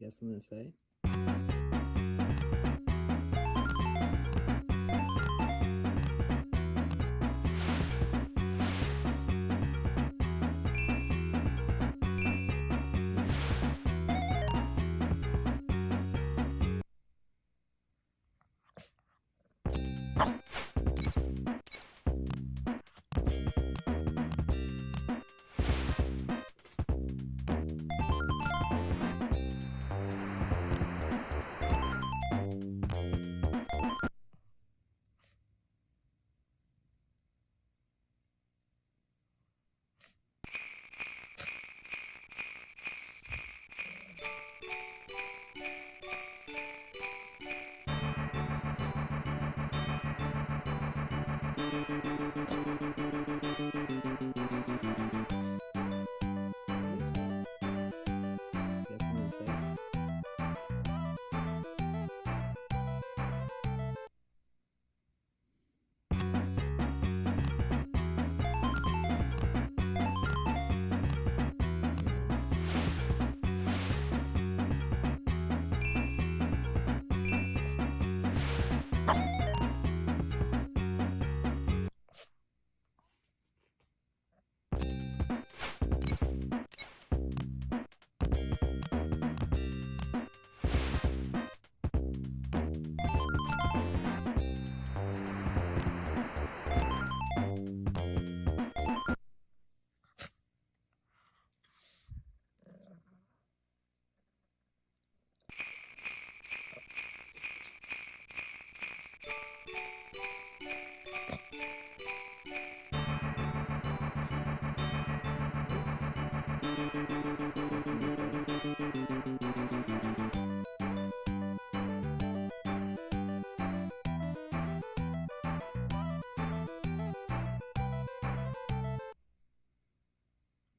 guess I'm gonna say.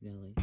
Really?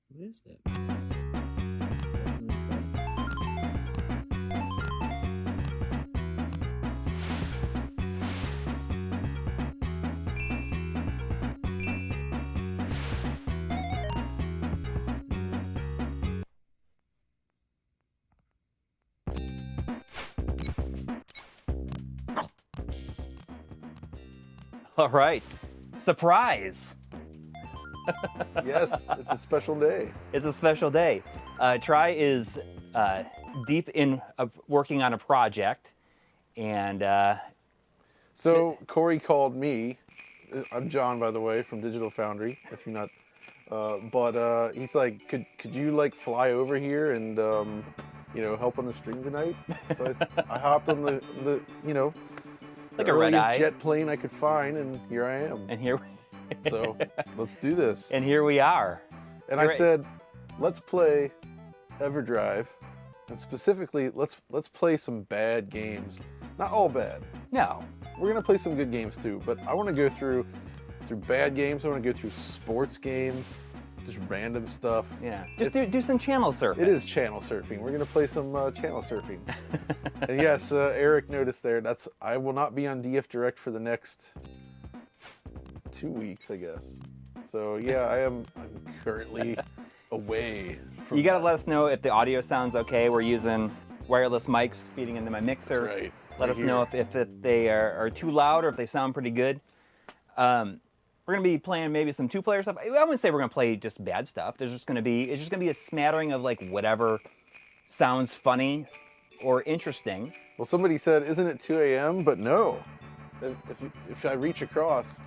What is that? All right. Surprise. Yes, it's a special day. It's a special day. Tri is deep in working on a project, and So Coury called me. I'm John, by the way, from Digital Foundry. If you're not, but he's like, could you like fly over here and help on the stream tonight? So I hopped on the like the a red earliest eye. jet plane I could find, and here I am. And here, So let's do this. and here we are. And You're I right. said, let's play Everdrive, and specifically, let's play some bad games. Not all bad. No. We're gonna play some good games too, but I want to go through bad games. I want to go through sports games, just random stuff. Yeah. Just do some channel surfing. It is channel surfing. We're gonna play some channel surfing. And yes, Eric noticed there. I will not be on DF Direct for the next 2 weeks, I guess. So yeah, I'm currently away. From You gotta that. let us know if the audio sounds okay. We're using wireless mics feeding into my mixer. That's right. Let us know if they are too loud or if they sound pretty good. We're gonna be playing maybe some two-player stuff. I wouldn't say we're gonna play just bad stuff. It's just gonna be a smattering of like whatever sounds funny or interesting. Well, somebody said, "Isn't it 2 a.m.?" But no. If I reach across,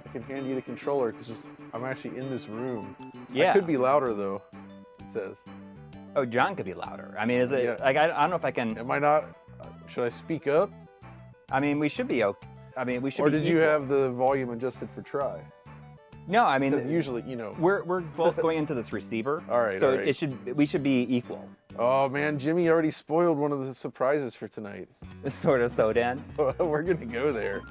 I can hand you the controller because I'm actually in this room. Yeah. I could be louder though. It says. Oh, John could be louder. I mean, is it Yeah. like I don't know if I can. Am I not? Should I speak up? I mean, we should be okay. I mean, we should Or be did you equal. have the volume adjusted for try? No, I mean, Because usually, you know. we're both going into this receiver. All right, So all right. we should be equal. Oh man, Jimmy already spoiled one of the surprises for tonight. Sort of, so Dan. We're gonna go there.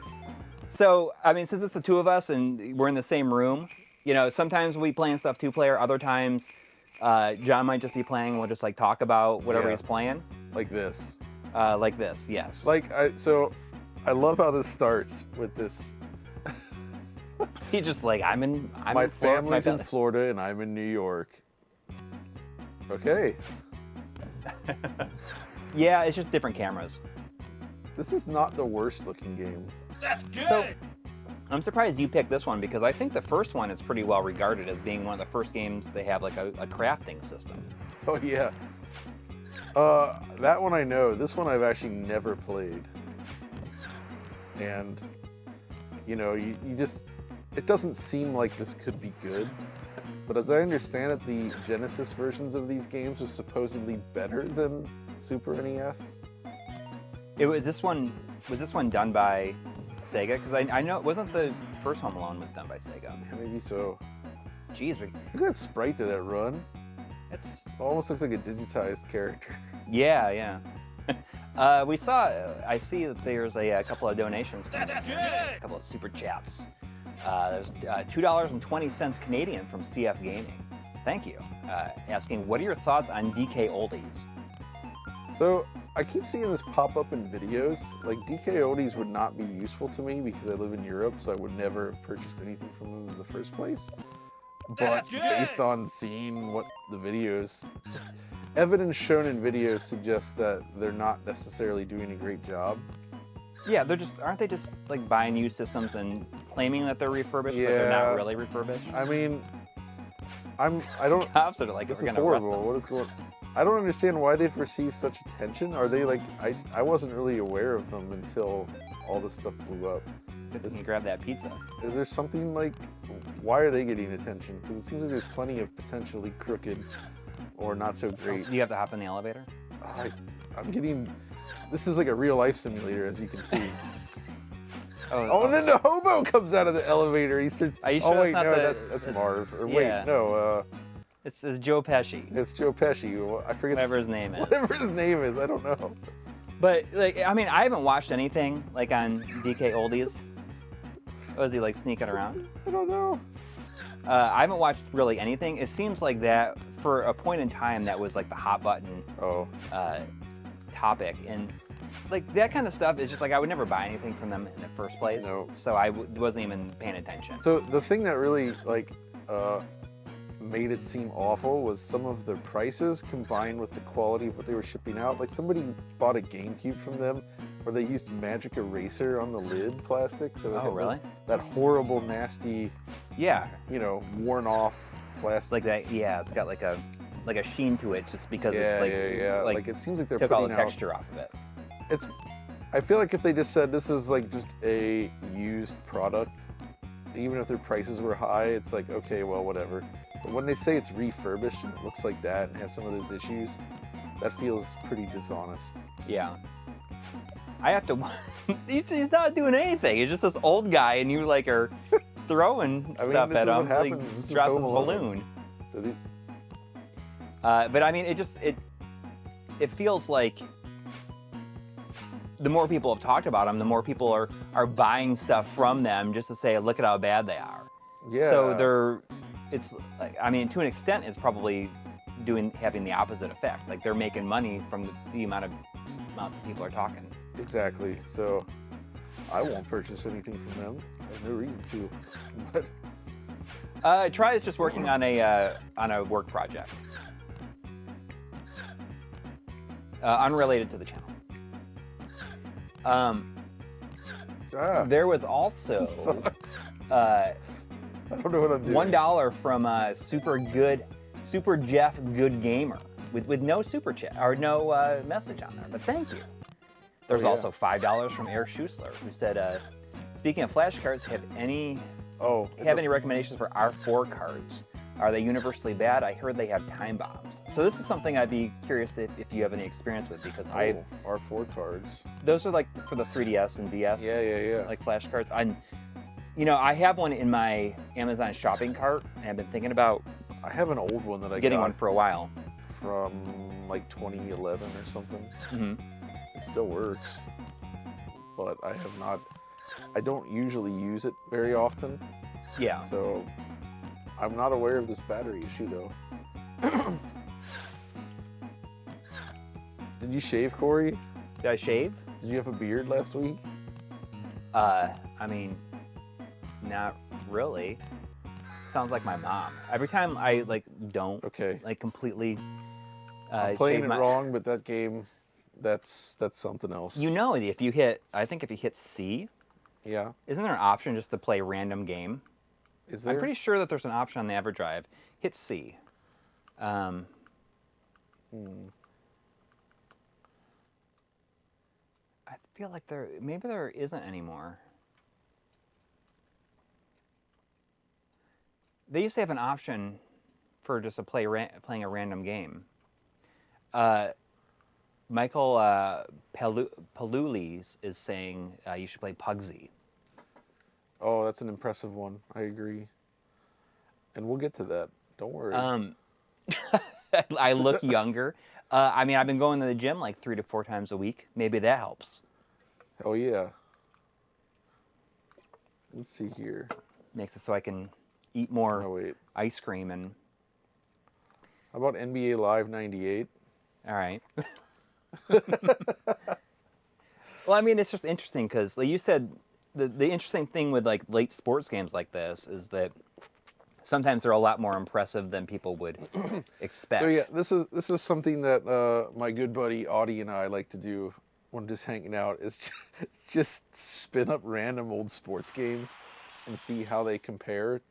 So, I mean, since it's the two of us and we're in the same room, you know, sometimes we'll be playing stuff two-player. Other times, John might just be playing. We'll just like talk about whatever Yeah. he's playing. Like this. Like this, yes. I love how this starts with this. He's just like, I'm My in Florida, family's in family- Florida and I'm in New York. Okay. Yeah, it's just different cameras. This is not the worst looking game. That's good. So, I'm surprised you picked this one because I think the first one is pretty well regarded as being one of the first games they have like a crafting system. Oh yeah. That one I know. This one I've actually never played. And you know, you just, it doesn't seem like this could be good. But as I understand it, the Genesis versions of these games are supposedly better than Super NES. Was this one done by Sega? Because I know it wasn't the first Home Alone was done by Sega. Yeah, maybe so. Jeez, Look at that sprite to that run. it's Almost looks like a digitized character. yeah. I see that there's a couple of donations, a couple of super chats. There's $2.20 Canadian from CF Gaming. Thank you. Asking, what are your thoughts on DK Oldies? So I keep seeing this pop up in videos. Like DK Oldies would not be useful to me because I live in Europe, so I would never have purchased anything from them in the first place. But based on seeing what the videos, just evidence shown in videos suggests that they're not necessarily doing a great job. Yeah, aren't they just like buying used systems and claiming that they're refurbished, but they're not Yeah. really refurbished? I mean, I don't. Cops are like, This we're is gonna arrest horrible. them. What is going? I don't understand why they've received such attention. Are they like? I wasn't really aware of them until all this stuff blew up. Good thing you grab that pizza. Is there something like? Why are they getting attention? Because it seems like there's plenty of potentially crooked or not so great. Do you have to hop in the elevator? I'm getting. This is like a real life simulator, as you can see. Oh, Oh, and then the hobo comes out of the elevator. He starts. Are you Oh sure wait, that's no, not that's the- Marv. Or yeah. wait, no, it's Joe Pesci, it's Joe Pesci. I forget whatever his name is. whatever his name is. I don't know. But like, I mean, I haven't watched anything like on DK Oldies. Was he like sneaking around? I don't know. I haven't watched really anything. It seems like that for a point in time that was like the hot button Oh, topic, and like that kind of stuff is just like I would never buy anything from them in the first place. No. So I wasn't even paying attention. so the thing that really made it seem awful was some of the prices combined with the quality of what they were shipping out. Like somebody bought a GameCube from them where they used magic eraser on the lid plastic. So it Oh, had really? that horrible, nasty, Yeah, worn off plastic. it's like that. Yeah, it's got like a sheen to it just because yeah, it's like yeah. like Like it seems like they're took all putting the out. texture off of it. I feel like if they just said this is like just a used product, even if their prices were high, it's like, okay, well, whatever. But when they say it's refurbished and it looks like that and has some of those issues, that feels pretty dishonest. Yeah. I have to. He's not doing anything. He's just this old guy, and you like are throwing I mean, stuff this at is him. what Like, happens. This is drops his Home Alone. balloon. So the, But I mean, it feels like the more people have talked about them, the more people are buying stuff from them just to say, look at how bad they are. yeah. So it's like, I mean, to an extent, it's probably having the opposite effect. Like they're making money from the amount of people are talking. Exactly. So I won't purchase anything from them. I have no reason to. But Try is just working on a work project, unrelated to the channel. There was also sucks. uh, I don't know what I'm doing. $1 from Super Jeff Good Gamer with no super chat or no message on there, but thank you. There's yeah. also $5 from Eric Schussler who said, speaking of flashcards, have any recommendations for R4 cards? Are they universally bad? I heard they have time bombs. So this is something I'd be curious if you have any experience with, because R4 cards. those are like for the 3DS and DS. Yeah. Like flashcards. I have one in my Amazon shopping cart, and I've been thinking about I have an old one that I getting got one for a while. from like 2011 or something. Mm-hmm. It still works, but I don't usually use it very often. Yeah. So I'm not aware of this battery issue though. Did you shave, Coury? Did I shave? Did you have a beard last week? I mean, not really. Sounds like my mom. Every time I don't completely. I'm playing it wrong, but that game, that's something else. If you hit C. Yeah. Isn't there an option just to play random game? Is there? I'm pretty sure that there's an option on the EverDrive. Hit C. I feel like maybe there isn't anymore. They used to have an option for just to playing a random game. Michael Palulis is saying you should play Pugsy. Oh, that's an impressive one. I agree. And we'll get to that. Don't worry. I look younger. I've been going to the gym like 3 to 4 times a week. Maybe that helps. Oh, yeah. Let's see here. Makes it so I can eat more ice cream and... How about NBA Live 98? All right. Well, it's just interesting because, like you said, the interesting thing with like late sports games like this is that sometimes they're a lot more impressive than people would expect. So yeah, this is something that my good buddy Audie and I like to do when just hanging out. Is just spin up random old sports games and see how they compare.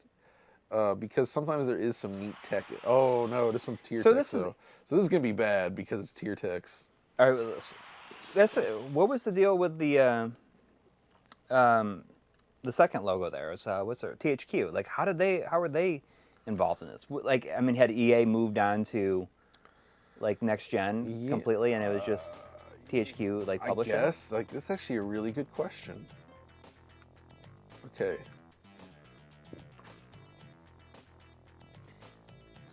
Because sometimes there is some neat tech. Oh no, this one's tier text. So this is gonna be bad because it's tier text. All right, what was the deal with the second logo there? What's there? THQ. Like, how were they involved in this? Like, had EA moved on to like next gen completely, and it was just THQ like publishing? I guess that's actually a really good question. Okay.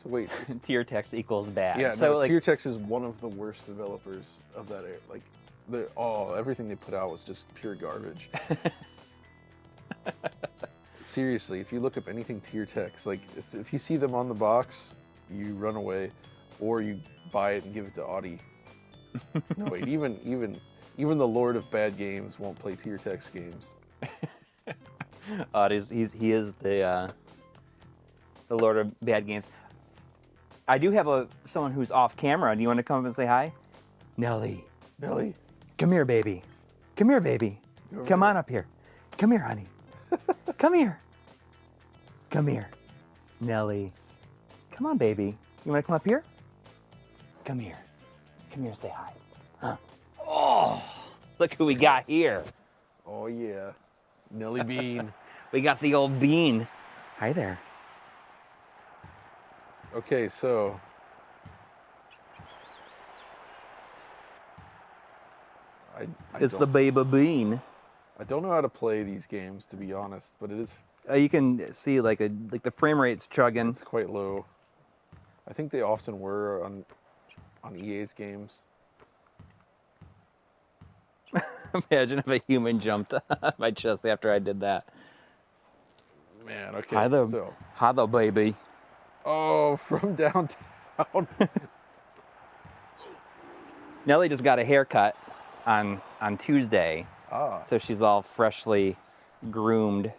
So wait. Tier text equals bad. Yeah, so Tier text is one of the worst developers of that era. Like, everything they put out was just pure garbage. Seriously, if you look up anything tier text, like if you see them on the box, you run away, or you buy it and give it to Audie. No wait, even the Lord of Bad Games won't play tier text games. He is the Lord of Bad Games. I do have someone who's off camera. Do you want to come up and say hi? Nelly. Come here, baby. Come here, baby. Come on up here. Come here, honey. Come here. Come here. Nelly. Come on, baby. You want to come up here? Come here. Come here, say hi. Huh? Oh, look who we got here. Oh, yeah. Nelly Bean. We got the old bean. Hi there. Okay, so... It's the baby bean. I don't know how to play these games, to be honest, but it is... You can see like the frame rate's chugging. It's quite low. I think they often were on EA's games. Imagine if a human jumped on my chest after I did that. Man, okay. Hi there, baby. Oh, from downtown. Nelly just got a haircut on Tuesday. Ah. So she's all freshly groomed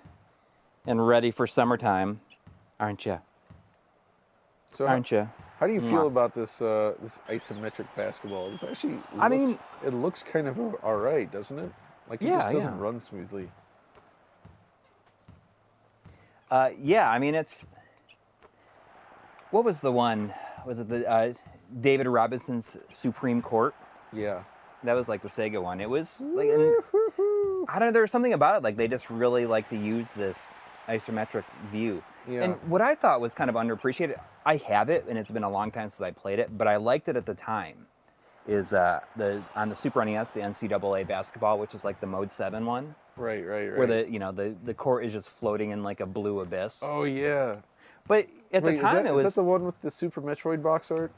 and ready for summertime, aren't you? So aren't you? How do you feel about this this isometric basketball? It's actually it looks kind of all right, doesn't it? Like it just doesn't run smoothly. It's... What was the one? Was it the David Robinson's Supreme Court? Yeah. That was like the Sega one. It was like, I don't know, there was something about it. Like they just really like to use this isometric view. Yeah. And what I thought was kind of underappreciated, I have it, and it's been a long time since I played it, but I liked it at the time, is on the Super NES, the NCAA basketball, which is like the Mode 7 one. Right. Where the court is just floating in like a blue abyss. Oh yeah. But at the time it was... Is that the one with the Super Metroid box art?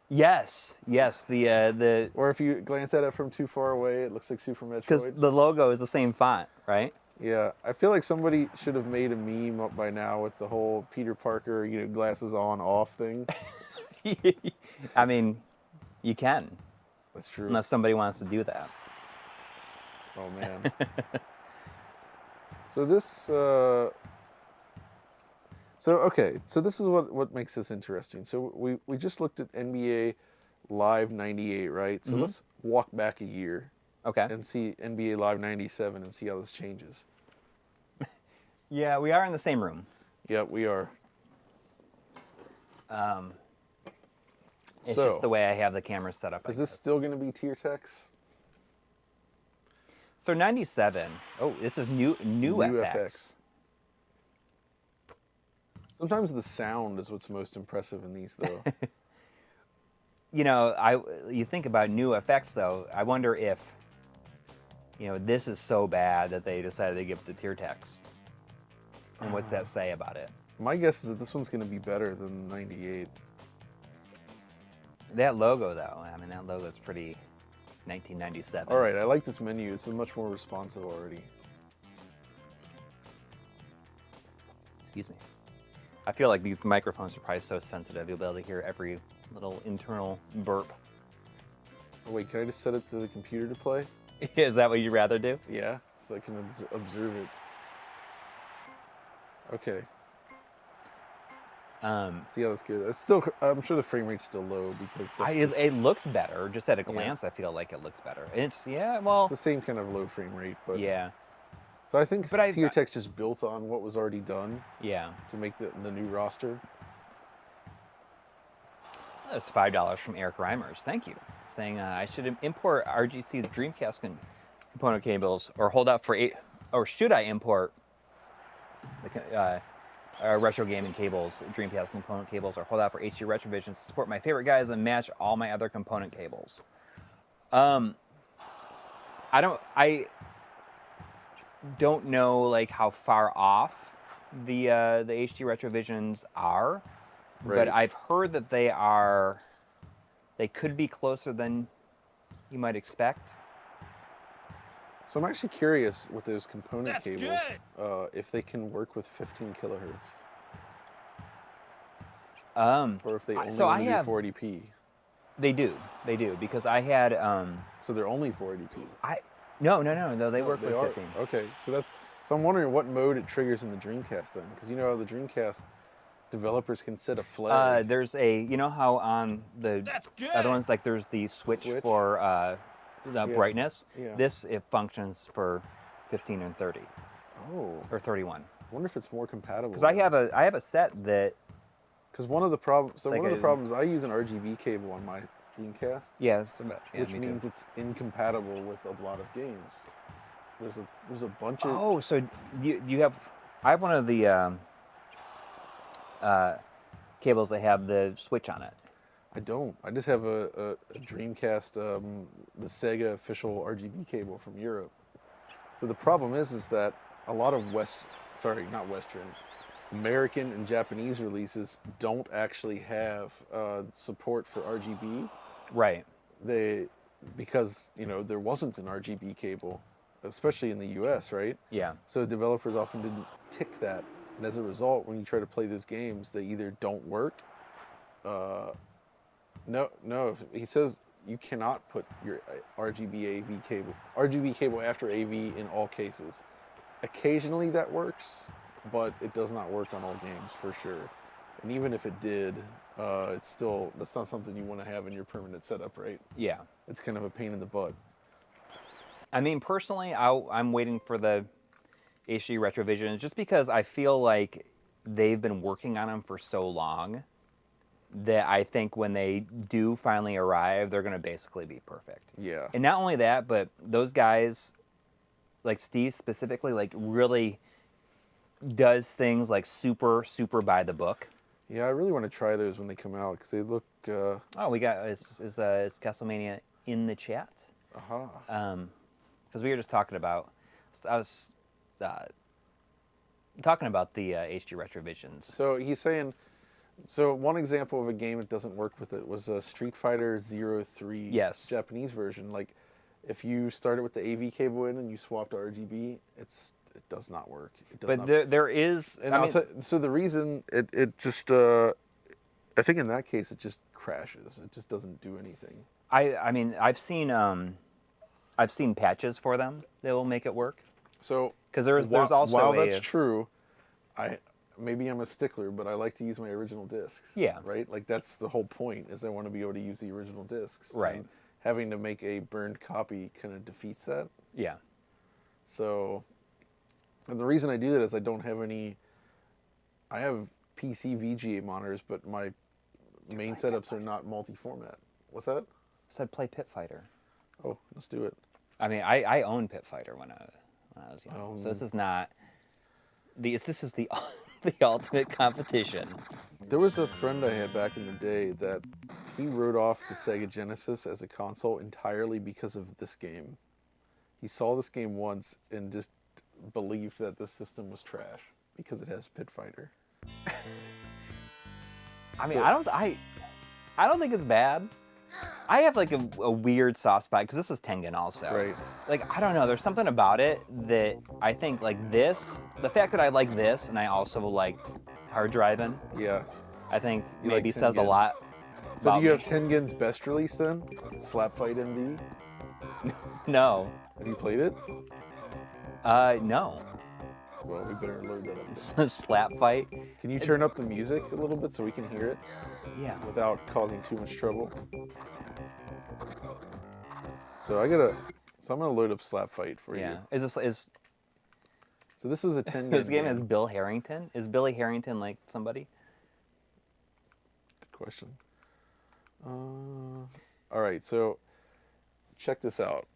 Yes, the... Or if you glance at it from too far away, it looks like Super Metroid. Because the logo is the same font, right? Yeah, I feel like somebody should have made a meme up by now with the whole Peter Parker, glasses on, off thing. I mean, you can. That's true. Unless somebody wants to do that. Oh, man. So this... So this is what makes this interesting. So we just looked at NBA Live 98, right? So let's walk back a year. Okay. And see NBA Live 97 and see how this changes. Yeah, we are in the same room. Yep, we are. It's just the way I have the camera set up. Is this still going to be tier text? So 97. Oh, this is new FX. Sometimes the sound is what's most impressive in these, though. You think about new FX, though. I wonder if, this is so bad that they decided to give it to tier text. And what's that say about it? My guess is that this one's going to be better than 98. That logo, though, that logo is pretty 1997. All right, I like this menu. It's much more responsive already. Excuse me. I feel like these microphones are probably so sensitive, you'll be able to hear every little internal burp. Oh, wait, can I just set it to the computer to play? Is that what you'd rather do? Yeah, so I can observe it. Okay. See how that's good. I'm sure the frame rate's still low because it looks better. Just at a glance, I feel like it looks better. It's the same kind of low frame rate, but yeah. So I think tier text just built on what was already done. Yeah. To make the new roster. That's $5 from Eric Reimers. Thank you. Saying I should import RGC's Dreamcast component cables, or hold out for or should I import the retro gaming cables, Dreamcast component cables, or hold out for HD Retrovision to support my favorite guys and match all my other component cables? I don't know like how far off the HD Retrovisions are, right. But I've heard that they could be closer than you might expect. So I'm actually curious with those component cables if they can work with 15 kilohertz. Or if they only want to do 480p. They do, because I had. So they're only 480p. No, they work with 15. Okay, so I'm wondering what mode it triggers in the Dreamcast then, because the Dreamcast developers can set a flag. There's how on the other ones, like there's the switch. For the brightness. Yeah. It functions for 15 and 30. Oh. Or 31. I wonder if it's more compatible. Because I have a set that. Because one of the problems I use an RGB cable on my Dreamcast. Yes. Which means it's incompatible with a lot of games. There's a bunch of. Oh, so you have? I have one of the cables that have the switch on it. I don't. I just have a Dreamcast, the Sega official RGB cable from Europe. So the problem is that a lot of American and Japanese releases don't actually have support for RGB. Right. Because there wasn't an RGB cable, especially in the US, right? Yeah. So developers often didn't tick that, and as a result, when you try to play these games, they either don't work. No. He says you cannot put your RGB cable after AV in all cases. Occasionally that works, but it does not work on all games for sure. And even if it did, that's not something you want to have in your permanent setup, right? Yeah. It's kind of a pain in the butt. I mean, personally, I'm waiting for the HD Retrovision just because I feel like they've been working on them for so long that I think when they do finally arrive, they're going to basically be perfect. Yeah. And not only that, but those guys, like Steve specifically, like really does things like super by the book. Yeah, I really want to try those when they come out because they look. Oh, we got is Castlemania in the chat? Aha. Because we were just talking about, I was talking about the HD Retrovisions. So he's saying, so one example of a game that doesn't work with it was a Street Fighter 03 Yes. Japanese version. Like, if you started with the AV cable in and you swapped to RGB, it does not work. It does But not. there is, And I mean, so the reason it just, I think in that case it just crashes. It just doesn't do anything. I mean, I've seen patches for them that will make it work. So Because there's also while that's true, maybe I'm a stickler, but I like to use my original discs. Yeah. Right. Like that's the whole point. Is I want to be able to use the original discs. Right. And having to make a burned copy kind of defeats that. Yeah. So, and the reason I do that is I don't have any. I have PC VGA monitors, but my main setups are not multi-format. What's that? Said play Pit Fighter. Oh, let's do it. I mean, I owned Pit Fighter when I was young. So this is not this is the the ultimate competition. There was a friend I had back in the day that he wrote off the Sega Genesis as a console entirely because of this game. He saw this game once and just believed that the system was trash because it has Pit Fighter. I mean, So- I don't think it's bad. I have like a weird soft spot because this was Tengen also. Right. Like, I don't know, there's something about it that I think like this, the fact that I like this and I also liked hard driving, Yeah. I think You maybe like says a Tengen. lot. So about do you have me. Tengen's best release then? Slap Fight MD? No. Have you played it? No. Well, we better load that up. Slap fight. Can you turn up the music a little bit so we can hear it Yeah. without causing too much trouble? So I'm gonna load up Slap Fight for Yeah. you. So this is a Tengen This game has Bill Harrington. Is Billy Harrington like somebody? Good question. All right, so check this out.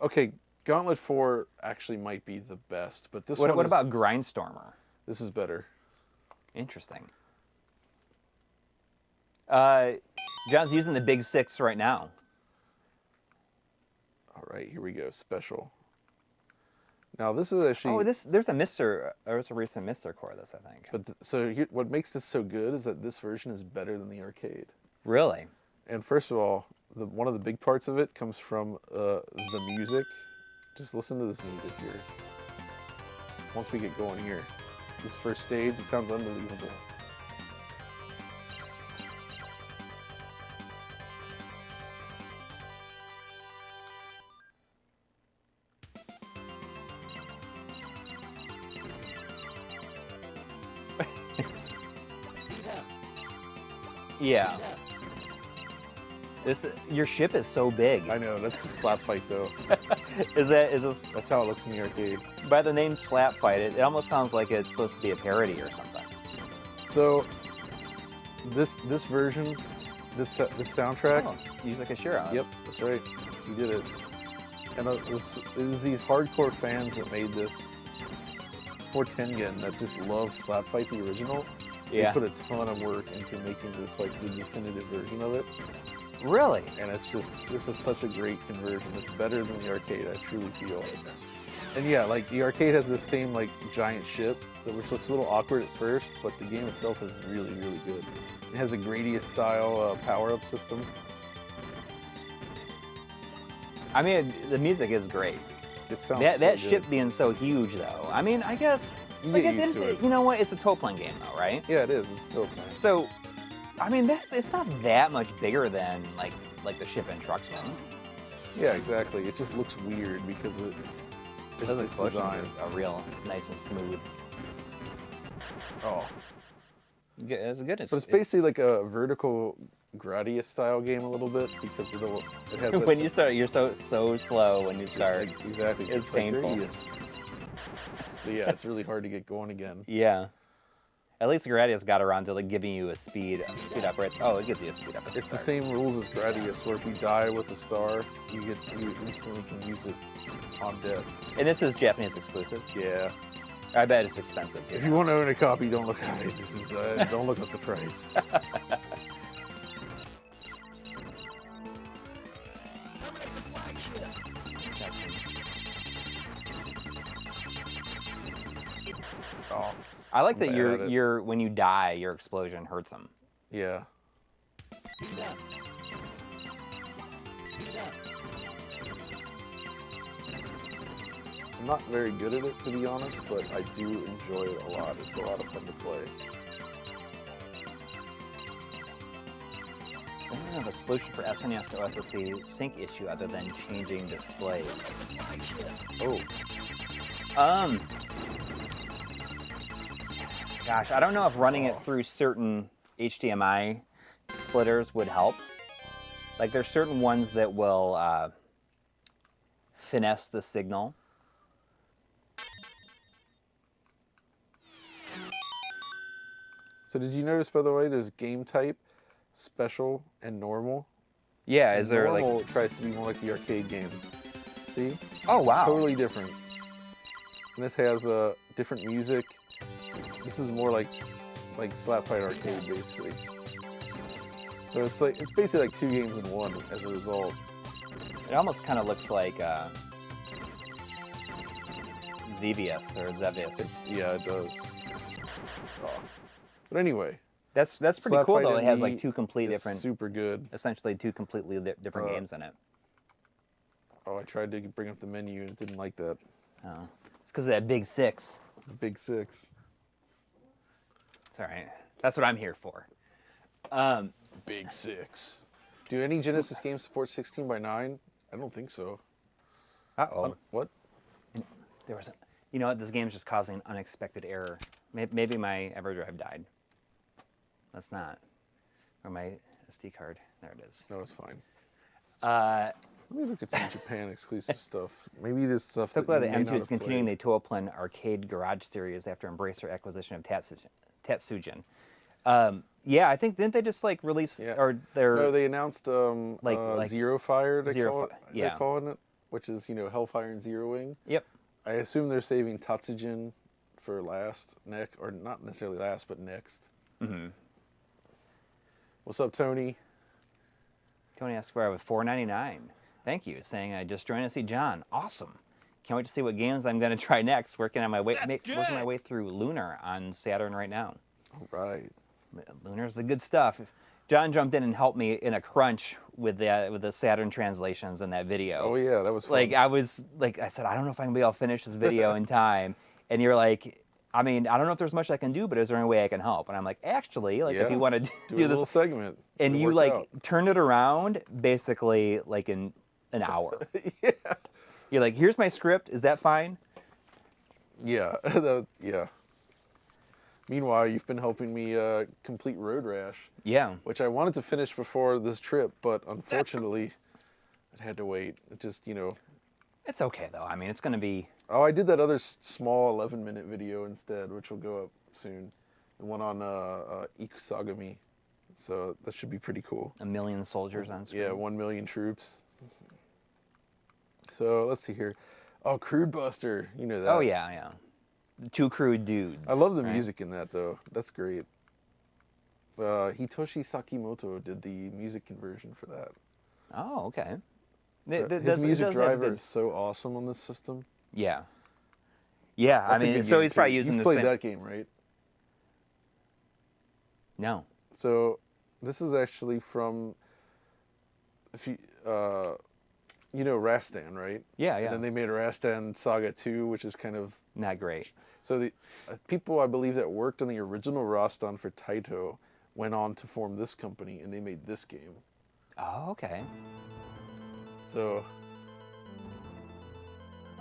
Okay, Gauntlet 4 actually might be the best, but this What one about Grindstormer? this is better. Interesting. John's using the Big 6 right now. All right, here we go. Special. Now this is actually. Oh, there's a recent Mr. Core of this, I think. But so here, what makes this so good is that this version is better than the arcade. Really? And first of all, one of the big parts of it comes from the music. Just listen to this music here. Once we get going here, this first stage, it sounds unbelievable. Yeah. Your ship is so big. I know, that's a Slap Fight though. Is this That's how it looks in the arcade. by the name Slap Fight? It almost sounds like it's supposed to be a parody or something. So this version, this soundtrack. Oh, Yuzo Koshiro. Yep, that's right. He did it. And it was these hardcore fans that made this for Tengen that just love Slap Fight the original. Yeah. They put a ton of work into making this like the definitive version of it. Really? And this is such a great conversion. It's better than the arcade, I truly feel. And yeah, like the arcade has this same like giant ship which looks a little awkward at first, but the game itself is really, really good. It has a Gradius style power-up system. I mean, the music is great. It sounds That so ship good. being so huge, though. I mean, I guess. You I get guess used to it. You know what? It's a toe-playing game, though, right? Yeah, it is. It's still nice. So, I mean, it's not that much bigger than like the ship in Truxton. Yeah, exactly. It just looks weird because Those it's explosions designed. are real nice and smooth. Oh, It's good. but it's basically like a vertical Gradius style game a little bit because it has that When you start, you're so slow when you start. exactly. it's just like painful. Gradius. But yeah, it's really hard to get going again. Yeah. At least Gradius got around to like giving you a speed up right. Oh, it gives you a speed up. At It's the start. same rules as Gradius, where if you die with a star, you instantly can use it on death. And this is Japanese exclusive. Yeah. I bet it's expensive. If you want to own a copy, don't look at it. Don't look up the price. Oh, I like that bad at it. your when you die, your explosion hurts them. Yeah. I'm not very good at it, to be honest, but I do enjoy it a lot. It's a lot of fun to play. I don't have a solution for SNES to OSSC sync issue other than changing displays. Oh, Gosh, I don't know if running it through certain HDMI splitters would help. Like, there's certain ones that will finesse the signal. so did you notice, by the way, there's game type, special, and normal? Yeah, is there normal like... tries to be more like the arcade game. See? Oh, wow. Totally different. And this has different music. This is more like Slap Fight Arcade, basically. So it's basically like 2 games in one as a result. It almost kind of looks like Xevious or Xevious. Yeah, it does. Oh. But anyway, That's pretty Slap cool Fight though. It has NE like 2 complete is different, super good. essentially 2 completely different games in it. Oh, I tried to bring up the menu and it didn't like that. Oh, it's because of that big 6. The big 6. It's all right. That's what I'm here for. Big 6. Do any Genesis games support 16:9? I don't think so. Uh-oh. What? There was you know what? This game's just causing an unexpected error. Maybe my EverDrive died. That's not. Or my SD card. There it is. No, it's fine. Uh, Let me look at some Japan exclusive stuff. Maybe this stuff. so glad that you may M2 not is have continuing played. the Toaplan arcade garage series after Embracer acquisition of Tatsujin. Yeah, I think didn't they just like release or they're No, they announced like Zero Fire. They're yeah. calling it, which is Hellfire and Zero Wing. Yep. I assume they're saving Tatsujin for last, or not necessarily last, but next. Mm-hmm. What's up, Tony? Tony Esquire with $4.99. Thank you. Saying I just joined to see John. Awesome. Can't wait to see what games I'm going to try next. Working my way through Lunar on Saturn right now. All right. Lunar's the good stuff. John jumped in and helped me in a crunch with the Saturn translations in that video. Oh yeah, that was fun. I said, I don't know if I'm gonna be able to finish this video in time. And you're like, I mean, I don't know if there's much I can do, but is there any way I can help? And I'm like, actually, like if you want to do a do little this segment, and it you worked like out. turned it around basically like in an hour. Yeah. You're like, here's my script. Is that fine? Yeah. Yeah. Meanwhile, you've been helping me complete Road Rash. Yeah. Which I wanted to finish before this trip, but unfortunately, it had to wait. It just, It's okay though. I mean, it's gonna be. Oh, I did that other small 11-minute video instead, which will go up soon. The one on Ikusagami. So that should be pretty cool. 1 million soldiers on screen. Yeah, 1 million troops. So let's see here. Oh, Crude Buster. You know that. Oh yeah, yeah. 2 crude dudes. I love the right? music in that though. That's great. Hitoshi Sakimoto did the music conversion for that. Oh, okay. His music driver is so awesome on this system. Yeah. Yeah, That's I a mean, good so game, he's too. probably using You've the played same. that game, right? No. So this is actually from, if you know Rastan, right? Yeah, yeah. And then they made Rastan Saga 2, which is kind of Not great. so the people I believe that worked on the original Rastan for Taito went on to form this company, and they made this game. Oh, okay. So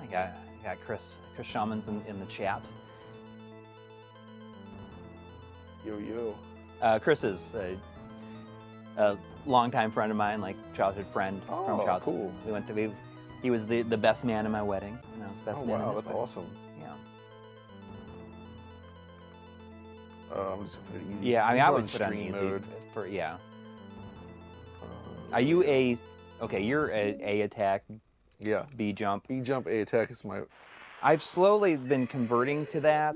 I got Chris Shamans in the chat. yo. Chris is a longtime friend of mine, like childhood friend from Oh, childhood. cool. He was the best man in my wedding. And I was best Oh man in wow, his that's wedding. awesome. Yeah. I'm just gonna put it easy. Yeah, I mean, We're I on always put on stream easy. mode. Yeah. Uh, Are you a? Okay, you're a attack, Yeah. B jump. B jump A attack is my I've slowly been converting to that,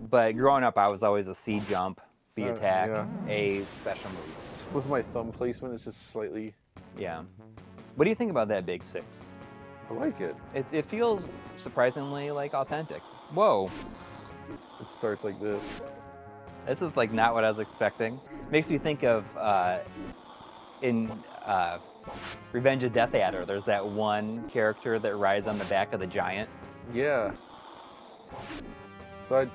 but growing up I was always a C jump, B attack, yeah. A special move. With my thumb placement, it's just slightly. Yeah. What do you think about that big 6? I like it. It feels surprisingly like authentic. Whoa. It starts like this. This is like not what I was expecting. Makes me think of in Revenge of Death Adder, there's that one character that rides on the back of the giant. Yeah. So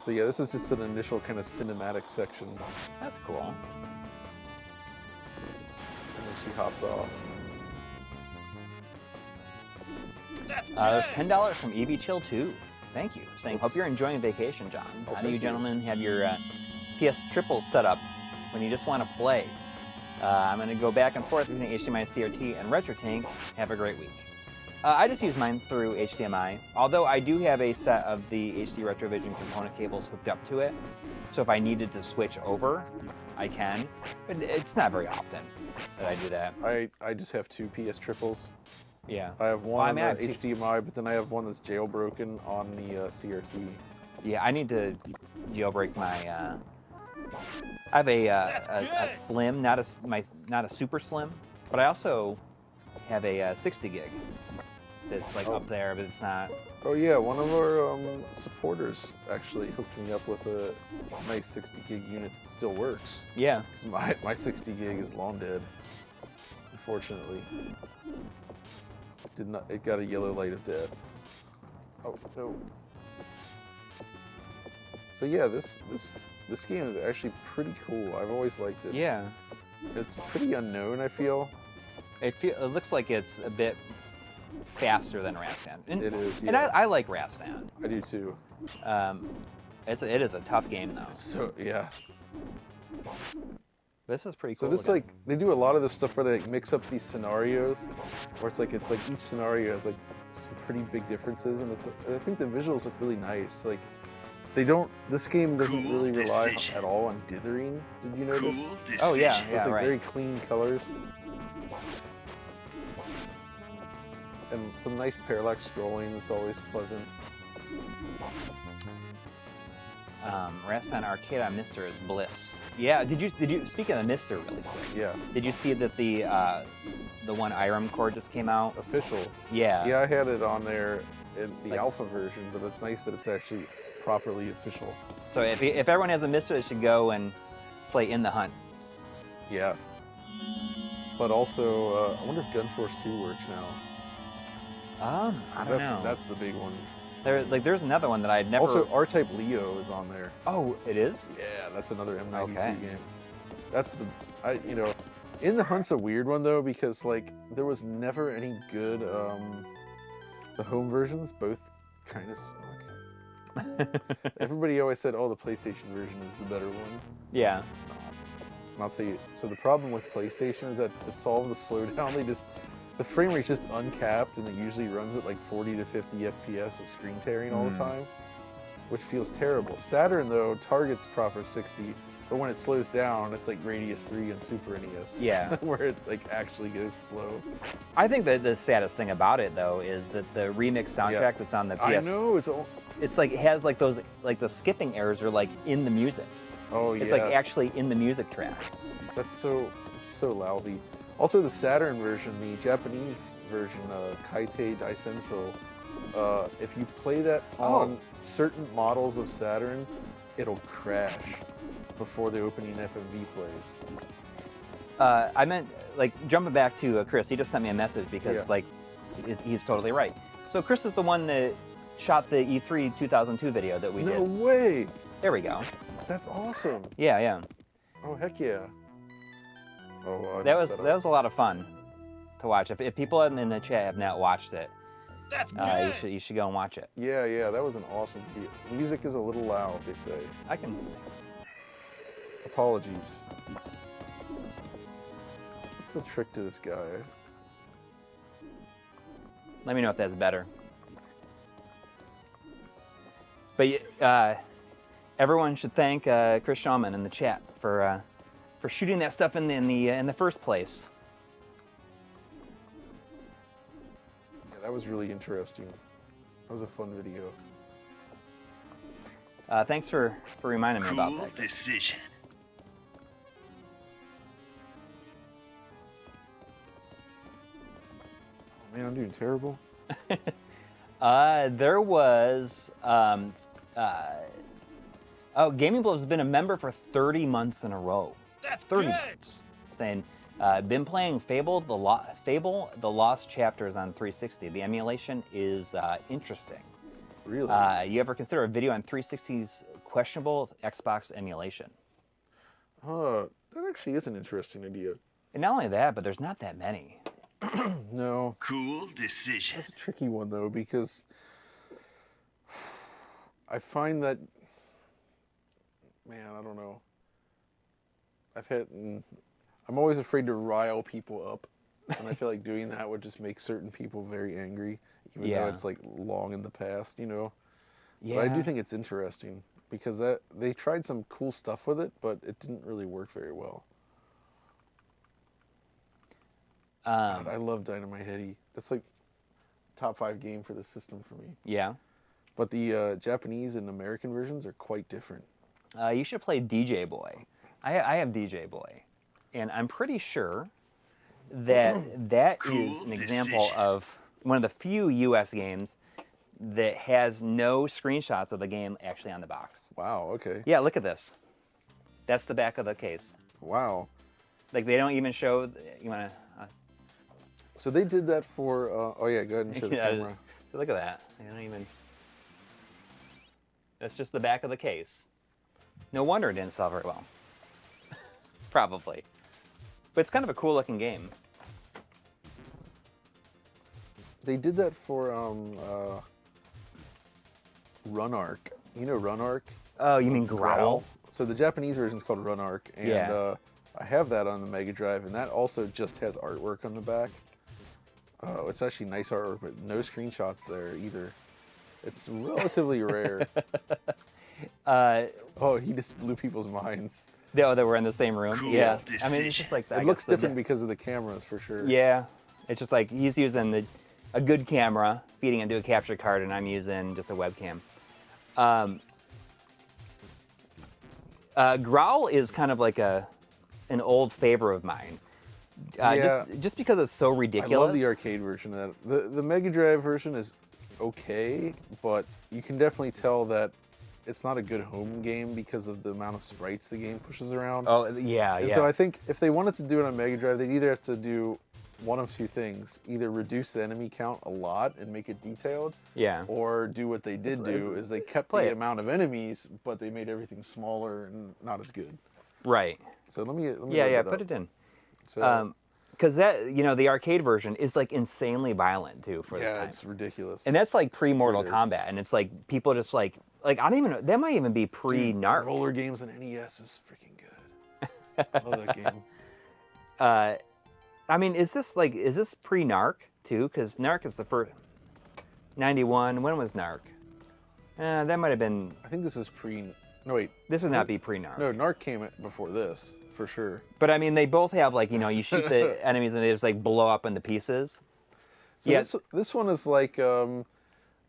yeah, this is just an initial kind of cinematic section. That's cool. And then she hops off. There's $10 from EV Chill 2. Thank you. Saying, hope you're enjoying vacation, John. How do you gentlemen have your PS triples set up when you just want to play? I'm going to go back and forth between HDMI CRT and RetroTank. Have a great week. I just use mine through HDMI, although I do have a set of the HD Retrovision component cables hooked up to it. So if I needed to switch over, I can. But it's not very often that I do that. I just have 2 PS triples. Yeah. I have one on the I mean, HDMI, but then I have one that's jailbroken on the CRT. Yeah, I need to jailbreak my. I have a slim, not a super slim, but I also have a 60 gig. That's like up there, but it's not. Oh yeah, one of our supporters actually hooked me up with a nice 60 gig unit that still works. Yeah. Because my 60 gig is long dead, unfortunately. It got a yellow light of death. Oh no. So yeah, this game is actually pretty cool. I've always liked it. Yeah. It's pretty unknown, I feel. It looks like it's a bit faster than Rastan. It is, And yeah. I like Rastan. I do too. It is a tough game though. So yeah. This is pretty So cool. this like they do a lot of this stuff where they like, mix up these scenarios, where it's like each scenario has like some pretty big differences, and I think the visuals look really nice. Like this game doesn't really rely at all on dithering. Did you notice? Oh yeah, So it's like right. very clean colors. And some nice parallax scrolling that's always pleasant. Rastan Arcade on Mister is bliss. Yeah, did you speaking of Mister really quick? Yeah. Did you see that the one Irem core just came out? Official. Yeah. Yeah, I had it on there in the alpha version, but it's nice that it's actually properly official. So if everyone has a Mister, they should go and play In the Hunt. Yeah. But also, I wonder if Gunforce 2 works now. I don't know. That's the big one. There's another one that I'd never. Also, R-Type Leo is on there. Oh, it is? Yeah, that's another M92 Okay. game. That's In the Hunt's a weird one though because like there was never any good. The home versions both kind of suck. Everybody always said, "Oh, the PlayStation version is the better one." Yeah. It's not. And I'll tell you. So the problem with PlayStation is that to solve the slowdown, the frame rate's just uncapped, and it usually runs at like 40 to 50 FPS with screen tearing all the time, which feels terrible. Saturn though targets proper 60, but when it slows down, it's like Radius 3 and Super NES. Yeah. Where it like actually goes slow. I think that the saddest thing about it though is that the remix soundtrack that's on the PS. I know It's like it has like those like the skipping errors are like in the music. Oh yeah. It's like actually in the music track. It's so lousy. Also, the Saturn version, the Japanese version, Kaite Daisenso, if you play that on certain models of Saturn, it'll crash before the opening FMV plays. I meant like jumping back to Chris. He just sent me a message because he's totally right. So Chris is the one that shot the E3 2002 video that we did. No way! There we go. That's awesome. Yeah. Oh heck yeah. Oh, that was a lot of fun to watch. If people in the chat have not watched it, you should go and watch it. Yeah, that was an awesome video. Music is a little loud, they say. I can. Apologies. What's the trick to this guy? Let me know if that's better. But everyone should thank Chris Shawman in the chat for shooting that stuff in the first place. that was really interesting. That was a fun video. Thanks for reminding me about that. Decision. Oh, man, I'm doing terrible. There was Gaming Blow has been a member for 30 months in a row. That's 30 good. months. Saying, been playing Fable, the Lost Chapters on 360. The emulation is interesting. Really? You ever consider a video on 360's questionable Xbox emulation? That actually is an interesting idea. And not only that, but there's not that many. No. Cool decision. That's a tricky one, though, because I find that, man, I don't know. I'm always afraid to rile people up, and I feel like doing that would just make certain people very angry, even though it's like long in the past, you know? Yeah. But I do think it's interesting, because they tried some cool stuff with it, but it didn't really work very well. God, I love Dynamite Heady. That's like top 5 game for the system for me. Yeah. But the Japanese and American versions are quite different. You should play DJ Boy. I have DJ Boy, and I'm pretty sure that is an example of one of the few U.S. games that has no screenshots of the game actually on the box. Wow, okay. Yeah, look at this. That's the back of the case. Wow. Like, they don't even show, you want to... So they did that for, oh yeah, go ahead and show the camera. Look at that. They don't even... That's just the back of the case. No wonder it didn't sell very well. Probably. But it's kind of a cool looking game. They did that for Run Arc. You know Run Arc? Oh, you mean Growl? So the Japanese version is called Run Arc, and I have that on the Mega Drive, and that also just has artwork on the back. It's actually nice artwork, but no screenshots there either. It's relatively rare. Oh, he just blew people's minds. Oh, that we're in the same room? Cool Yeah. decision. I mean, it's just like that. It looks different because of the cameras, for sure. Yeah. It's just like he's using a good camera, feeding into a capture card, and I'm using just a webcam. Growl is kind of like an old favorite of mine. Just because it's so ridiculous. I love the arcade version of that. The Mega Drive version is okay, but you can definitely tell that it's not a good home game because of the amount of sprites the game pushes around. Oh, yeah, And yeah. so I think if they wanted to do it on Mega Drive, they'd either have to do one of two things. Either reduce the enemy count a lot and make it detailed, Yeah. or do what they did do is they kept the amount of enemies, but they made everything smaller and not as good. Right. So let me Yeah, look put up. it in. So Because that, the arcade version is like insanely violent too for this yeah, time. it's ridiculous. And that's like pre-Mortal It is. Kombat, and it's like people just like I don't even know. That might even be pre-Narc. Roller games on NES is freaking good. I love that game. I mean, is this pre-Narc too? Because Narc is the first 91. When was Narc? That might have been. I think this is No wait. This would not be pre-Narc. No, Narc came before this for sure. But I mean, they both have like you shoot the enemies and they just like blow up into pieces. So Yeah. this one is like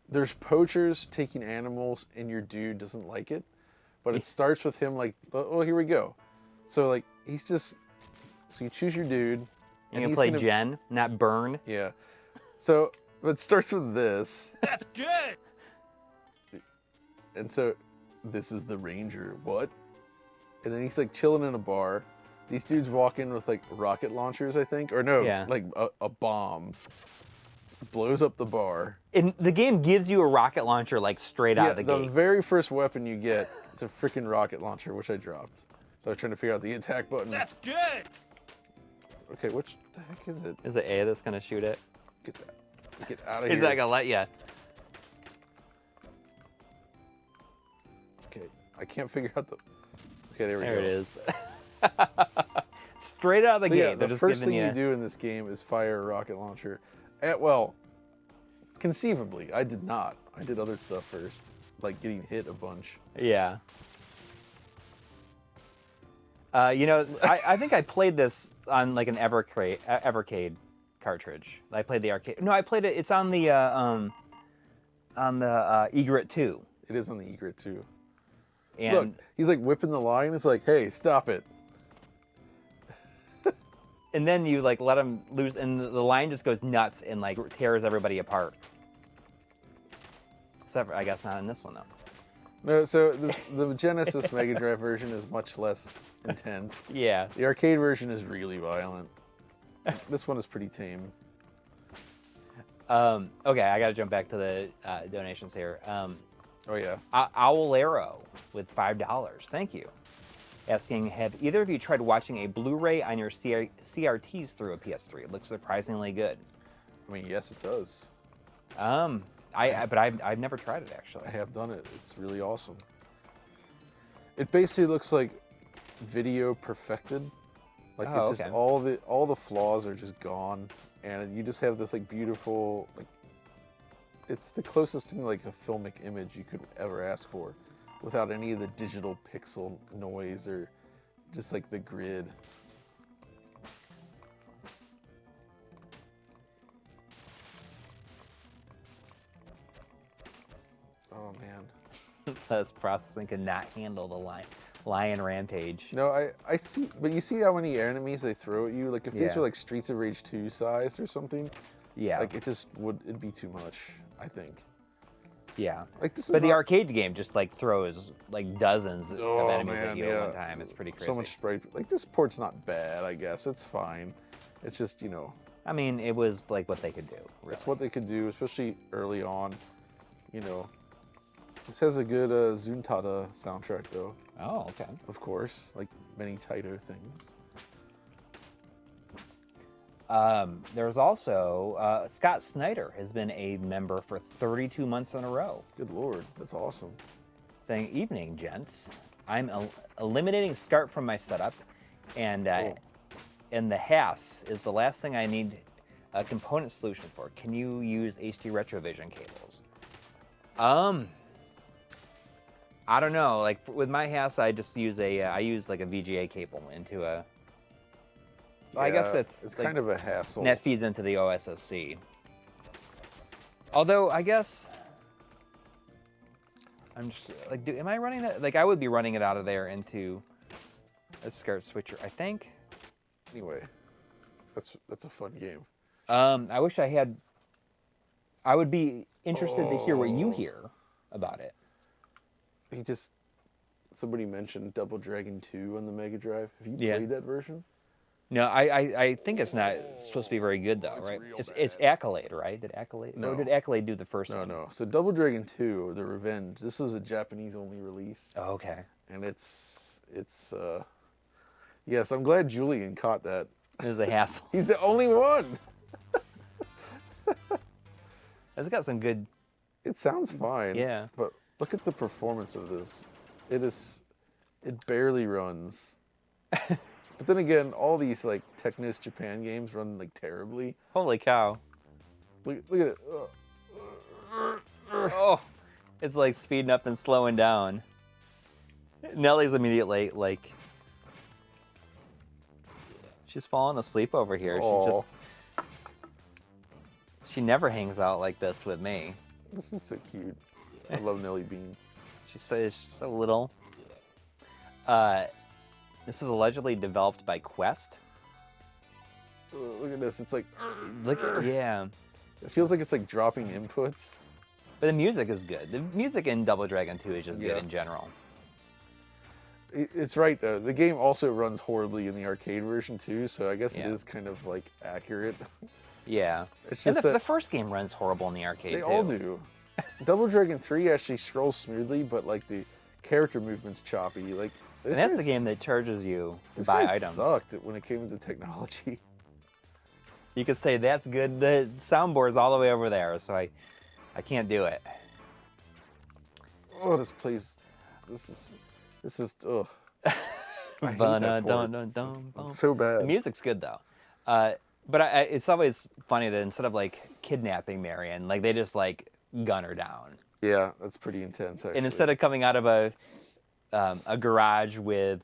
there's poachers taking animals and your dude doesn't like it, but it starts with him like, oh, here we go. So like so you choose your dude. And you play Jen, not Burn. Yeah. So it starts with this. That's good. And so this is the Ranger. What? And then he's like chilling in a bar. These dudes walk in with like rocket launchers, I think, or no, like a bomb. Blows up the bar. And the game gives you a rocket launcher like straight out of the The gate. very first weapon you get is a freaking rocket launcher, which I dropped. So I was trying to figure out the attack button. That's good. Okay, which the heck is it? Is it A that's gonna shoot it? Get out of He's here. not gonna let you. Okay, I can't figure out the. Okay, there we go. There it is. Straight out of the So gate. yeah, They're the just first giving thing you do in this game is fire a rocket launcher. Well, conceivably, I did not. I did other stuff first, like getting hit a bunch. Yeah. I think I played this on like an Evercade cartridge. I played the arcade. No, I played it. It's on the Egret 2. It is on the Egret too. And Look, he's like whipping the line. It's like, hey, stop it. and then you like let him loose, and the line just goes nuts and like tears everybody apart. Except for, I guess not in this one though. No, so the Genesis Mega Drive version is much less intense. Yeah. The arcade version is really violent. This one is pretty tame. Okay, I got to jump back to the donations here. Oh yeah. Owl Arrow with $5. Thank you. Asking, have either of you tried watching a Blu-ray on your CRTs through a PS3? It looks surprisingly good. I mean, yes, it does. But I've never tried it actually. I have done it. It's really awesome. It basically looks like video perfected. Like Oh, it just okay. all the flaws are just gone, and you just have this like beautiful like. It's the closest thing to like a filmic image you could ever ask for, without any of the digital pixel noise or just like the grid. Oh man. This processing could not handle the lion rampage. No, I see, but you see how many enemies they throw at you? Like if these Yeah. were like Streets of Rage 2 sized or something, Yeah. like it'd be too much, I think. Yeah. Like this is But the not- arcade game just like throws like dozens of Oh, enemies man, at you at yeah. one time. It's pretty crazy. So much spray. Like this port's not bad, I guess. It's fine. It's just, you know, I mean, it was like what they could do. Really. it's what they could do, especially early on. You know, this has a good Zuntata soundtrack though, Oh, okay. of course, like many Taito things. There's also Scott Snyder has been a member for 32 months in a row. Good lord, that's awesome. Saying, evening, gents. I'm eliminating SCART from my setup, and the HAS is the last thing I need a component solution for. Can you use HD Retrovision cables? I don't know. Like with my HAS, I just use I use like a VGA cable into a. Well, I guess Yeah, that's it's like, kind of a hassle. and that feeds into the OSSC. Although I guess I'm just like, am I running that? Like I would be running it out of there into a SCART switcher, I think. Anyway, that's a fun game. I wish I had. I would be interested to hear what you hear about it. Somebody mentioned Double Dragon 2 on the Mega Drive. Have you Yeah. played that version? No, I think it's not supposed to be very good though, right? It's Accolade, right? Did Accolade? No. Or did Accolade do the first No, one? no. So Double Dragon 2, The Revenge. This was a Japanese only release, Oh, okay. and it's yes, I'm glad Julian caught that. It was a hassle. He's the only one. It's got some good. It sounds fine. Yeah. But look at the performance of this. It barely runs. But then again, all these like Technos Japan games run like terribly. Holy cow! Look at it. Oh, it's like speeding up and slowing down. Nellie's immediately like, she's falling asleep over here. Aw. She never hangs out like this with me. This is so cute. I love Nelly Bean. She's so little. This is allegedly developed by Quest. Look at this. It's like Look at, yeah. it feels like it's like dropping inputs. But the music is good. The music in Double Dragon 2 is just Yeah. good in general. It's right though. The game also runs horribly in the arcade version too, so I guess Yeah. it is kind of like accurate. Yeah. It's And just the that first game runs horrible in the arcade they too. all do. Double Dragon 3 actually scrolls smoothly, but like the character movement's choppy. Like And that's the game that charges you to this buy guy items. sucked when it came to technology. You could say that's good. The soundboard's all the way over there, so I can't do it. Oh, this plays. This is. Ugh. I hate that port. Ba-na-dun-dun-dun-bum. It's so bad. The music's good though. But it's always funny that instead of like kidnapping Marion, like they just like gun her down. Yeah, that's pretty intense actually. And instead of coming out of a garage with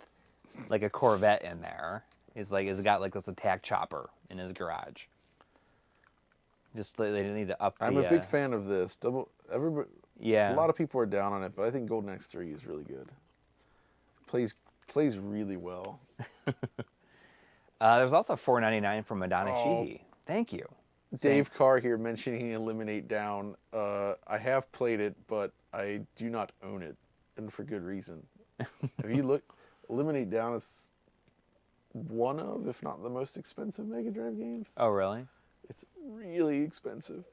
like a Corvette in there, he's got like this attack chopper in his garage. Just they need to up. I'm a big fan of this. Everybody. Yeah. A lot of people are down on it, but I think Golden Axe 3 is really good. Plays really well. There's also $4.99 from Madonna Oh. Sheehy. Thank you. Dave Carr here mentioning Eliminate Down. I have played it, but I do not own it, and for good reason. Have you looked? Eliminate Down is one of, if not the most expensive Mega Drive games. Oh, really? It's really expensive.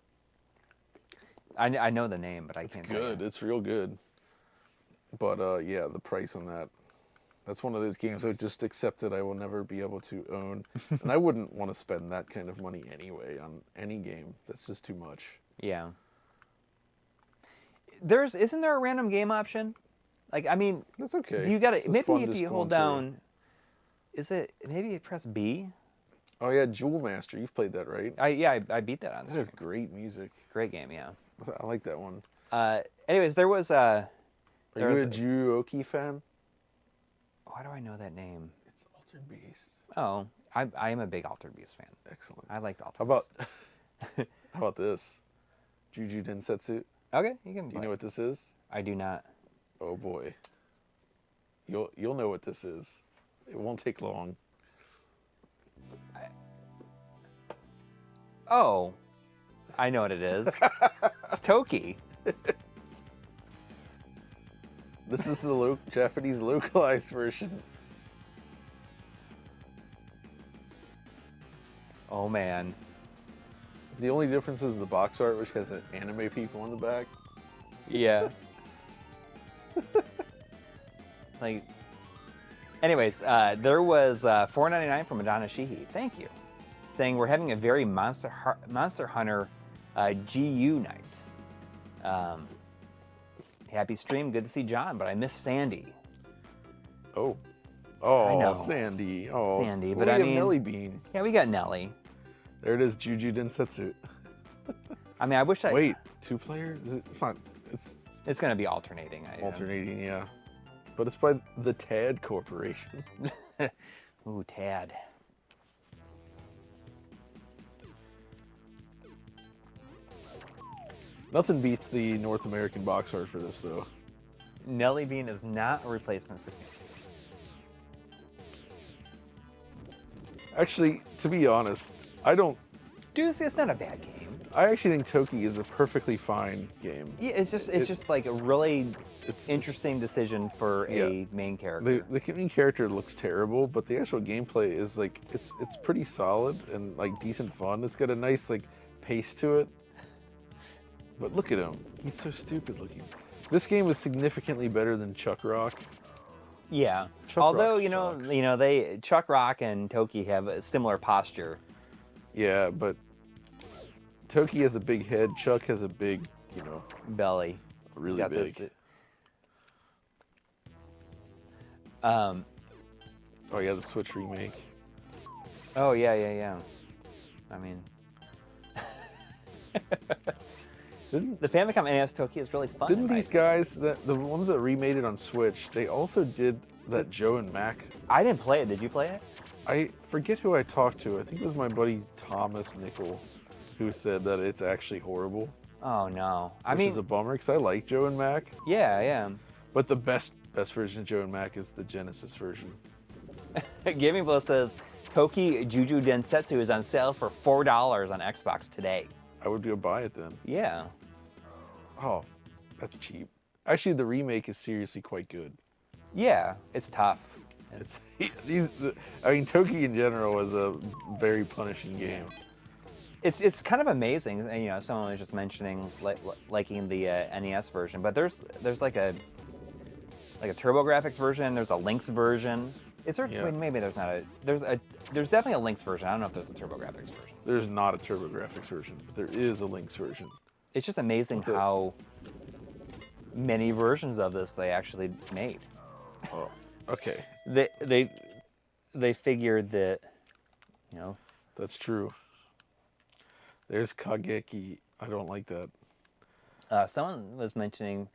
I know the name, but I can't. Good. It's real good. But yeah, the price on that's one of those games I just accepted I will never be able to own. And I wouldn't want to spend that kind of money anyway on any game. That's just too much. Yeah. Isn't there a random game option? Like, I mean, That's okay. Do you got It's to just maybe fun if just you hold going through. down? Is it maybe you press B? Oh yeah, Jewel Master. You've played that, right? I beat that on. That has great music. Great game, yeah. I like that one. Anyways, there was Are you was a Juoki fan? why do I know that name? It's Altered Beast. Oh, I am a big Altered Beast fan. Excellent. I like the Altered How about Beast. how about this? Juju Densetsu. Okay, you can. Do you know what this is? I do not. Oh boy. You'll know what this is. It won't take long. Oh, I know what it is. It's Toki. This is the Japanese localized version. Oh man. The only difference is the box art, which has an anime people on the back. Yeah. Like. Anyways, there was $4.99 from Madonna Sheehy. Thank you. Saying we're having a very Monster Hunter GU night. Happy stream. Good to see John, but I miss Sandy. Oh. I Oh, know. Sandy. Oh. Sandy, Well, but we I have mean- Nelly Bean. Yeah, we got Nelly. There it is, Juju Densetsu. I mean, I wish I. Wait, 2-player? It's not. It's It's gonna be alternating. alternating, yeah. But it's by the Tad Corporation. Ooh, Tad. Nothing beats the North American box art for this, though. Nelly Bean is not a replacement for. Actually, to be honest, I don't. Dude, it's not a bad game. I actually think Toki is a perfectly fine game. Yeah, it's just like a really It's interesting decision for a main character. the main character looks terrible, but the actual gameplay is like it's pretty solid and like decent fun. It's got a nice like pace to it. But look at him. He's so stupid looking. This game is significantly better than Chuck Rock. Yeah. Chuck Although Rock sucks. they Chuck Rock and Toki have a similar posture. Yeah, but Toki has a big head. Chuck has a big, Belly. really Got big. this- Oh yeah, the Switch remake. Oh yeah. I mean, Didn't the Famicom NES Toki is really fun. Didn't in my these opinion. guys, the ones that remade it on Switch, they also did that Joe and Mac? I didn't play it. Did you play it? I forget who I talked to. I think it was my buddy Thomas Nickel, who said that it's actually horrible. Oh no. I Which mean, is a bummer because I like Joe and Mac, yeah. but the best version of Joe and Mac is the Genesis version. Gaming Blow says Toki Juju Densetsu is on sale for $4 on Xbox today. I would go buy it then. Yeah. Oh, that's cheap. Actually, the remake is seriously quite good. Yeah, it's tough. I mean, Toki in general was a very punishing game. It's kind of amazing. Someone was just mentioning liking the NES version, but there's like a TurboGrafx version. There's a Lynx version. Is there? Yeah. Wait, maybe there's not a. There's definitely a Lynx version. I don't know if there's a TurboGrafx version. There's not a TurboGrafx version, but there is a Lynx version. It's just amazing Okay. how many versions of this they actually made. Oh, okay. They figured that, That's true. There's Kageki. I don't like that. someone was mentioning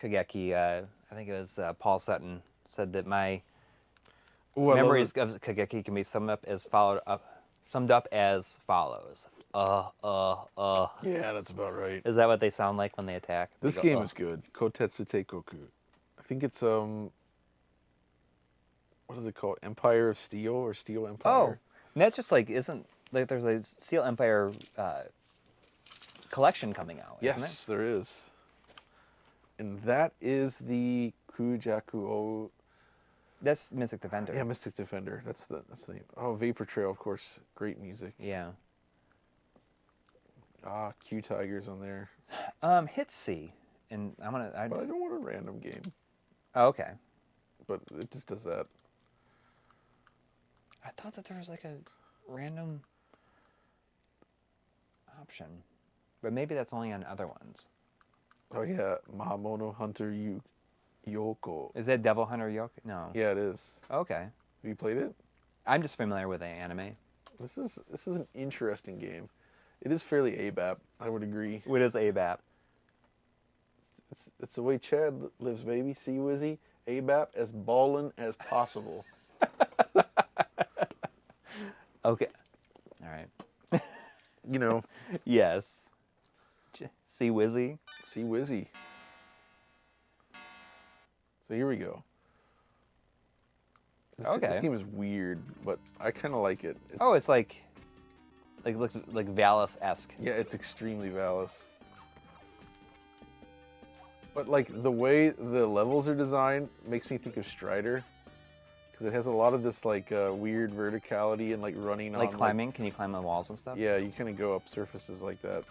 Kageki. I think it was Paul Sutton said that my Ooh, I love memories it. of Kageki can be summed up as followed up summed up as follows. Yeah, that's about right. Is that what they sound like when they attack? They This go, game "Ugh." is good. Kotetsu Teikoku. I think it's what is it called? Empire of Steel or Steel Oh, Empire? and that's just like isn't like there's a Steel Empire collection coming out. Isn't Yes, there is. And that is the Kujaku. That's Mystic Defender. Yeah, Mystic Defender. That's the name. Oh, Vapor Trail, of course. Great music. Yeah. Ah, Q Tigers on there. Hit C, and I'm gonna. But I don't want a random game. Oh, okay. But it just does that. I thought that there was like a random option, but maybe that's only on other ones. Oh yeah, Mahamono Hunter Yoko. Is that Devil Hunter Yoke? No. Yeah, it is. Okay. Have you played it? I'm just familiar with the anime. This is an interesting game. It is fairly ABAP, I would agree. What is ABAP? It's the way Chad lives, baby. See, Wizzy? ABAP as ballin' as possible. Okay. All right. You know, Yes. See Wizzy? see, Wizzy. So here we go. This Okay. game is weird, but I kind of like it. It's like looks like Valis-esque. Yeah, it's extremely Valis. But like the way the levels are designed makes me think of Strider, because it has a lot of this like weird verticality and like running on Like climbing. Can you climb on walls and stuff? Yeah, you kind of go up surfaces like that.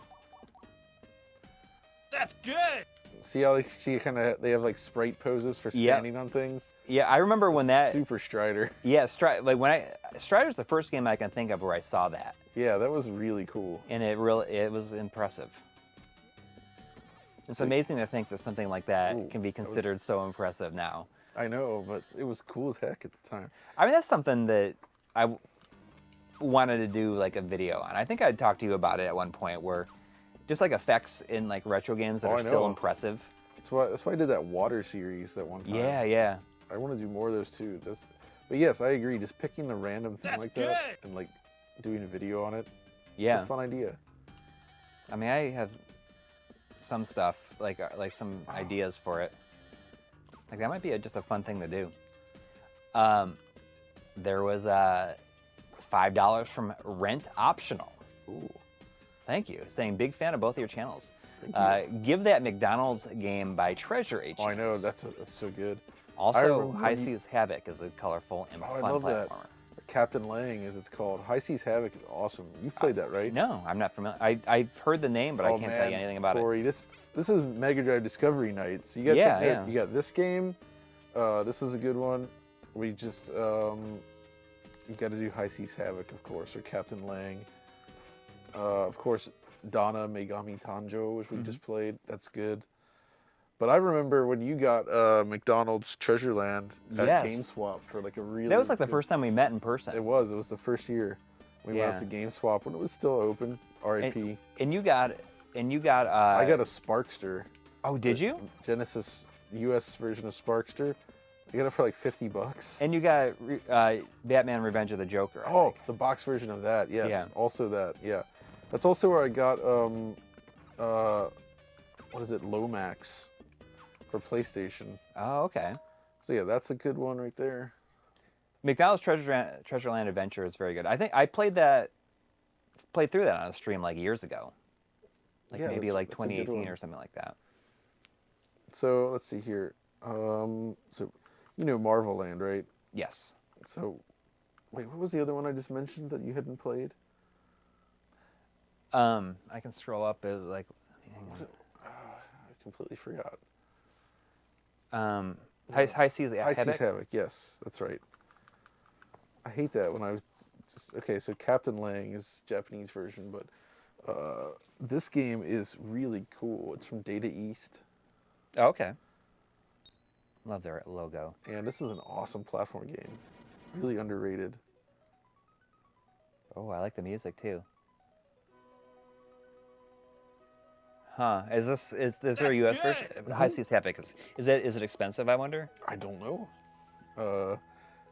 That's good. See how they have like sprite poses for Yeah. standing on things. Yeah, I remember when that. Super Strider. Yeah, Strider's the first game I can think of where I saw that, Yeah, that was really cool. and it was impressive. It's amazing to think that something like that Ooh, can be that was- considered so impressive now. I know, but it was cool as heck at the time. I mean, that's something that I wanted to do like a video on. I think I'd talked to you about it at one point, where just like effects in like retro games that Oh, are I still know. impressive. That's why I did that water series that one time. Yeah. I want to do more of those too. But yes, I agree. Just picking a random thing That's like that good. and like doing a video on it. Yeah. It's a fun idea. I mean, I have some stuff like some ideas for it. Like that might be just a fun thing to do. There was $5 from Rent Optional. Ooh. Thank you. Saying big fan of both of your channels. Thank Give that McDonald's game by Treasure H. Oh, I know. That's so good. I Also, remember High when you- Seas Havoc is a colorful and Oh, I fun love that. platformer. Captain Lang, as it's called. High Seas Havoc is awesome. You've played that, right? No, I'm not familiar. I've heard the name, but I Oh, can't tell you man, anything about Corey, this is Mega Drive Discovery Night. So you got Yeah. you got this game. This is a good one. We just you got to do High Seas Havoc, of course, or Captain Lang. Of course, Donna Megami Tanjo, which we Mm-hmm. just played. That's good. But I remember when you got McDonald's Treasureland at Yes. GameSwap for like a really. That was like the good- first time we met in person. It was the first year. We went up to Yeah. GameSwap when it was still open. R.I.P. And you got. I got a Sparkster. Oh, did you? Genesis US version of Sparkster. I got it for like $50. And you got Batman: Revenge of the Joker. I Oh, think. the box version of that. Yes. Yeah. Also that. Yeah. That's also where I got what is it? Lomax for PlayStation. Oh, okay. So yeah, that's a good one right there. McDonald's Treasureland Adventure is very good. I think I played through that on a stream like years ago. Like Yeah, maybe that's- like that's a good 2018 one. or something like that. So let's see here. So you know Marvel Land, right? Yes. So wait, what was the other one I just mentioned that you hadn't played? I can scroll up as like. I completely forgot. High Seas High Seas Havoc. Havoc. Yes, that's right. I hate that when I was okay. So Captain Lang is Japanese version, but this game is really cool. It's from Data East, Oh, okay. Love their logo. and this is an awesome platform game. Really underrated. Oh, I like the music too. Huh? Is there a U.S. good. version? High Seas Havoc is it expensive? I wonder. I don't know.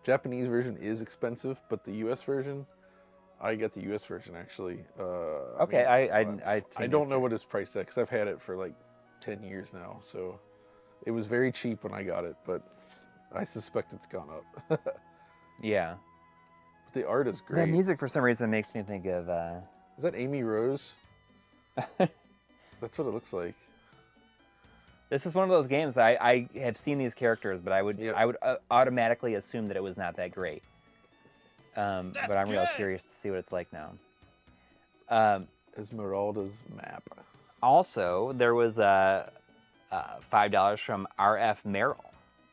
Japanese version is expensive, but the U.S. version I get the U.S. version actually. Okay, I don't know what it's priced at because I've had it for like 10 years now. So it was very cheap when I got it, but I suspect it's gone up. Yeah. But the art is The great. music for some reason makes me think of. Is that Amy Rose? That's what it looks like. This is one of those games that I have seen these characters, but I would Yep. automatically assume that it was not that great. But I'm real curious to see what it's like now. Esmeralda's map. Also, there was $5 from RF Merrill.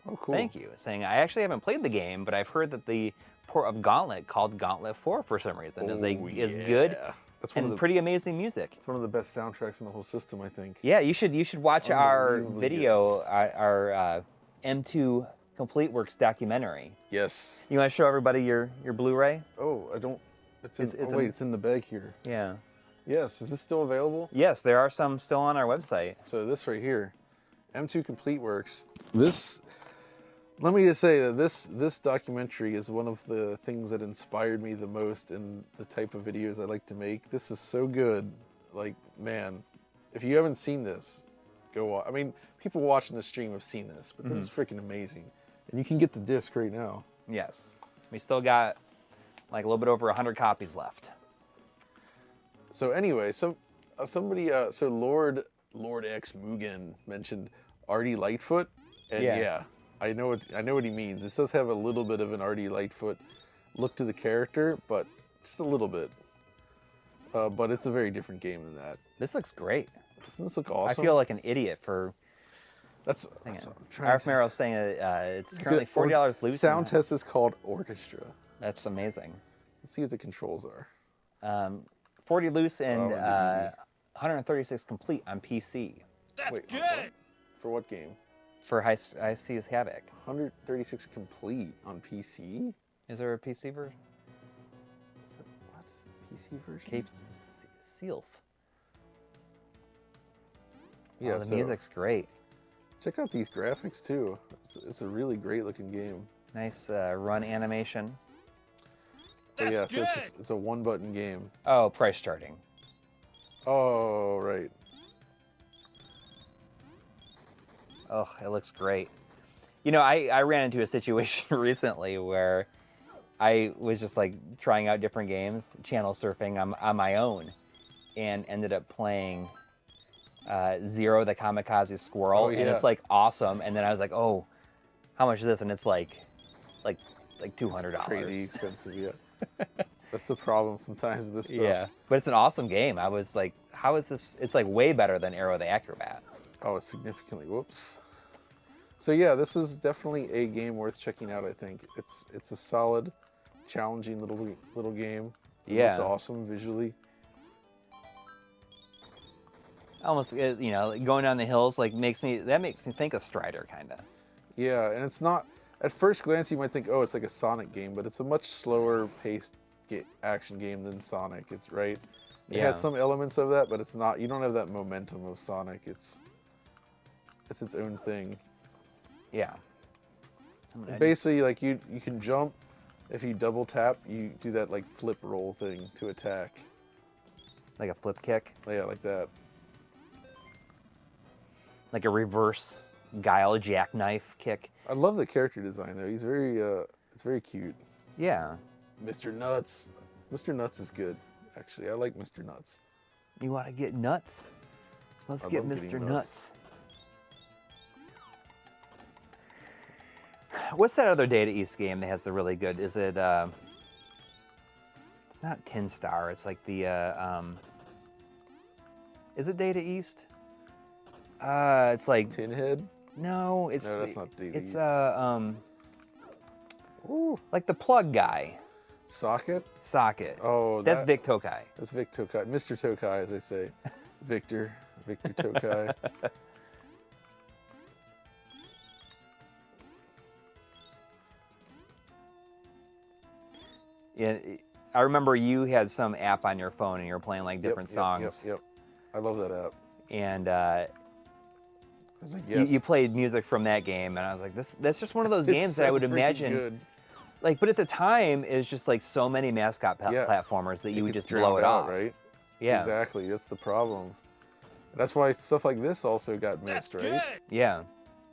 Oh, cool. Thank you. Saying, I actually haven't played the game, but I've heard that the port of Gauntlet, called Gauntlet 4 for some reason, is good That's one and of the, pretty amazing music. It's one of the best soundtracks in the whole system, I think. Yeah, you should watch our Unbelievably video, our M2 Complete Works documentary. Yes. You want to show everybody your Blu-ray? Oh, I don't. It's in, It's wait, in- it's in the bag here. Yeah. Yes. Is this still available? Yes, there are some still on our website. So this right here, M2 Complete Works. This. Let me just say that this documentary is one of the things that inspired me the most in the type of videos I like to make. This is so good. Like, man, if you haven't seen this, go watch. I mean, people watching the stream have seen this, but this is freaking amazing. And you can get the disc right now. Yes. We still got like a little bit over 100 copies left. So anyway, so Lord X Mugen mentioned Artie Lightfoot, and yeah, I know what he means. This does have a little bit of an Artie Lightfoot look to the character, but just a little bit. But it's a very different game than that. This looks great. Doesn't this look awesome? I feel like an idiot for. That's Hang what on. I'm trying RF Merrill saying it's currently $40 loose. Sound test is called Orchestra. That's amazing. Let's see what the controls are. 40 loose and Oh, it'd be easy. 136 complete on PC That's Wait, good. what? For what game? for High Seas Havoc. 136 complete on PC? Is there a PC version? Is that, what? PC version? Cape Sealf. Yeah, Oh, the so music's great. check out these graphics too. It's a really great looking game. Nice run animation. But yeah, That's so good. it's a one button game. Oh, price charting. Oh, right. Oh, it looks great. You know, I ran into a situation recently where I was just like trying out different games, channel surfing on my own, and ended up playing Zero the Kamikaze Squirrel, Oh, and yeah. it's like awesome. And then I was like, oh, how much is this? And it's like $200. Crazy expensive, yeah. That's the problem sometimes with this stuff. Yeah, but it's an awesome game. I was like, how is this? It's like way better than Arrow the Acrobat. Oh, significantly. Whoops. So yeah, this is definitely a game worth checking out. I think it's a solid, challenging little game. It looks Yeah. awesome visually. Almost, you know, going down the hills like makes me think of Strider kind of. Yeah, and it's not. At first glance, you might think, oh, it's like a Sonic game, but it's a much slower paced action game than Sonic. It's right. It Yeah. has some elements of that, but it's not. You don't have that momentum of Sonic. It's its own thing. Yeah. Basically, like you can jump. If you double tap, you do that like flip roll thing to attack. Like a flip kick, Yeah, like that. like a reverse guile jackknife kick. I love the character design though. He's very it's very cute. Yeah. Mr. Nuts. Mr. Nuts is good. Actually, I like Mr. Nuts. You want to get nuts? Let's I get love getting Mr. nuts. Nuts. What's that other Data East game that has the really good? Is it? It's not Tin Star. It's like the. Is it Data East? It's like Tin Head? no. It's No, that's not Data It's East. like the plug guy. Socket? Socket. Oh, That's that- Vic Tokai. That's Vic Tokai. Mr. Tokai, as they say. Victor Tokai. Yeah, I remember you had some app on your phone and you were playing like different songs, Yep. I love that app. and I was like, yes. you played music from that game, and I was like, that's just one of those It's games that I so would freaking imagine good. Like, but at the time, it was just like so many mascot Yeah. platformers that you would gets just blow it drowned out, off. right? Yeah. Exactly. That's the problem. That's why stuff like this also got missed, That's right? good. Yeah.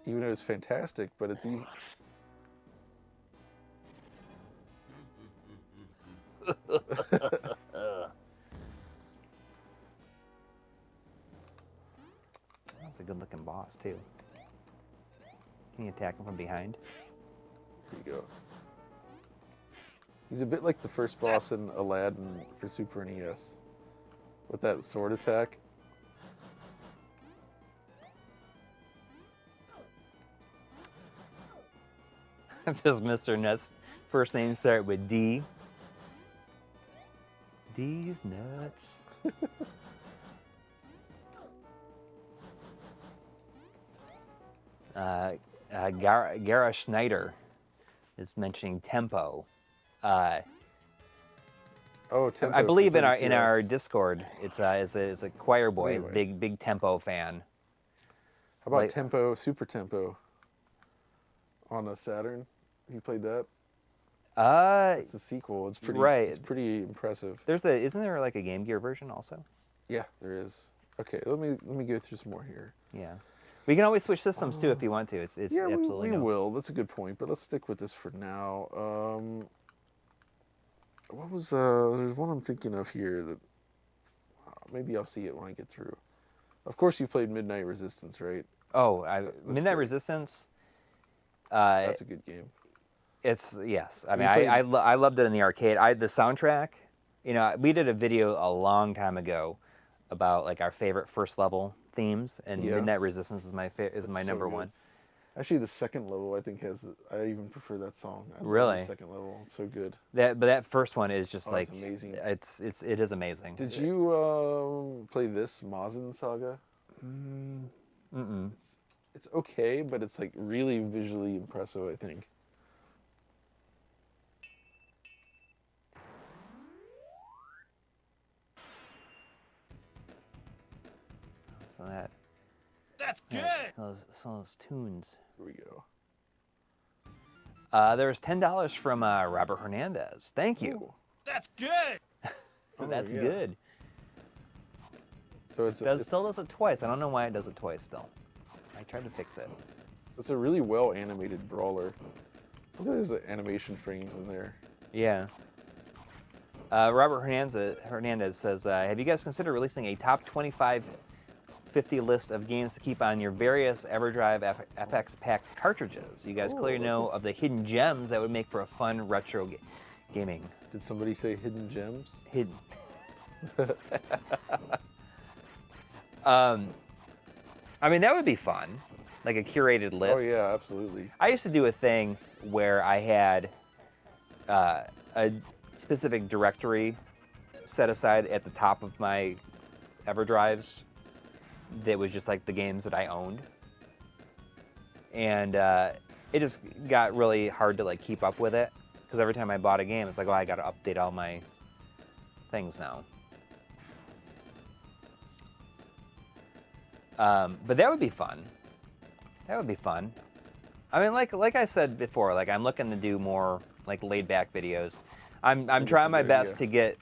Even though it's fantastic, but it's easy. That's a good-looking boss too. Can you attack him from behind? There you go. He's a bit like the first boss in Aladdin for Super NES, with that sword attack. Does Mr. Nuts' first name start with D? D's nuts. Gara Schneider is mentioning tempo. Oh, tempo I believe for in our 32X. Discord, it's a choir boy, is Anyway. big tempo fan. How about like- Tempo, Super Tempo on a Saturn? You played that? It's a sequel. It's pretty. Right. It's pretty impressive. Isn't there like a Game Gear version also? Yeah, there is. Okay, let me go through some more here. Yeah. We can always switch systems too if you want to. It's Yeah, absolutely we no. will. That's a good point. But let's stick with this for now. What was there's one I'm thinking of here that maybe I'll see it when I get through. Of course, you played Midnight Resistance, right? Oh, Midnight great. Resistance. That's a good game. It's yes. I You mean, played- I loved it in the arcade. The soundtrack. You know, we did a video a long time ago about like our favorite first level themes, and Yeah. Midnight Resistance is my It's my so number good. one. Actually, the second level I think has. I even prefer that song. I love Really? the second level, it's so good. But that first one is just Oh, like it's amazing. It is amazing. Did you play this Mazin Saga? Mm-mm. It's okay, but it's like really visually impressive, I think. So that That's good. some of those tunes. Here we go. There's $10 from Robert Hernandez. Thank you. Ooh. That's good. That's yeah. good. So it's Still does it twice. I don't know why it does it twice still. I tried to fix it. it's a really well animated brawler. Look at those animation frames in there. Yeah. Robert Hernandez says, have you guys considered releasing a top 25 50 list of games to keep on your various EverDrive FX Packs cartridges? You guys Oh, clearly that's know of the hidden gems that would make for a fun retro gaming. Did somebody say hidden gems? Hidden. I mean, that would be fun, like a curated Oh list. yeah, absolutely. I used to do a thing where I had a specific directory set aside at the top of my EverDrives that was just like the games that I owned. And it just got really hard to like keep up with it, because every time I bought a game, it's like, oh, I got to update all my things now. But that would be fun. That would be fun. I mean, like I said before, like I'm looking to do more like laid back videos. I'm that's trying a my good best idea. to get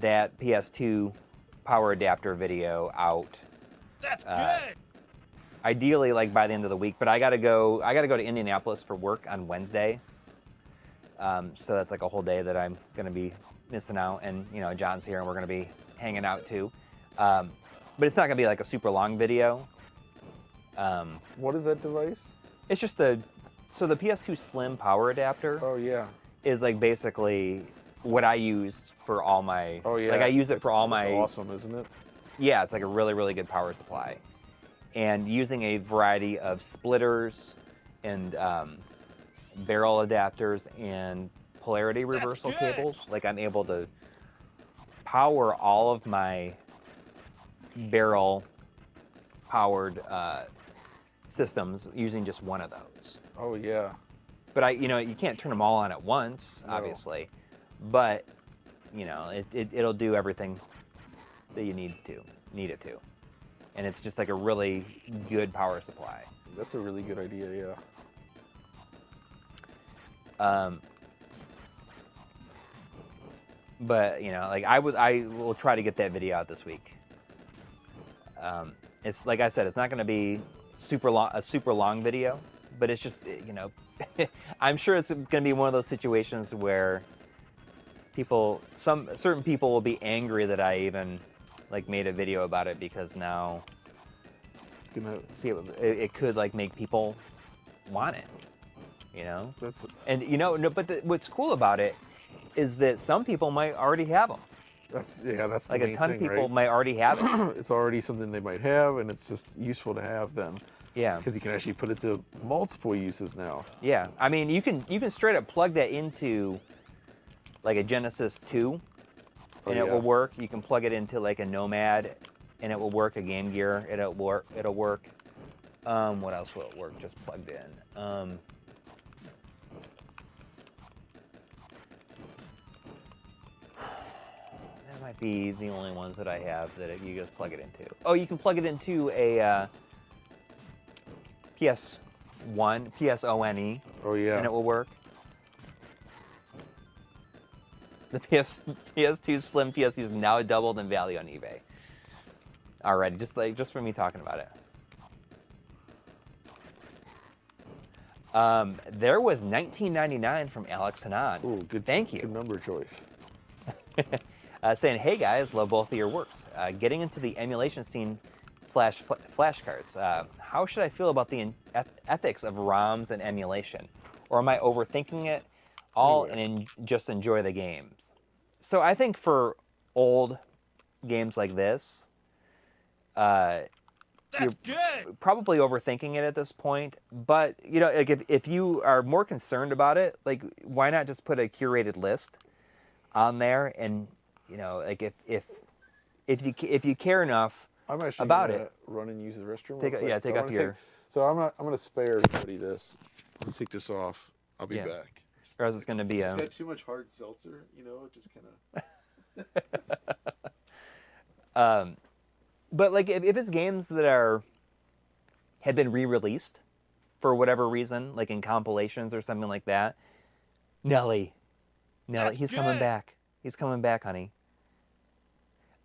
that PS2 power adapter video out. That's good. Ideally, like by the end of the week. But I gotta go to Indianapolis for work on Wednesday. So that's like a whole day that I'm gonna be missing out. And you know, John's here, and we're gonna be hanging out too. But it's not gonna be like a super long video. What is that device? It's just the PS2 Slim power adapter Oh yeah. is like basically what I use for all my. Oh yeah. Like I use it for all that's my. awesome, isn't it? Yeah, it's like a really, really good power supply. And using a variety of splitters and barrel adapters and polarity reversal good. cables, like I'm able to power all of my barrel powered systems using just one of those. Oh yeah. But you can't turn them all on at once, No. obviously. But it'll do everything that you need it to, and it's just like a really good power supply. That's a really good idea, yeah. But you know, like I will try to get that video out this week. It's like I said, it's not going to be a super long video, but it's just, you know, I'm sure it's going to be one of those situations where certain people will be angry that I even like made a video about it, because now it could like make people want it, you know. And you know, no, but what's cool about it is that some people might already have them. That's the Like main a ton thing, of people right? might already have it. It's already something they might have, and it's just useful to have them. Yeah. Because you can actually put it to multiple uses now. Yeah. I mean, you can straight up plug that into like a Genesis 2, and it will work. You can plug it into like a Nomad, and it will work. A Game Gear, it'll work. What else will it work? Just plugged in. That might be the only ones that I have that you just plug it into. Oh, you can plug it into a PS1, PSONE. Oh yeah. And it will work. The PS2 Slim PS2 is now doubled in value on eBay. Already, just for me talking about it. There was $19.99 from Alex Hanan. Ooh, good. Thank you. Good number choice. Saying, hey guys, love both of your works. Getting into the emulation scene / flashcards. How should I feel about the ethics of ROMs and emulation? Or am I overthinking it all and just enjoy the games? So I think for old games like this, That's you're good. probably overthinking it at this point. But you know, like if you are more concerned about it, like why not just put a curated list on there? And you know, like if you care enough I'm actually about gonna it, run and use the restroom. take real a- yeah, quick. take So off I'm your- So I'm gonna spare everybody this. I'm gonna take this off. I'll be Yeah. back. or else it's going to be a. I've had too much hard seltzer, you know. It just kind of. But like if it's games that have been re-released for whatever reason, like in compilations or something like that, Nelly, That's he's coming good. back. He's coming back, honey.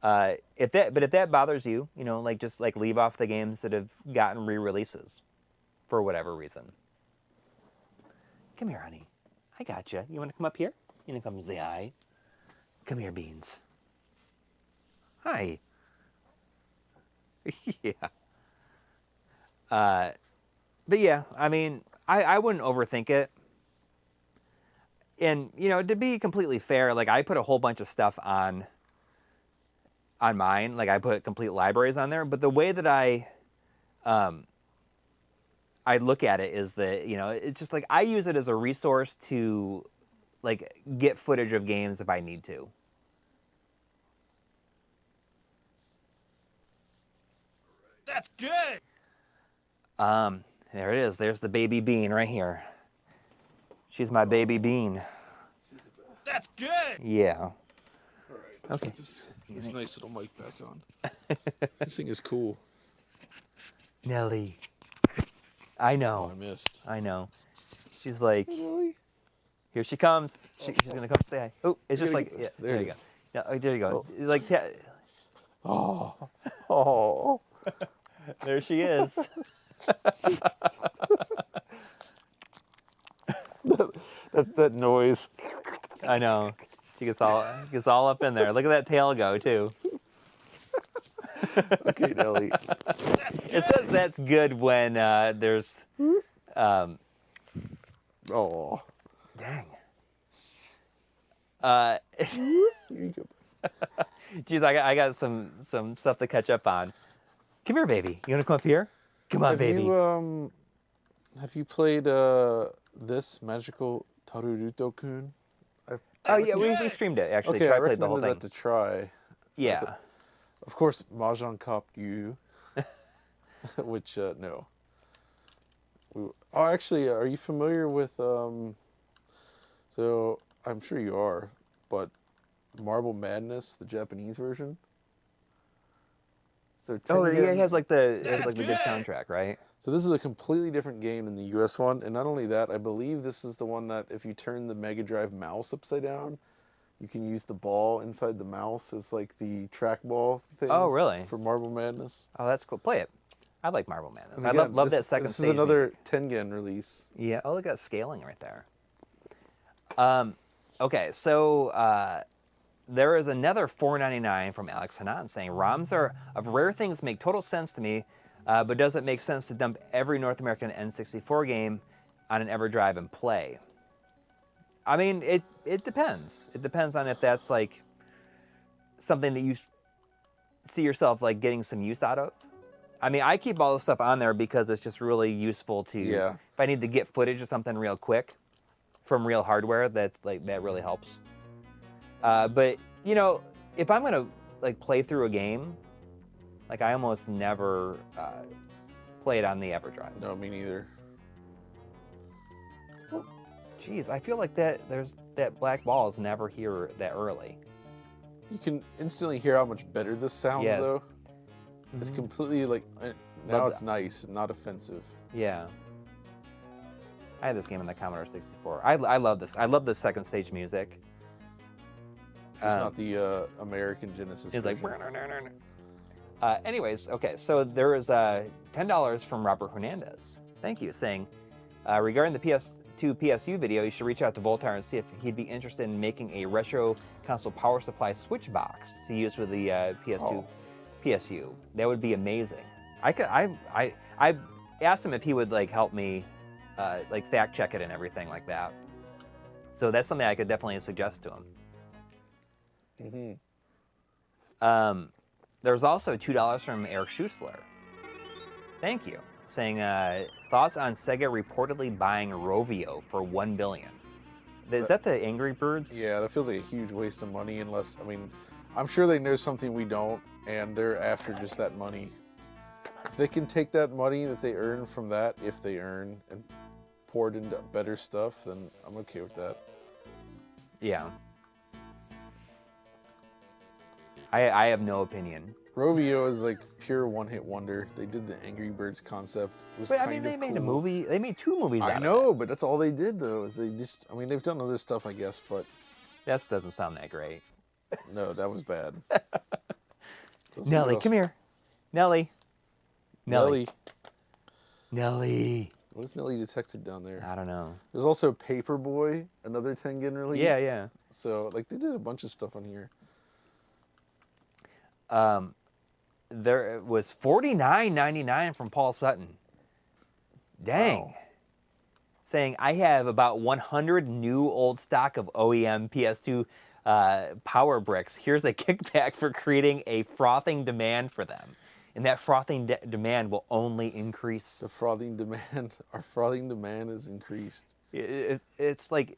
If that bothers you, you know, like just like leave off the games that have gotten re-releases for whatever reason. Come here, honey. I got you. You want to come up here? You want to come say hi? Come here, Beans. Hi. Yeah. But yeah, I mean, I wouldn't overthink it. And, you know, to be completely fair, like I put a whole bunch of stuff on mine. Like I put complete libraries on there. But the way that I look at it is that, you know, it's just like I use it as a resource to like get footage of games if I need to. That's good. There it is. There's the baby bean right here. She's my baby bean. That's good. Yeah. All right. Let's put this nice little mic back on. This thing is cool. Nelly. I Oh, know. I missed. I know. She's like, Really? here she comes. She's gonna come say hi. Oh, it's just There like, you go. yeah, There there it you is. go. Yeah, there you go. Oh. Like, Oh. Oh. there she is. that noise. I know. She gets all up in there. Look at that tail go too. Okay, Nelly. It says that's good when there's. Oh. Dang. You go. Geez, I got some stuff to catch up on. Come here, baby. You wanna come up here? Come on, baby. Have you played this magical Taruruto-kun? Oh yeah, we good. streamed it actually. Okay, Try I played the whole recommended thing. that to try. Yeah. Of course, Mahjong Cop U, which no. Oh, actually, are you familiar with? So I'm sure you are, but Marble Madness, the Japanese version. So Oh, yeah, Tengen- it has like the good soundtrack, right? So this is a completely different game than the US one, and not only that, I believe this is the one that if you turn the Mega Drive mouse upside down, you can use the ball inside the mouse as like the trackball thing. Oh, really? For Marble Madness. Oh, that's cool. Play it. I like Marble Madness. And I again, love that this- second This stage is another music. Tengen release. Yeah. Oh, look at that scaling right there. Okay, so there is another $4.99 from Alex Hanan saying, ROMs are of rare things make total sense to me, but does it make sense to dump every North American N64 game on an EverDrive and play? I mean, it depends. It depends on if that's like something that you see yourself like getting some use out of. I mean, I keep all this stuff on there because it's just really useful to, Yeah. if I need to get footage of something real quick from real hardware, that really helps. But you know, if I'm gonna like play through a game, like I almost never play it on the EverDrive. No, me neither. Jeez, I feel like that black ball is never here that early. You can instantly hear how much better this sounds, Yes. though. It's completely like now Love it's that. nice, not offensive. Yeah. I had this game on the Commodore 64. I love this. I love the second stage music. It's not the American Genesis. It's like. version. Anyways, okay, so there is $10 from Robert Hernandez. Thank you, saying, regarding the PS2 PSU video, you should reach out to Voltar and see if he'd be interested in making a retro console power supply switch box to use with the PS2 PSU. That would be amazing. I asked him if he would like help me like fact check it and everything like that. So that's something I could definitely suggest to him. There's also $2 from Eric Schussler. Thank you. Saying, thoughts on Sega reportedly buying Rovio for $1 billion. Is that the Angry Birds? Yeah, that feels like a huge waste of money unless, I mean, I'm sure they know something we don't, and they're after just that money. If they can take that money that they earn from that, if they earn, and pour it into better stuff, then I'm okay with that. Yeah. I have no opinion. Rovio is like pure one-hit wonder. They did the Angry Birds concept. It was But I kind mean, they of made a cool. movie. They made 2 movies out I of know, but that's all they did, though. Is they just, I mean, they've done other stuff, I guess, but it. That doesn't sound that great. no, that was bad. Nellie, come here. Nellie. Nellie. Nellie. What is Nellie detected down there? I don't know. There's also Paperboy, another Tengen release. Yeah, yeah. So, like, they did a bunch of stuff on here. There was $49.99 from Paul Sutton. Dang. Wow. Saying, I have about 100 new old stock of OEM PS2 power bricks. Here's a kickback for creating a frothing demand for them. And that frothing demand will only increase. The frothing demand, our frothing demand is increased. It's like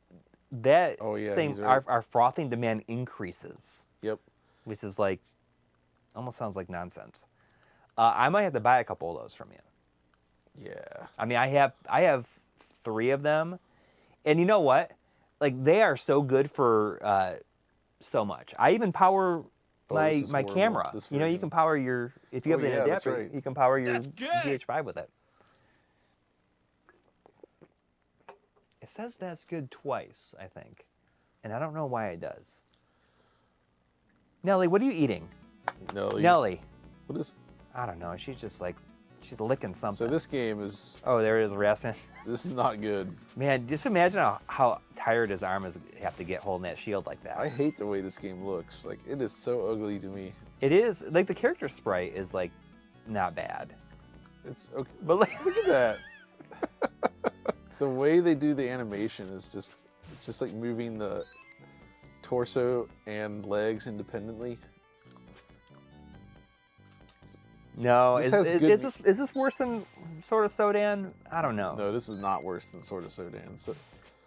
that Oh, yeah, saying he's right. our frothing demand increases, Yep. which is like, almost sounds like nonsense. I might have to buy a couple of those from you. Yeah. I mean, I have 3 of them, and you know what? Like they are so good for so much. I even power this is my horrible, camera. this You know, you version. can power your if you have Oh, the yeah, that's adapter, right. you can power your That's good. VH5 with it. It says that's good twice, I think, and I don't know why it does. Nellie, what are you eating? Nellie, What is? I don't know. She's just like she's licking something. So this game is. Oh, there it is, Rassin. This is not good. Man, just imagine how tired his arm is have to get holding that shield like that. I hate the way this game looks. Like, it is so ugly to me. It is like the character sprite is like not bad, It's okay. but like Look at that. The way they do the animation is just, it's just like moving the torso and legs independently. no, This is, has is, good- is this worse than Sword of Sodan? I don't know. No, this is not worse than Sword of Sodan. So,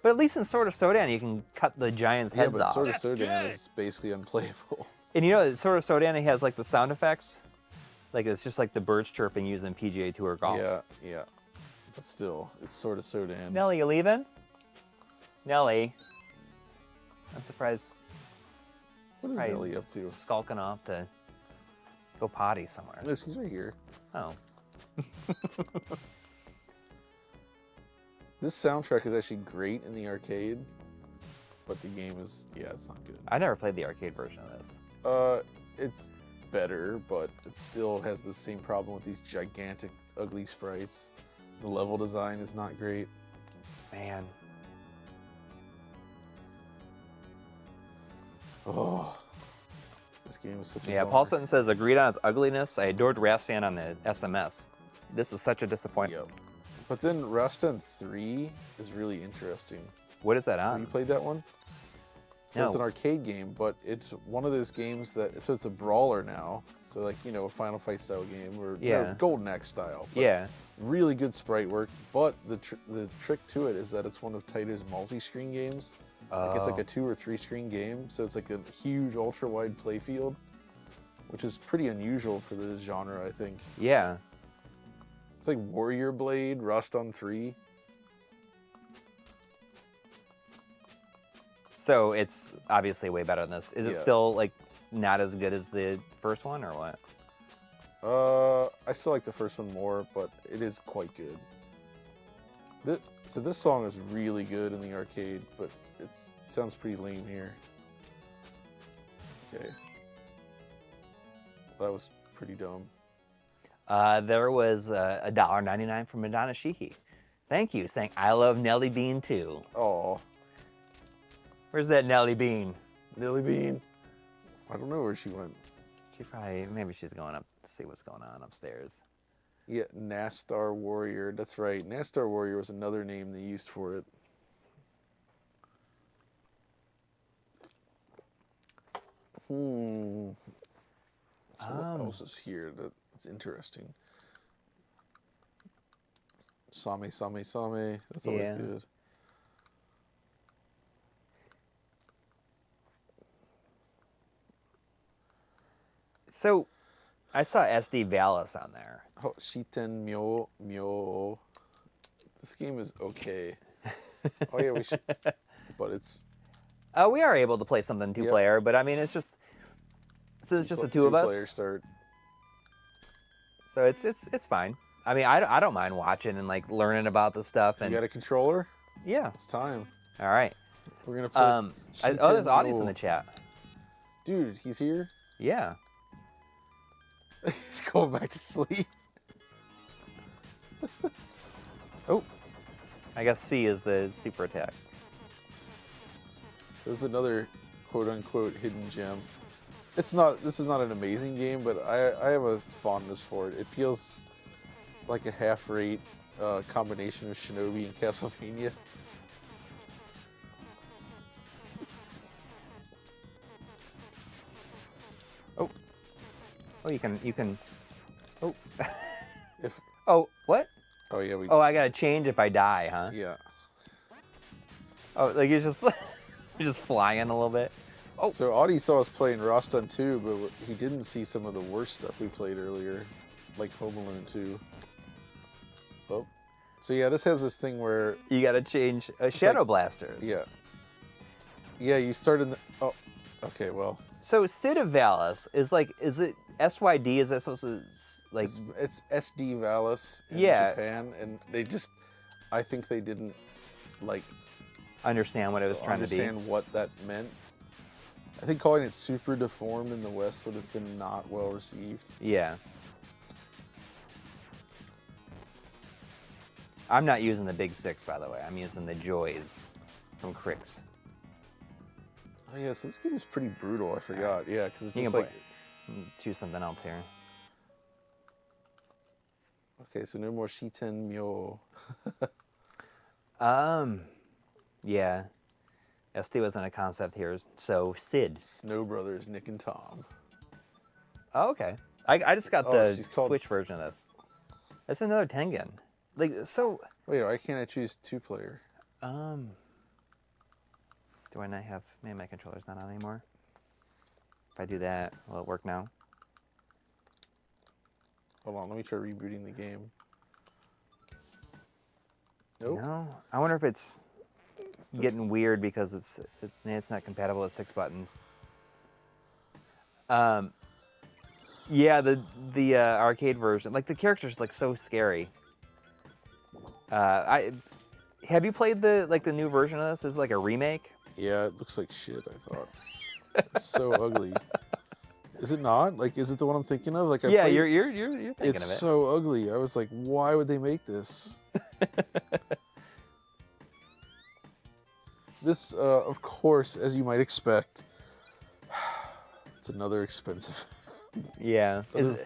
But at least in Sword of Sodan you can cut the giant's yeah, heads but off. Sword of That's Sodan good. is basically unplayable. And you know, Sword of Sodan has like the sound effects, like it's just like the birds chirping using PGA Tour golf. Yeah, yeah. But still, it's Sword of Sodan. Nellie, you leaving? Nellie, I'm surprised. What is Right. Nelly up to? Skulking off to go potty somewhere. No, she's right here. Oh. This soundtrack is actually great in the arcade, but the game is, yeah, it's not good. I never played the arcade version of this. It's better, but it still has the same problem with these gigantic, ugly sprites. The level design is not great. Man. Oh, this game is such a Yeah, bummer. Paul Sutton says, agreed on its ugliness. I adored Rastan on the SMS. This was such a disappointment. Yep. But then Rastan 3 is really interesting. What is that Have on? you played that one? So it's No. an arcade game, but it's one of those games that, so it's a brawler now. So like, you know, a Final Fight style game or Yeah. Golden Axe style. But Yeah. really good sprite work, but the trick to it is that it's one of Taito's multi-screen games. Like it's like a 2 or 3 screen game, so it's like a huge ultra-wide playfield, which is pretty unusual for this genre, I think. Yeah. It's like Warrior Blade, Rust on 3. So it's obviously way better than this. Is it Yeah. still like not as good as the first one or what? I still like the first one more, but it is quite good. So this song is really good in the arcade, but it sounds pretty lame here. Okay. That was pretty dumb. There was $1.99 from Madonna Sheehy. Thank you, saying I love Nelly Bean too. Oh, Where's that Nelly Bean? Nelly Bean. I don't know where she went. She probably, maybe she's going up to see what's going on upstairs. Yeah, Nastar Warrior. That's right. Nastar Warrior was another name they used for it. So what else is here that's interesting? Same, Same, Same. That's always Yeah. good. So, I saw SD Valis on there. Oh, Shiten Myo Myo. This game is okay. Oh yeah, we should. But it's We are able to play something two-player, but I mean, it's just the two of us. Two-player start. So it's fine. I mean, I don't mind watching and like learning about the stuff and You got a controller? yeah. It's time. All right. We're gonna play. There's audience in Myo. the chat. Dude, he's here. Yeah. He's going back to sleep. Oh, I guess C is the super attack. This is another quote-unquote hidden gem. It's not. This is not an amazing game, but I have a fondness for it. It feels like a half-rate combination of Shinobi and Castlevania. Oh, you can. Oh. If Oh, what? oh yeah we Oh, I gotta change if I die, huh? yeah. Oh, like you're just you're just flying a little bit. Oh. So Audie saw us playing Rastan 2, but he didn't see some of the worst stuff we played earlier, like Home Alone 2. Oh. So yeah, this has this thing where You gotta change Shadow like- Blasters. yeah. Yeah, you start in the oh okay, well. So Sid of Valis is it SYD? Is that supposed to like? It's SD Valis in Yeah. Japan, and I think they didn't like Understand what it was trying to understand what that meant. I think calling it super deformed in the West would have been not well received. be. Yeah. I'm not using the Big Six, by the way. I'm using the Joys from Crix. Oh yeah, so this game is pretty brutal. I forgot. Yeah, because it's You just can like choose something else here. okay, so no more Shiten Myo. Yeah. SD wasn't a concept here, so Sid. Snow Brothers, Nick and Tom. Oh, okay. I just got Oh, the she's called Switch version of this. It's another Tengen. Like so. Wait, why can't I choose 2-player? Do I not have? Maybe my controller's not on anymore. If I do that, will it work now? Hold on, let me try rebooting the game. Nope. No. I wonder if it's getting weird because it's not compatible with 6 buttons. Yeah, the arcade version, like the character's like so scary. Have you played the new version of this? Is it like a remake? Yeah, it looks like shit, I thought. It's so ugly. Is it not? Like, is it the one I'm thinking of? Like, Yeah, you're thinking of it. It's so ugly. I was like, why would they make this? This, of course, as you might expect, it's another expensive. Yeah. Kiryu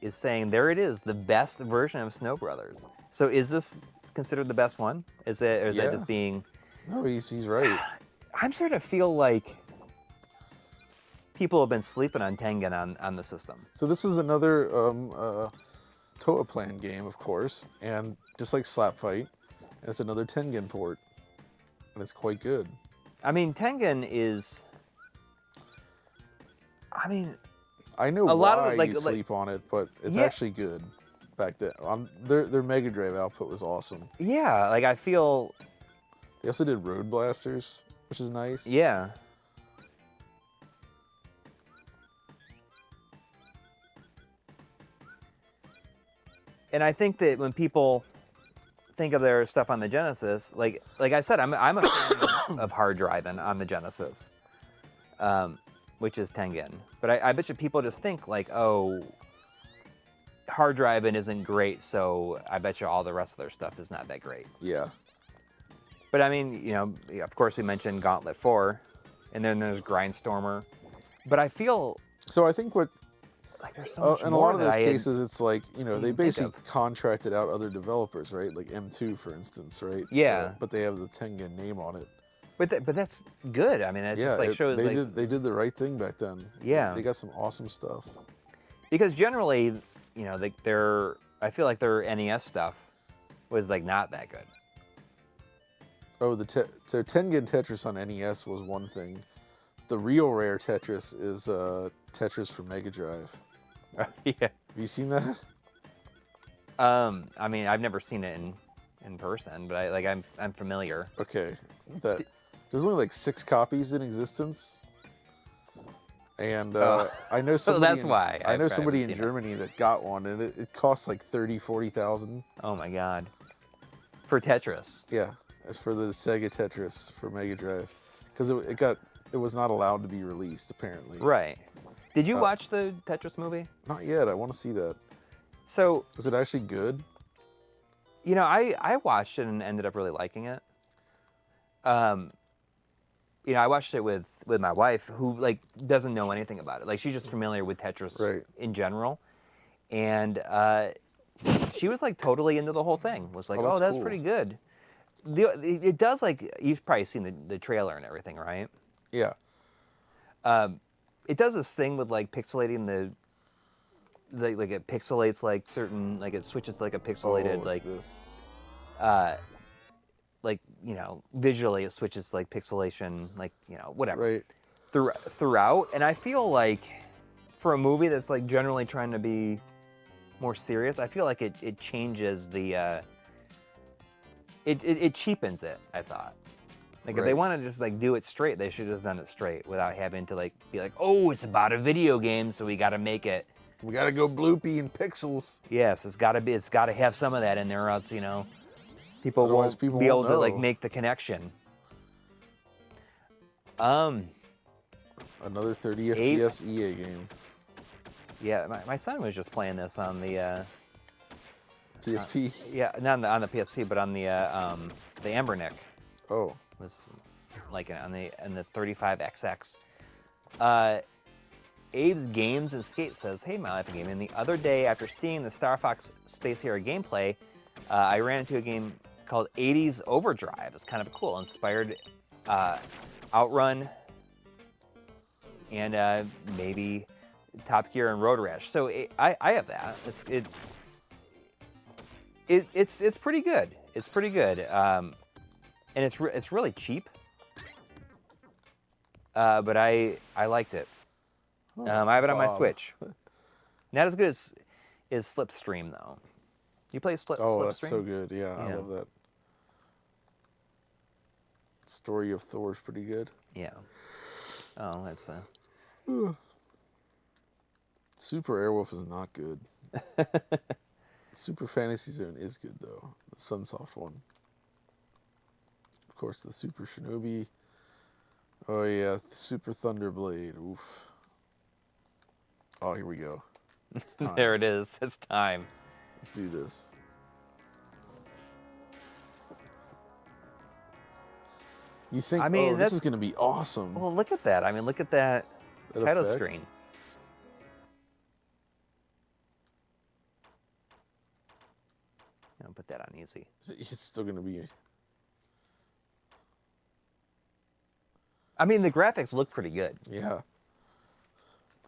is saying there it is, the best version of Snow Brothers. So is this considered the best one? Is it, or is that just being? No, he's right. I'm starting to feel like people have been sleeping on Tengen on the system. So this is another Toa Plan game, of course, and just like Slap Fight, and it's another Tengen port, and it's quite good. I mean, Tengen is. I mean, I know a why lot of, you sleep on it, but it's actually good. Back then, their Mega Drive output was awesome. Yeah, like I feel. They also did Road Blasters, which is nice. Yeah. And I think that when people think of their stuff on the Genesis, like I said, I'm a fan of hard driving on the Genesis, which is Tengen. But I bet you people just think like, oh, hard driving isn't great, so I bet you all the rest of their stuff is not that great. Yeah. But I mean, you know, of course we mentioned Gauntlet 4, and then there's Grindstormer. But I feel so. I think what. Like there's so much in a more lot of those cases, it's like, you know, they think basically contracted out other developers, right? Like M2, for instance, right? Yeah. So, but they have the Tengen name on it. But that's good. I mean, it just like shows they did the right thing back then. Yeah. They got some awesome stuff. Because generally, you know, I feel like their NES stuff was like not that good. Oh, so Tengen Tetris on NES was one thing. The real rare Tetris is Tetris for Mega Drive. Yeah. Have you seen that? I mean, I've never seen it in person, but I'm familiar. Okay. There's only like 6 copies in existence. And I know somebody. That's why. I know somebody in Germany that got one, and it costs like 40,000. Oh my God. For Tetris. Yeah, it's for the Sega Tetris for Mega Drive, because it was not allowed to be released apparently. Right. Did you watch the Tetris movie? Not yet. I want to see that. So. Is it actually good? You know, I watched it and ended up really liking it. You know, I watched it with my wife, who like doesn't know anything about it. Like she's just familiar with Tetris in general, and she was like totally into the whole thing. Was like, oh, that's cool. Pretty good. It does, like, you've probably seen the trailer and everything, right? Yeah. It does this thing with like pixelating like it pixelates like certain, like it switches to like a pixelated like this. Like, you know, visually it switches to like pixelation, like, you know, whatever. Right. Throughout, and I feel like for a movie that's like generally trying to be more serious, I feel like it changes the it cheapens it, I thought. Like if they want to just like do it straight, they should have just done it straight without having to like be like, oh, it's about a video game, so we got to make it. We got to go bloopy and pixels. Yes, it's got to have some of that in there, or else, you know, people won't be able to like make the connection. Another 30 FPS EA game. Yeah, my son was just playing this on the PSP. Yeah, not on the PSP, but on the Ambernick. Oh. Was like on the 35XX. Abe's Games and Skate says, "Hey, my life of gaming. The other day, after seeing the Star Fox Space Hero gameplay, I ran into a game called 80s Overdrive. It's kind of cool, inspired Outrun and maybe Top Gear and Road Rash. So I have that. It's pretty good. It's pretty good, and it's really cheap. But I liked it. I have it on my Switch. Not as good as Slipstream though. You play Slipstream? Oh, that's so good. Yeah, I love that. Story of Thor's pretty good. Yeah. Oh, that's Super Airwolf is not good. Super Fantasy Zone is good though. The Sunsoft one. Of course, the Super Shinobi. Oh yeah, Super Thunderblade. Oof. Oh, here we go. It's time. there it is. It's time. Let's do this. You think, I mean, this is going to be awesome. Well, look at that. I mean, look at that title effect? screen. I'll put that on easy. It's still going to be... I mean, the graphics look pretty good. Yeah.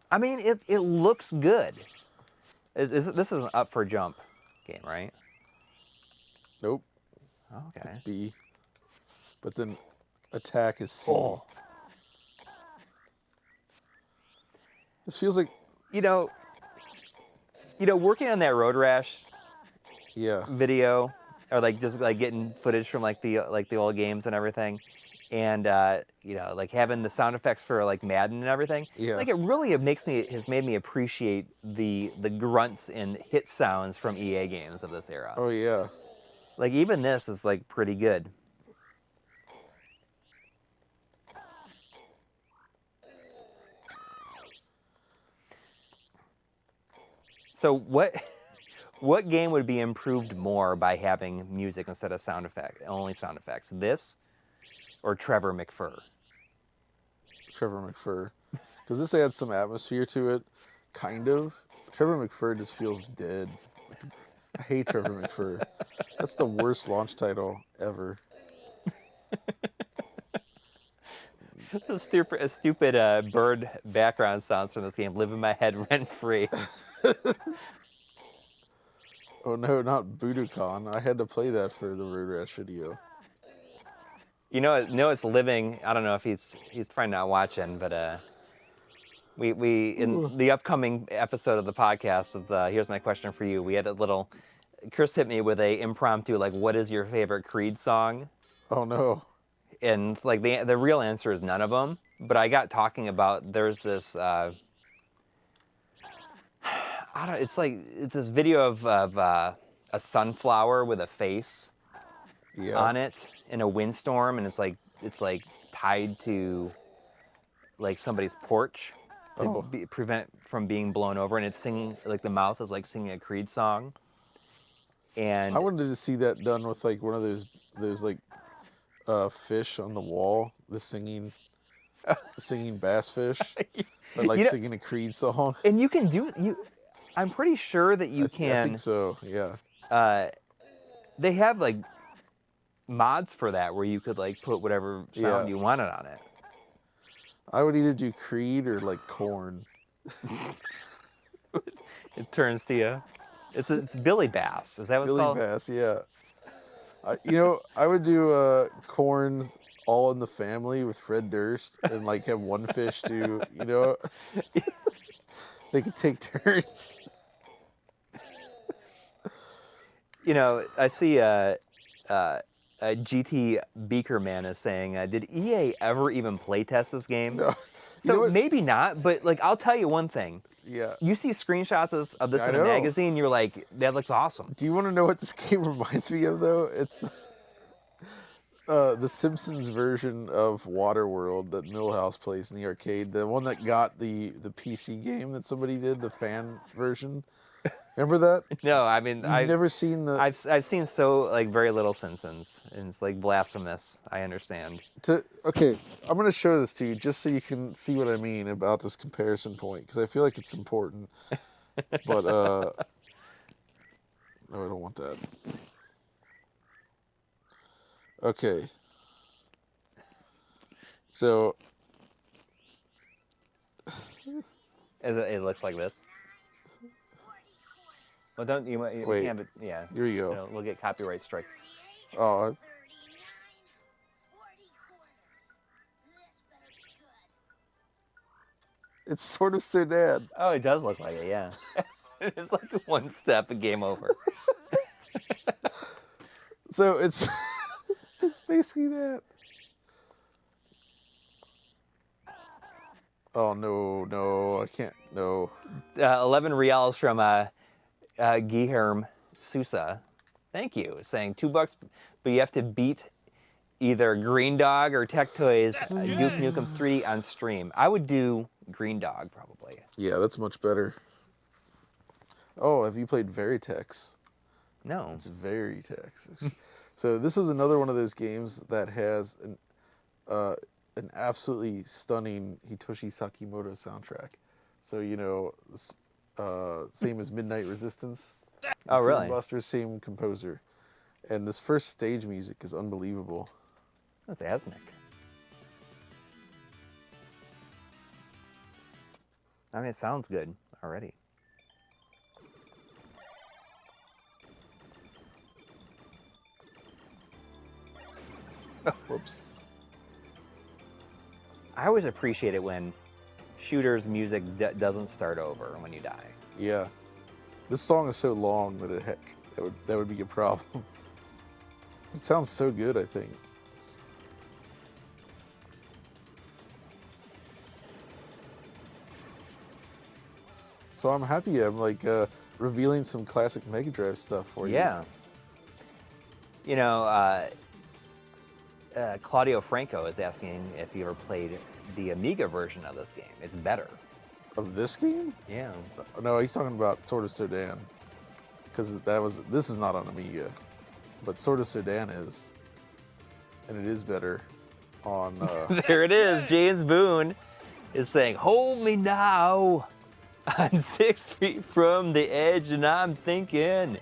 I mean, it looks good. This is an up for jump game, right? Nope. Okay. It's B. But then attack is C. Oh. This feels like... You know, working on that Road Rash Yeah. video, or like just like getting footage from like the old games and everything, and like having the sound effects for like Madden and everything. Yeah. Like it really has made me appreciate the grunts and hit sounds from EA games of this era. Oh, yeah. Like even this is like pretty good. So what game would be improved more by having music instead of only sound effects? This or Trevor McFur? Trevor McFur. Because this adds some atmosphere to it, kind of. Trevor McFur just feels dead. I hate Trevor McFur. That's the worst launch title ever. A stupid bird background sounds from this game live in my head rent free. Oh no, not Budokan. I had to play that for the Road Rash video. It's living. I don't know if he's probably not watching, but we in the upcoming episode of the podcast of Here's My Question for You, we had a little. Chris hit me with a impromptu like, what is your favorite Creed song? Oh no. And like the real answer is none of them. But I got talking about there's this. It's this video of a sunflower with a face on it in a windstorm, and it's like tied to like somebody's porch to prevent from being blown over, and it's singing like the mouth is like singing a Creed song. And I wanted to see that done with like one of those like fish on the wall, the singing bass fish, but like singing a Creed song. And you can do it. I'm pretty sure that you can. I think so. Yeah. They have like mods for that where you could like put whatever sound you wanted on it. I would either do Creed or like Korn. It turns to you. It's Billy Bass. Is that what it's called? Billy Bass, yeah. I would do Korn's All in the Family with Fred Durst and like have one fish do, they could take turns. I see GT Beaker Man is saying, did EA ever even playtest this game? No. So maybe not, but like I'll tell you one thing. Yeah. You see screenshots of this in a magazine, you're like, that looks awesome. Do you want to know what this game reminds me of though? It's the Simpsons version of Waterworld that Milhouse plays in the arcade. The one that got the PC game that somebody did, the fan version. Remember that? No, I mean I've never seen the. I've seen so like very little Simpsons, and it's like blasphemous. I understand. Okay, I'm gonna show this to you just so you can see what I mean about this comparison point because I feel like it's important. But no, I don't want that. Okay. So. It looks like this. Well, don't you? Wait. Can't, yeah. Here you go. We'll get copyright strike. Oh. It's sort of Sudan. Oh, it does look like it, yeah. It's like one step and game over. So it's basically that. Oh, no, I can't, no. 11 reals from Guilherme Sousa. Thank you. Saying $2, but you have to beat either Green Dog or Tech Toys Duke Nukem 3 on stream. I would do Green Dog probably. Yeah, that's much better. Oh, have you played Veritex? No. It's Veritex. So this is another one of those games that has an absolutely stunning Hitoshi Sakimoto soundtrack. So, you know, same as Midnight Resistance. Oh, really? Buster, same composer. And this first stage music is unbelievable. That's Asmic. I mean, it sounds good already. Whoops. I always appreciate it when shooters' music doesn't start over when you die. Yeah. This song is so long that that would be a problem. It sounds so good, I think. So I'm happy I'm like revealing some classic Mega Drive stuff for you. Yeah. You know, Claudio Franco is asking if you ever played the Amiga version of this game. It's better. Of this game? Yeah. No, he's talking about Sword of Sodan. Because this is not on Amiga. But Sword of Sodan is. And it is better on... There it is. James Boone is saying, hold me now. I'm 6 feet from the edge and I'm thinking,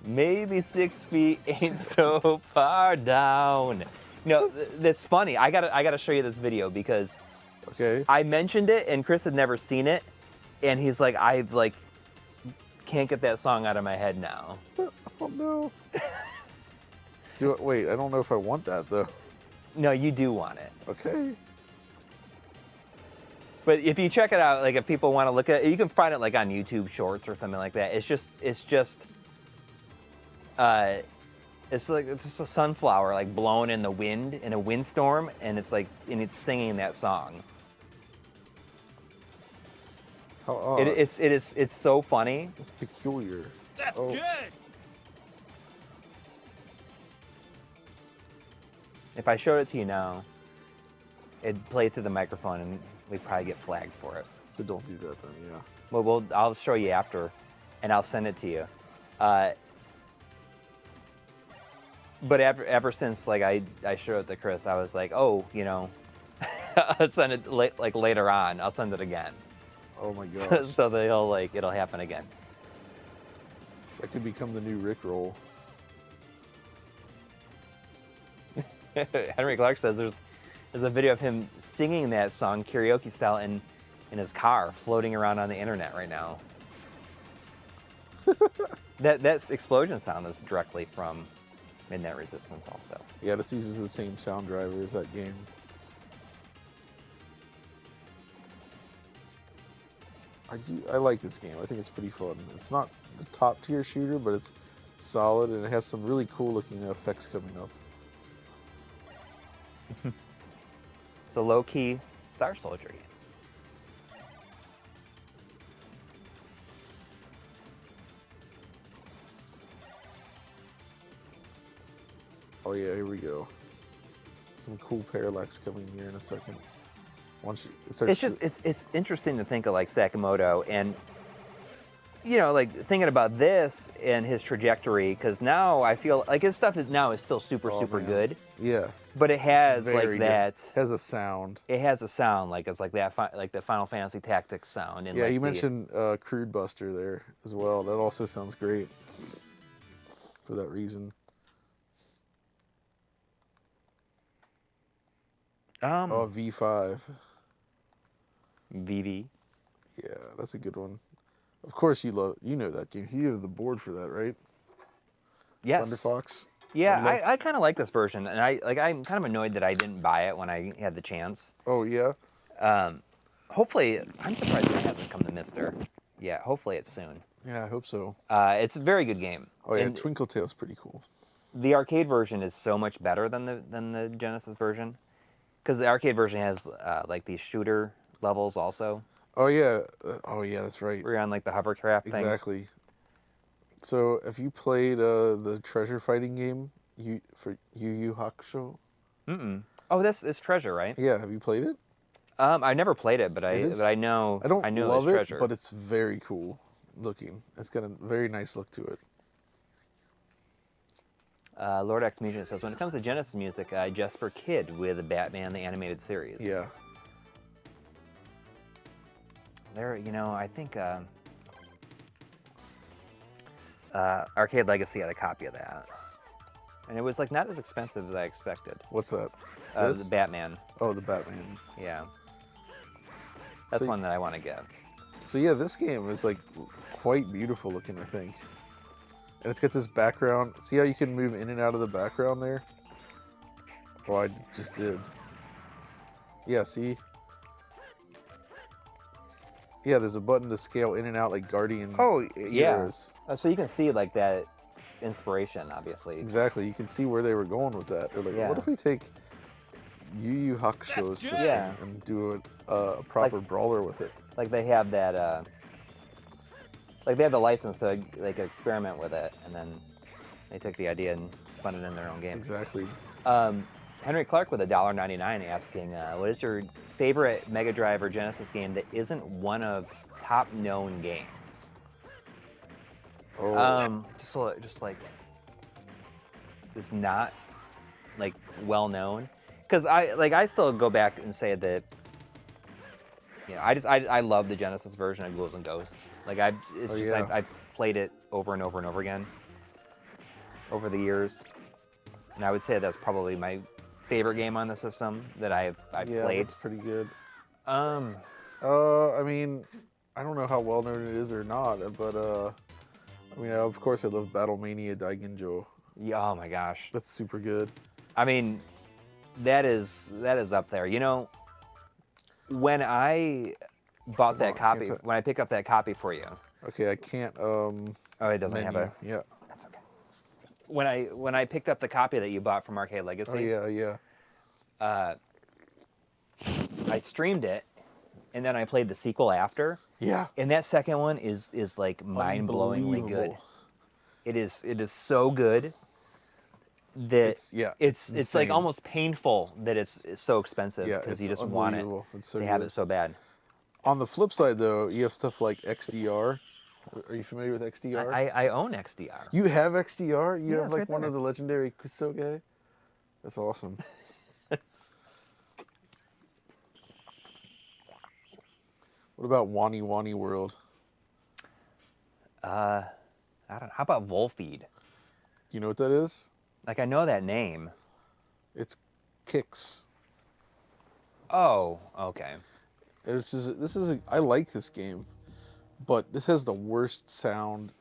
maybe 6 feet ain't so far down. No, that's funny. I gotta show you this video because okay. I mentioned it and Chris had never seen it, and he's like, can't get that song out of my head now. Oh no. Wait, I don't know if I want that though. No, you do want it. Okay. But if you check it out, like if people want to look at it, you can find it like on YouTube Shorts or something like that. It's just a sunflower like blowing in the wind in a windstorm, and it's singing that song. How odd. It's so funny. It's peculiar. That's good. If I showed it to you now, it'd play through the microphone, and we'd probably get flagged for it. So don't do that then, yeah. Well, I'll show you after, and I'll send it to you. But ever since like I showed it to Chris, I was like, oh, you know, I'll send it later on. I'll send it again. Oh my gosh. So that it'll happen again. That could become the new Rickroll. Henry Clark says there's a video of him singing that song karaoke style in his car, floating around on the internet right now. that explosion sound is directly from Midnight Resistance also. Yeah, this uses the same sound driver as that game. I like this game. I think it's pretty fun. It's not the top tier shooter, but it's solid, and it has some really cool looking effects coming up. It's a low-key Star Soldier game. Oh yeah, here we go. Some cool parallax coming here in a second. It's interesting to think of like Sakamoto and, you know, like thinking about this and his trajectory, because now I feel like his stuff is still super good. Yeah. But it has Very like good. that. Has a sound. It has a sound like it's like that, like the Final Fantasy Tactics sound. And yeah, like you mentioned Crude Buster there as well. That also sounds great for that reason. Oh, V5. VV. Yeah, that's a good one. Of course, you know that game. You have the board for that, right? Yes. Thunder Fox. Yeah, I kind of like this version, and I'm kind of annoyed that I didn't buy it when I had the chance. Oh yeah. Hopefully, I'm surprised it hasn't come to Mister. Yeah, hopefully it's soon. Yeah, I hope so. It's a very good game. Oh yeah, And Twinkle Tail's pretty cool. the arcade version is so much better than the Genesis version, because the arcade version has like these shooter levels also. Oh yeah, that's right. Where you're on like the hovercraft things. Exactly. So, have you played the treasure fighting game for Yu Yu Hakusho? Oh, it's Treasure, right? Yeah, have you played it? I never played it, but It is- I know. I don't I know love it's it, Treasure. but it's very cool looking. It's got a very nice look to it. Lord X Mutant says, when it comes to Genesis music, Jesper Kidd with Batman the Animated Series. Yeah. There, I think Arcade Legacy had a copy of that, and it was like not as expensive as I expected. What's that? The Batman. Oh, the Batman. Yeah. That's So- one that I want to get. So yeah, this game is like quite beautiful looking, I think. And it's got this background. See how you can move in and out of the background there? Oh, I just did. Yeah, see? Yeah, there's a button to scale in and out like Guardian Oh, yeah. Heroes. So you can see like that inspiration, obviously. Exactly. You can see where they were going with that. They're like, Yeah. what if we take Yu Yu Hakusho's system Yeah. and do a proper brawler with it? Like they have that, like they have the license to like experiment with it, and then they took the idea and spun it in their own game. Exactly. Henry Clark with $1.99 asking, what is your favorite Mega Drive or Genesis game that isn't one of top known games? Oh, Just like it's not like well known, because I still go back and say that I love the Genesis version of Ghouls and Ghosts. Like I've played it over and over and over again over the years, and I would say that's probably my favorite game on the system that I've yeah, played. that's pretty good. Um, I mean, I don't know how well known it is or not, but I mean, of course, I love Battlemania Daiginjo. yeah, oh my gosh. That's super good. I mean, that is up there. When I bought that copy, can't when I pick up that copy for you. Okay, I can't. Oh, it doesn't have a. Yeah. That's okay. When I picked up the copy that you bought from Arcade Legacy, Oh yeah. I streamed it, and then I played the sequel after. Yeah. And that second one is like mind-blowingly good. Unbelievable. It is so good that it's it's like insane. almost painful that it's so expensive Yeah, because it's you just want it. unbelievable. It's so They have good. it so bad. On the flip side, though, you have stuff like XDR. Are you familiar with XDR? I own XDR. You have XDR? You Yeah, have it's like right one there. of the legendary Kusoge? That's awesome. What about Wani Wani World? I don't know. How about Volfeed? You know what that is? Like I know that name. It's Kicks. Oh, okay. It's just, I like this game, but this has the worst sound.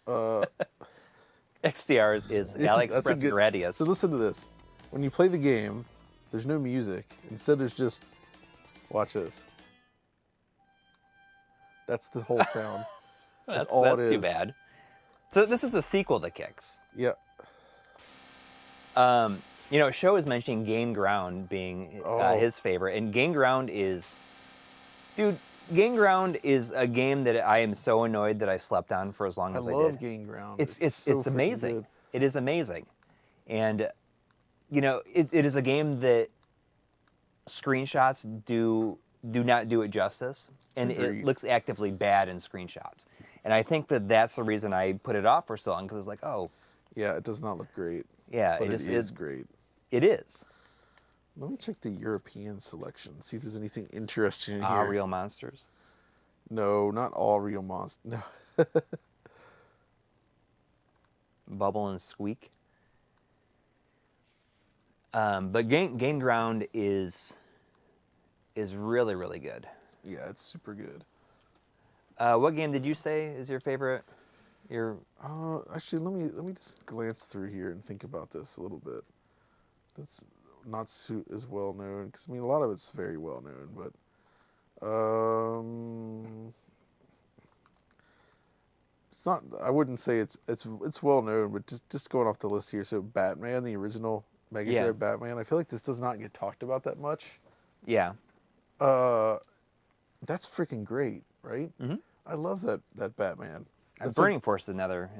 XDR is Alex That's a good- Radius. So listen to this. When you play the game, there's no music. Instead, there's just, watch this. That's the whole sound. That's all it is. too bad. So this is the sequel to Kicks. Yeah. Sho is mentioning Game Ground being Oh. his favorite, and Game Ground is, dude. Game Ground is a game that I am so annoyed that I slept on for as long I as I love did. Game Ground. It's so freaking amazing. good. It is amazing, and it is a game that screenshots do not do it justice, and Agreed. it looks actively bad in screenshots. And I think that that's the reason I put it off for so long, because it's like, oh, Yeah, it does not look great. yeah, But it it just is great. It is. Let me check the European selection, see if there's anything interesting in Ah, here. Real Monsters. No, not all real monsters. No. Bubble and Squeak. But Game Ground is really, really good. Yeah, it's super good. What game did you say is your favorite? Actually, let me just glance through here and think about this a little bit. That's not as well known, because I mean a lot of it's very well known, but it's not. I wouldn't say it's well known, but just going off the list here. So Batman, the original Mega Yeah. Drive Batman, I feel like this does not get talked about that much. Yeah. That's freaking great, right? Mhm. I love that Batman. That's Burning like, Force is another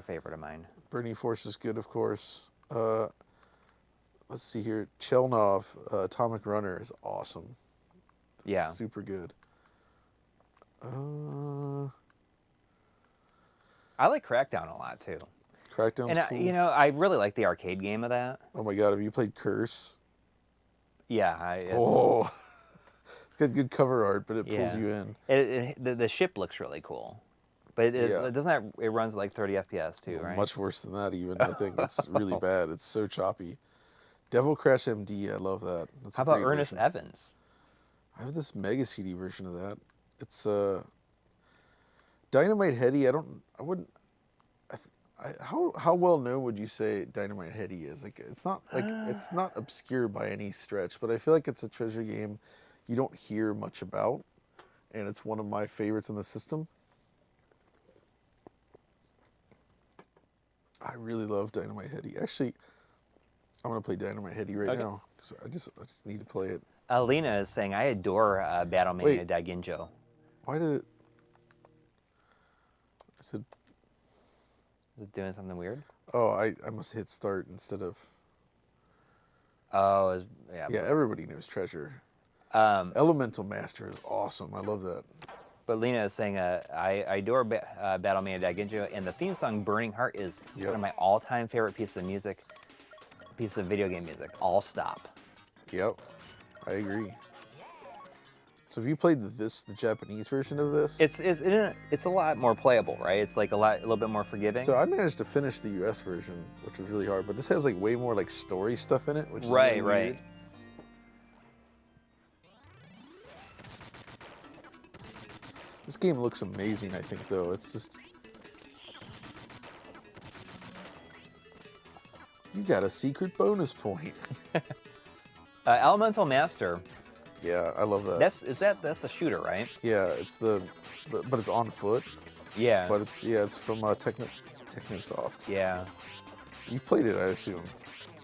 favorite of mine. Burning Force is good, of course. Let's see here. Chelnov, Atomic Runner is awesome. Yeah. Super good. I like Crackdown a lot too. Crackdown's And cool. you know, I really like the arcade game of that. Oh my god, have you played Curse? Yeah. Oh, it's got good cover art, but it pulls Yeah. you in. The ship looks really cool, but Yeah. it doesn't have, it runs at like 30 FPS too, right? Much worse than that, even. I think it's really bad. It's so choppy. Devil Crash MD, I love that. That's How a about great Ernest version. Evans? I have this Mega CD version of that. It's Dynamite Heady. How well known would you say Dynamite Heady is? Like, it's not it's not obscure by any stretch, but I feel like it's a treasure game you don't hear much about, and it's one of my favorites in the system. I really love Dynamite Heady. Actually, I'm gonna play Dynamite Heady right now because I just need to play it. Alina is saying, I adore Battlemania Wait. Daiginjo. Why did it? I said, Is it doing something weird? oh, I must hit start instead of. Oh, yeah. Yeah, everybody knows Treasure. Elemental Master is awesome. I love that. But Lena is saying, I adore Battlemania Daiginjo, and the theme song Burning Heart is one of my all-time favorite pieces of music, piece of video game music. All stop. Yep, I agree. So have you played the Japanese version of this? It's a lot more playable, right? It's like a little bit more forgiving. So I managed to finish the US version, which was really hard, but this has like way more like story stuff in it, which is really weird. This game looks amazing, I think, though. It's just... You got a secret bonus point. Elemental Master. Yeah, I love that. That's a shooter, right? Yeah, it's but it's on foot. Yeah. But it's from Technosoft. Yeah. You've played it, I assume.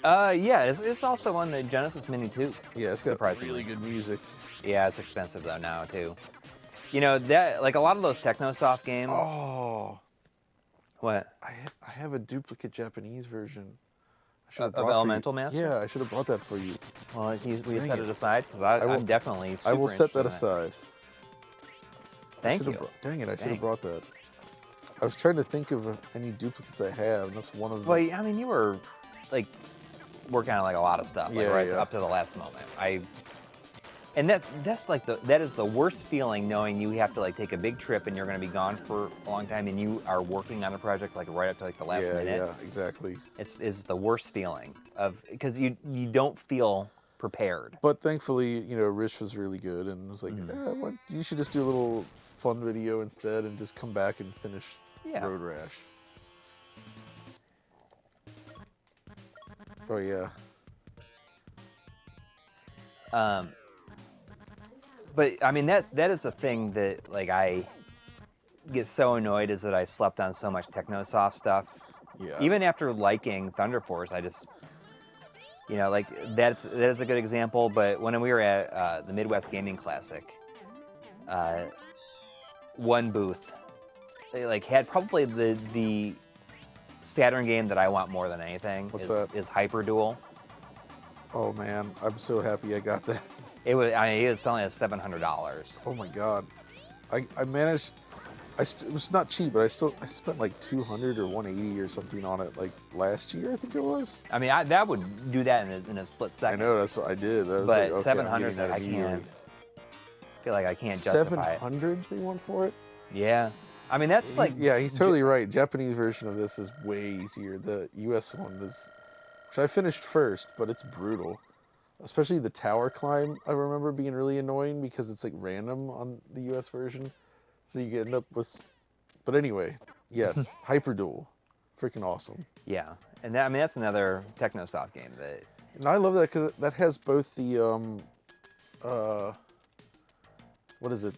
Yeah, it's also on the Genesis Mini too. Yeah, it's got surprisingly really good music. Yeah, it's expensive though now too. You know that like a lot of those Technosoft games. Oh. What? I have a duplicate Japanese version. Of Elemental Master? Yeah, I should have brought that for you. Well, we Dang set it. it aside because I'm definitely. Super I will set that interested in aside. Thank you. Dang it! I should have brought that. I was trying to think of any duplicates I have, and that's one of them. Well, I mean, you were like working on like a lot of stuff, like, Yeah. up to the last moment. And that's like that is the worst feeling, knowing you have to like take a big trip and you're going to be gone for a long time, and you are working on a project like right up to like the last minute. Yeah, exactly. It's the worst feeling because you don't feel prepared. But thankfully, Rich was really good and was like, you should just do a little fun video instead and just come back and finish Road Rash. Oh yeah. But I mean that is a thing that like I get so annoyed is that I slept on so much Technosoft stuff. Yeah. Even after liking Thunder Force, I just like that is a good example. But when we were at the Midwest Gaming Classic, one booth they like had probably the Saturn game that I want more than anything. What's that? Is Hyper Duel. Oh man, I'm so happy I got that. It was selling at $700. Oh my god, I managed. It was not cheap, but I spent like 200 or 180 or something on it like last year, I think it was. I mean, that would do that in a split second. I know, that's what I did. I was But like, okay, 700, that I feel like I can't justify it. 700 they want for it? Yeah. I mean, that's like... Yeah, he's totally right. Japanese version of this is way easier. The US one is, which I finished first, but it's brutal. Especially the tower climb, I remember being really annoying because it's like random on the US version. So you end up with, but anyway, yes, Hyper Duel, freaking awesome. Yeah, and that's another Technosoft game that. And I love that because that has both the what is it,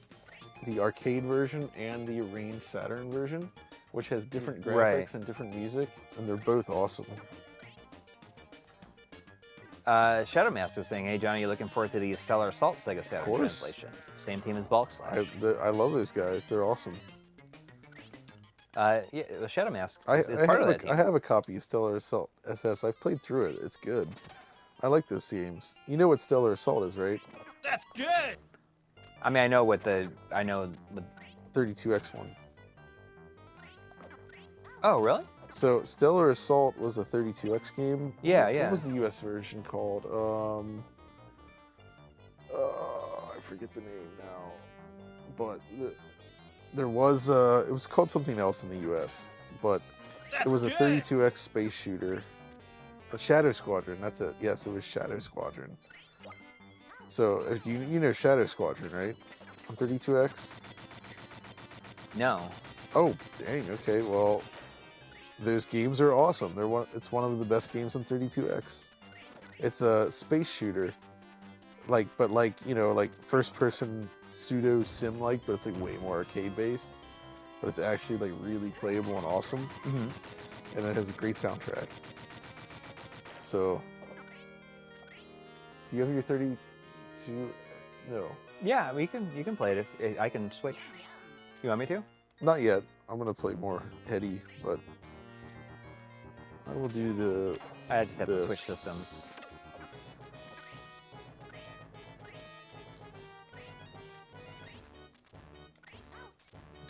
the arcade version and the arranged Saturn version, which has different graphics and different music, and they're both awesome. Shadow Mask is saying, "Hey Johnny, you looking forward to the Stellar Assault Sega Saturn course. translation? Same team as Bulk Slash." I love those guys. They're awesome. Yeah, the Shadow Mask is part of that team. I have a copy of Stellar Assault SS. I've played through it. It's good. I like those games. You know what Stellar Assault is, right? That's good. I mean, I know what 32X one. Oh, really? So Stellar Assault was a 32X game. Yeah, What yeah. was the US version called? I forget the name now. But there was it was called something else in the US. But That's it was a good. 32X space shooter. A Shadow Squadron, that's it. Yes, it was Shadow Squadron. So if you know Shadow Squadron, right? On 32X? No. Oh, dang, okay. Well, those games are awesome. It's one of the best games on 32X. It's a space shooter. Like first person pseudo sim like, but it's like way more arcade based. But it's actually like really playable and awesome. Mm-hmm. And it has a great soundtrack. So you have your 32? No. Yeah, you can play it. I can switch. You want me to? Not yet. I'm gonna play more heady, but I will do the. I just have to switch systems.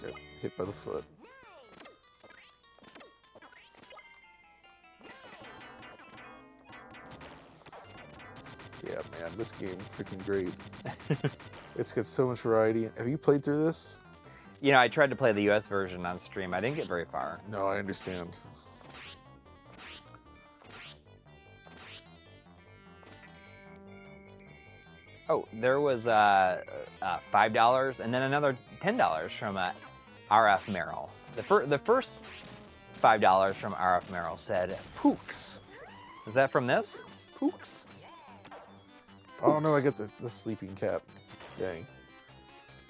Get hit by the foot. Yeah, man, this game freaking great. It's got so much variety. Have you played through this? You know, I tried to play the US version on stream. I didn't get very far. No, I understand. Oh, there was $5 and then another $10 from RF Merrill. The first $5 from RF Merrill said Pooks. Is that from this? Pooks? Oh no, I get the sleeping cat. Dang.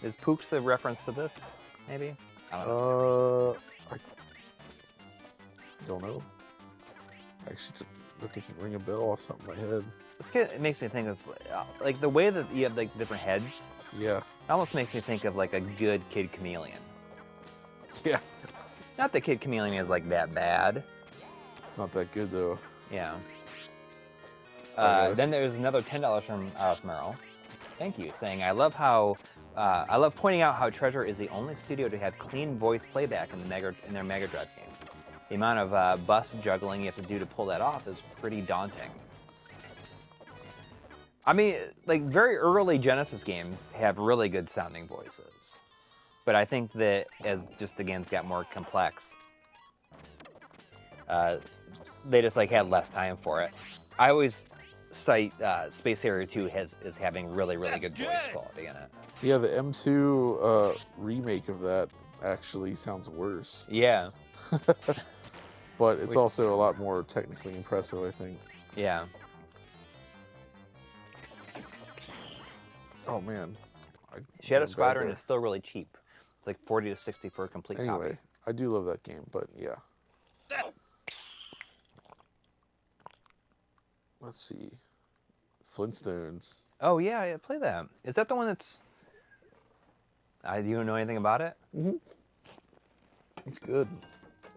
Is Pooks a reference to this? Maybe? I don't know. I don't know. Actually, that doesn't ring a bell off the top of my head. It makes me think of like the way that you have like different heads. Yeah. It almost makes me think of like a good Kid Chameleon. Yeah. Not that Kid Chameleon is like that bad. It's not that good though. Yeah. Yes. Then there's another $10 from RF Merrill. Thank you, saying I love pointing out how Treasure is the only studio to have clean voice playback in their Mega Drive games. The amount of bus juggling you have to do to pull that off is pretty daunting. I mean, like very early Genesis games have really good sounding voices, but I think that as just the games got more complex, they just like had less time for it. I always cite Space Harrier 2 is having really good voice quality in it. Yeah, the M2 remake of that actually sounds worse. Yeah. But it's also a lot more technically impressive, I think. Yeah. Oh man. Shadow Squadron is still really cheap. It's like 40 to 60 for a complete Anyway, copy. I do love that game, but yeah. Let's see. Flintstones. Oh yeah, play that. Is that the one that's? Do you know anything about it? Mm-hmm. It's good.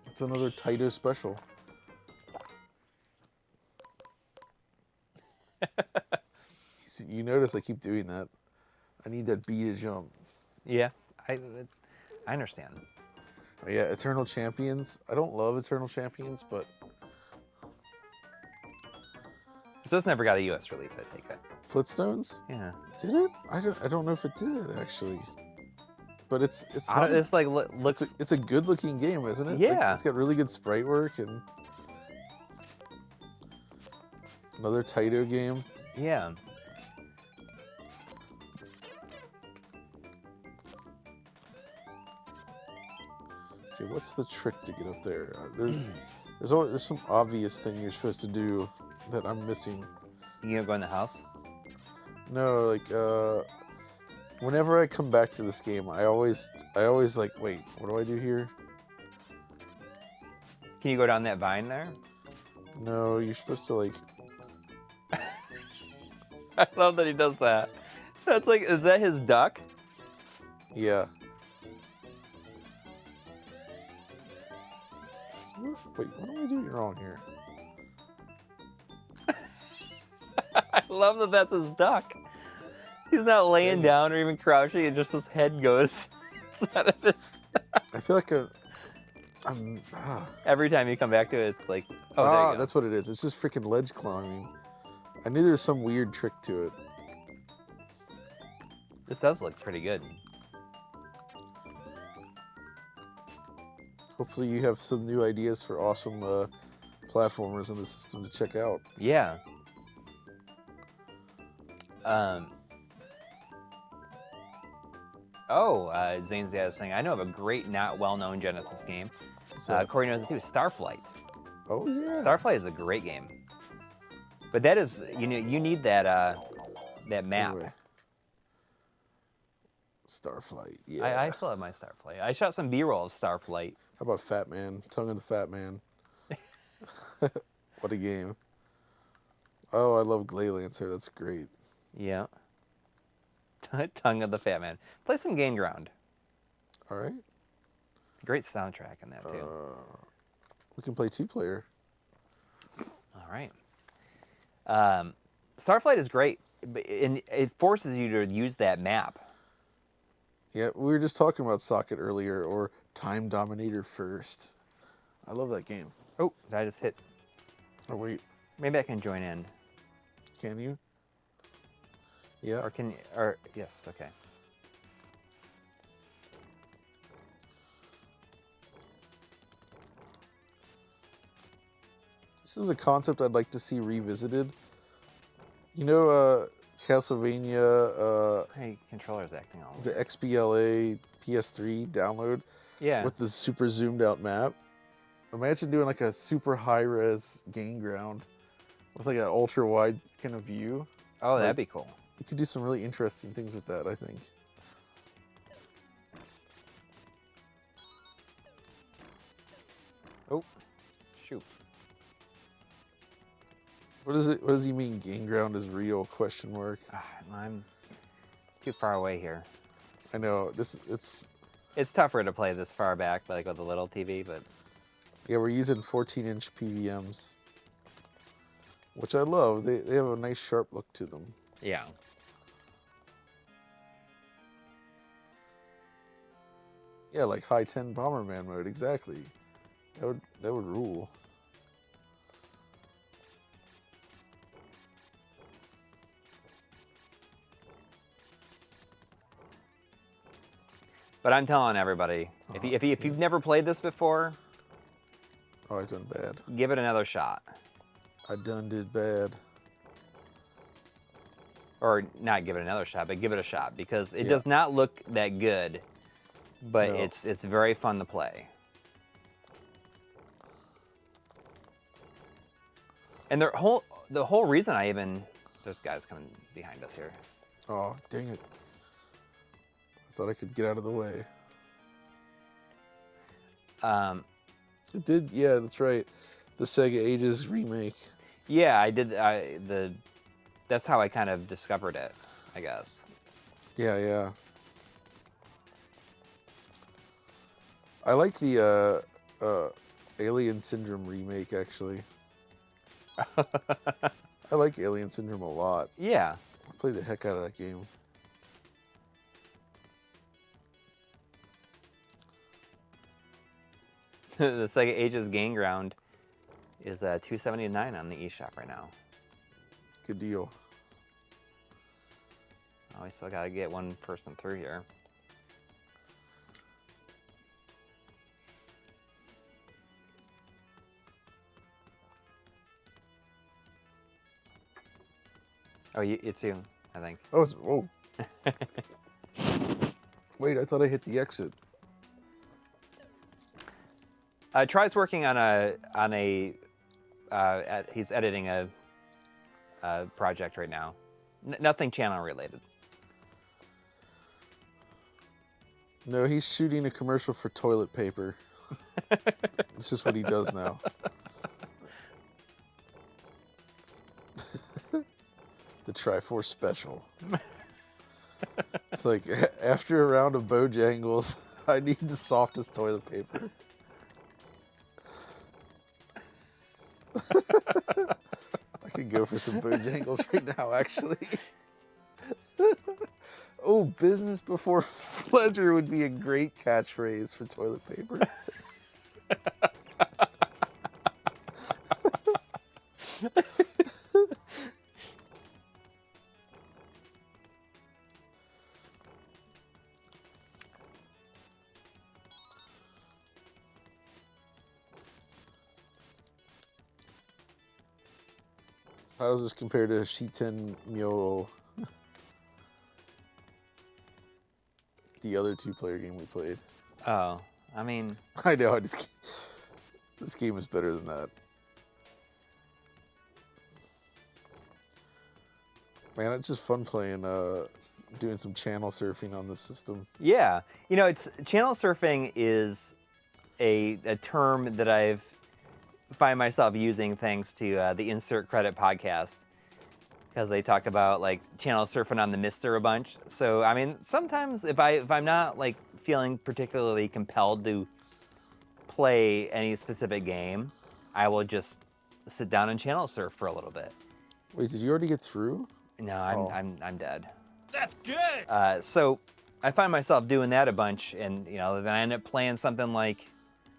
It's another Taito special. You notice I keep doing that. I need that B to jump. Yeah, I understand. Yeah, Eternal Champions. I don't love Eternal Champions, but So this never got a U.S. release, I take it. Flintstones? Yeah. Did it? I don't know if it did actually. But it's not. It's like looks. It's a good looking game, isn't it? Yeah. Like, it's got really good sprite work and another Taito game. Yeah. Okay, what's the trick to get up there? There's some obvious thing you're supposed to do that I'm missing. You gonna go in the house? No, like whenever I come back to this game, I always like, wait, what do I do here? Can you go down that vine there? No, you're supposed to like I love that he does that. That's like, is that his duck? Yeah. Wait, what am I doing wrong here? I love that that's his duck. He's not laying down or even crouching, and just his head goes inside of his... I feel like Every time you come back to it, it's like, oh, there you go. That's what it is. It's just freaking ledge climbing. I knew there was some weird trick to it. This does look pretty good. Hopefully you have some new ideas for awesome platformers in the system to check out. Yeah. Zane's the other thing. I know of a great, not well-known Genesis game. Coury knows it too. Starflight. Oh yeah. Starflight is a great game. But that is, you need that that map. Anyway. Starflight. Yeah. I still have my Starflight. I shot some B-roll of Starflight. How about Fat Man? Tongue of the Fat Man. What a game. Oh, I love Glay Lancer. That's great. Yeah. Tongue of the Fat Man. Play some Gain Ground. All right. Great soundtrack in that too. We can play 2-player. All right. Starflight is great, and it forces you to use that map. Yeah, we were just talking about Socket earlier, or Time Dominator First. I love that game. Oh, did I just hit? Oh wait, Maybe I can join in. can you? Yeah. Or can you? Or yes, okay. This is a concept I'd like to see revisited. You know, Castlevania, Hey, controller's acting all the weird. XBLA PS3 download Yeah. with the super zoomed out map. Imagine doing like a super high res Gain Ground with like an ultra wide kind of view. Oh, that'd like- be cool. You could do some really interesting things with that, I think. Oh, shoot. What is it? What does he mean? Gain Ground is real? Question mark. I'm too far away here. I know it's It's tougher to play this far back, like with a little TV, but yeah. We're using 14-inch PVMs, which I love. They have a nice sharp look to them. yeah. Yeah, like high 10 Bomberman mode. Exactly. That would rule. But I'm telling everybody, if you've never played this before, Oh, I done bad. give it another shot. I done did bad. Or not give it another shot, but give it a shot, because it Yeah. does not look that good, but No. it's very fun to play. And the whole reason there's guys coming behind us here. Oh, dang it. I thought I could get out of the way. It did, yeah, that's right. The Sega Ages remake. Yeah, I did. That's how I kind of discovered it, I guess. Yeah, yeah. I like the Alien Syndrome remake, actually. I like Alien Syndrome a lot. Yeah. I played the heck out of that game. The Sega Ages Gain Ground is $279 on the eShop right now. Good deal. Oh, we still gotta get one person through here. Oh, it's you, I think. Oh, whoa. Wait, I thought I hit the exit. Try's working on he's editing a project right now. Nothing channel related. No, he's shooting a commercial for toilet paper. It's just what he does now. The Triforce Special. It's like, after a round of Bojangles, I need the softest toilet paper. I could go for some Bojangles right now, actually. Oh, business before pleasure would be a great catchphrase for toilet paper. How does this compare to Shiten Myo, the other two-player game we played? Oh, I mean, I know. This game is better than that. Man, it's just fun playing, doing some channel surfing on this system. yeah. You know, it's channel surfing is a term that I've find myself using thanks to the Insert Credit podcast, because they talk about like channel surfing on the Mister a bunch. So I mean, sometimes if I'm not like feeling particularly compelled to play any specific game, I will just sit down and channel surf for a little bit. Wait, did you already get through? No, I'm dead. That's good. So I find myself doing that a bunch, and you know, then I end up playing something like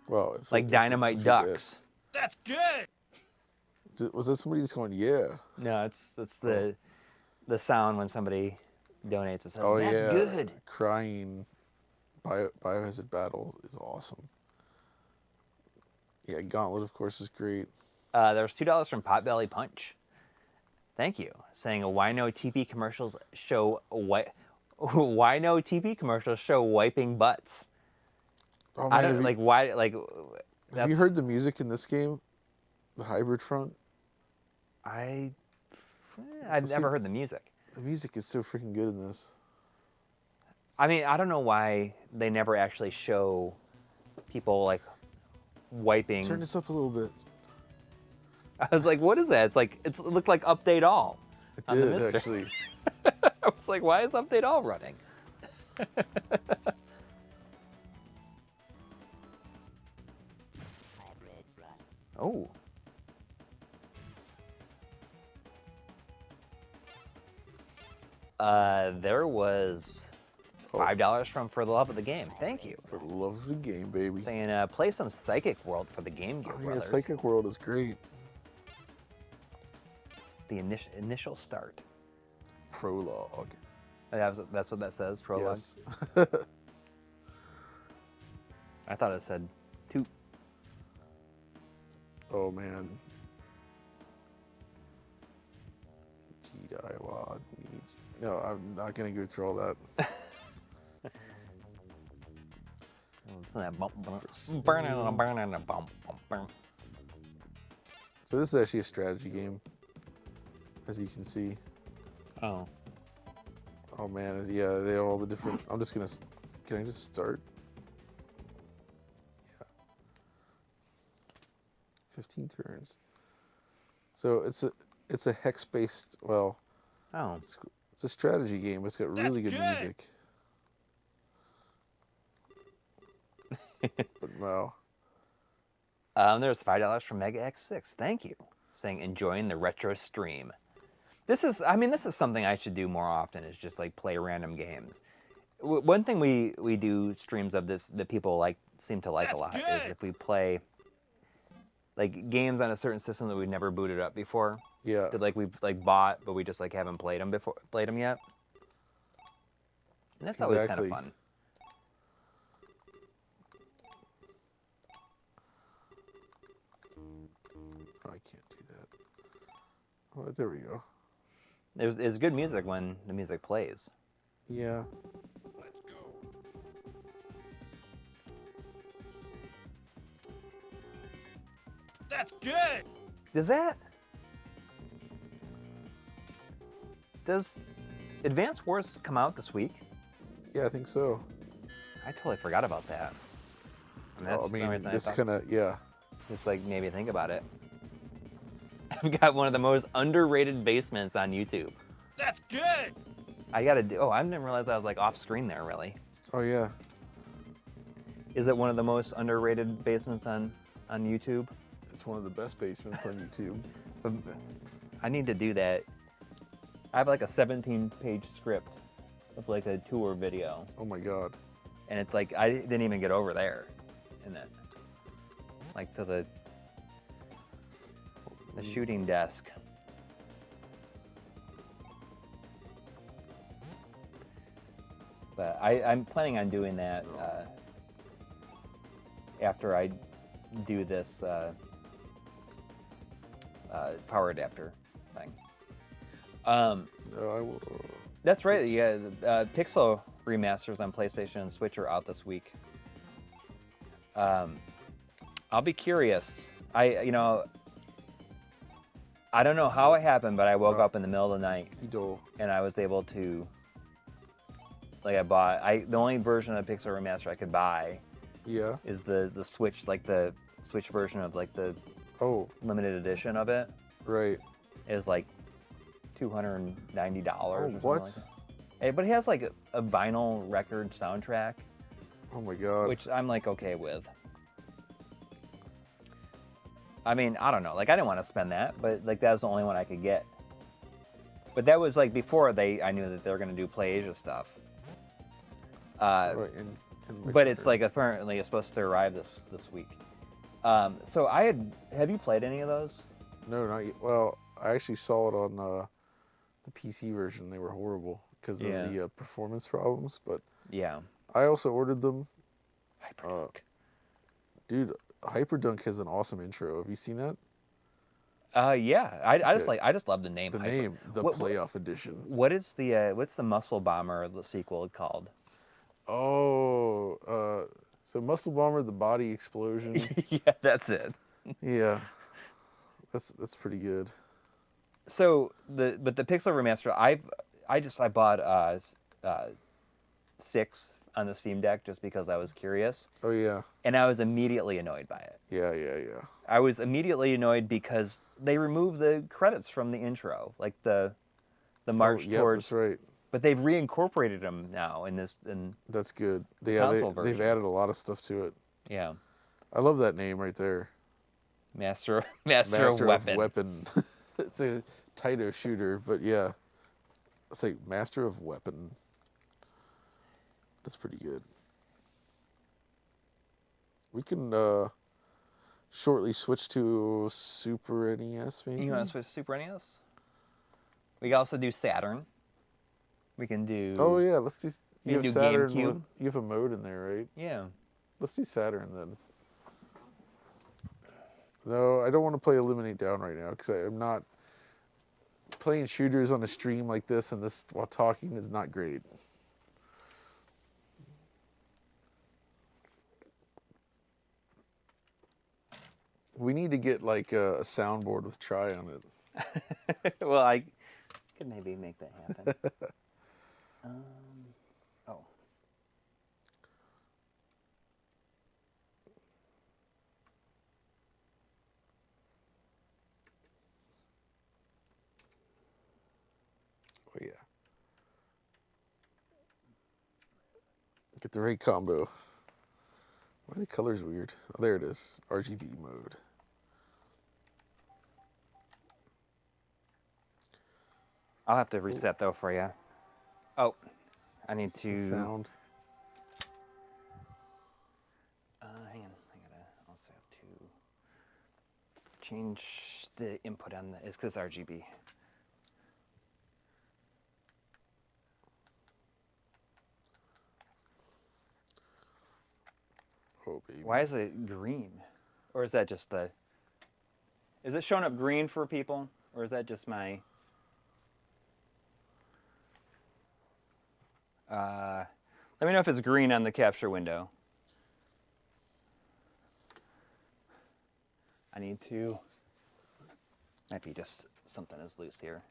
Well, Dynamite Ducks. That's good. Was that somebody just going, yeah? No, that's the sound when somebody donates. It says, Oh, "That's yeah. good." Crying Biohazard Battle is awesome. Yeah, Gauntlet, of course, is great. There's $2 from Potbelly Punch. Thank you. Saying, why no TP commercials show why no TP commercials show wiping butts? Oh, I man, don't like why like. have you heard the music in this game? The Hybrid Front? I've See- never heard the music. The music is so freaking good in this. I mean, I don't know why they never actually show people like wiping. Turn this up a little bit. I was like, what is that? It looked like Update All. It on the did, Mister. actually. I was like, why is Update All running? Oh. There was $5 from For the Love of the Game. Thank you. For the love of the game, baby. Saying, play some Psychic World for the Game Gear Oh, yeah, Brothers. Psychic World is great. The initial start. Prologue. That's what that says, prologue. Yes. I thought it said 2. Oh, man. T-Daiwa. No, I'm not going to go through all that. Listen to that bump, burning, bump. So this is actually a strategy game, as you can see. Oh. Oh man, yeah, they have all the different. I'm just gonna. Can I just start? Yeah. 15 turns. So it's a hex-based. Well, Oh. it's a strategy game. It's got really good That's good. music. But wow. There's $5 from Mega X6. Thank you. Saying enjoying the retro stream. This is something I should do more often. Is just like play random games. One thing we do streams of this that people seem to like a lot is if we play like games on a certain system that we've never booted up before. Yeah. That we've bought, but we just haven't played them yet. And that's always kind of Exactly. fun. Oh, I can't do that. Oh, there we go. It's good music when the music plays. Yeah. That's good. Does Advance Wars come out this week? Yeah, I think so. I totally forgot about that. And Oh, I the mean, reason this thought- kind of, yeah. Just made me think about it. I've got one of the most underrated basements on YouTube. That's good. I gotta do. Oh, I didn't realize I was like off screen there. Really? Oh yeah. Is it one of the most underrated basements on YouTube? It's one of the best basements on YouTube. I need to do that. I have like a 17-page script of like a tour video, Oh my god. and it's like I didn't even get over there, in it, like to the shooting desk. But I'm planning on doing that after I do this power adapter thing. I will. That's right. Yeah, Pixel remasters on PlayStation and Switch are out this week. I'll be curious. I don't know how it happened, but I woke up in the middle of the night and I was able to. Like the only version of the Pixel remaster I could buy. Yeah. Is the Switch, like the Switch version of like the limited edition of it. Right. It was like $290 or something what? like that. Hey, but it has like a vinyl record soundtrack. Oh my god. Which I'm like okay with. I mean, I don't know. Like I didn't want to spend that, but like that was the only one I could get. But that was like before I knew that they were gonna do PlayAsia stuff. Right, but it's like apparently it's supposed to arrive this week. So have you played any of those? No, not yet. Well, I actually saw it on the PC version. They were horrible because of the performance problems. But yeah, I also ordered them. Hyperdunk. Dude, Hyperdunk has an awesome intro. Have you seen that? Yeah. I just love the name. The name, the Playoff Edition. What is what's the Muscle Bomber the sequel called? Oh, so Muscle Bomber, the Body Explosion. Yeah, that's it. Yeah, that's pretty good. So the Pixel remaster, I bought 6 on the Steam Deck just because I was curious. Oh yeah. And I was immediately annoyed by it. Yeah. I was immediately annoyed because they removed the credits from the intro, like the march towards. That's right. But they've reincorporated them now in this. That's good. They've added a lot of stuff to it. Yeah. I love that name right there. Master of Weapon. It's a Taito shooter, but yeah. It's like Master of Weapon. That's pretty good. We can shortly switch to Super NES, maybe? You want to switch to Super NES? We can also do Saturn. We can do... Oh, yeah, let's do... You have Saturn. GameCube. You have a mode in there, right? Yeah. Let's do Saturn, then. No, I don't want to play Eliminate Down right now, because I'm not... Playing shooters on a stream like this and this while talking is not great. We need to get like a soundboard with Try on it. Well, I could maybe make that happen. Oh. Oh yeah. Get the right combo. Why are the colors weird? Oh, there it is. RGB mode. I'll have to reset though for you. Oh, I need to. Sound. Hang on, I gotta also have to change the input on the. It's because it's RGB. Oh baby. Why is it green? Or is that just the... Is it showing up green for people? Or is that just my... Let me know if it's green on the capture window. I need to... Might be just something is loose here.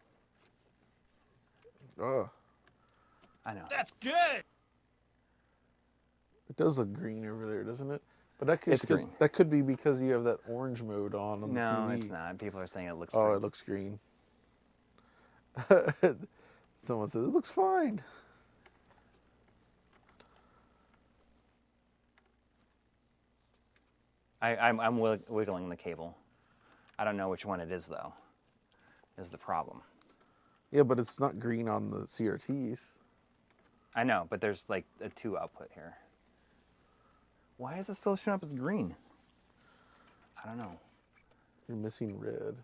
Oh. I know. That's good. It does look green over there, doesn't it? But that could, It's green. That could be because you have that orange mode on the TV. No, it's not. People are saying it looks green. Oh, it looks green. Someone says, it looks fine. I'm wiggling the cable. I don't know which one it is, though, is the problem. Yeah, but it's not green on the CRTs. I know, but there's like a 2 output here. Why is it still showing up as green? I don't know. You're missing red.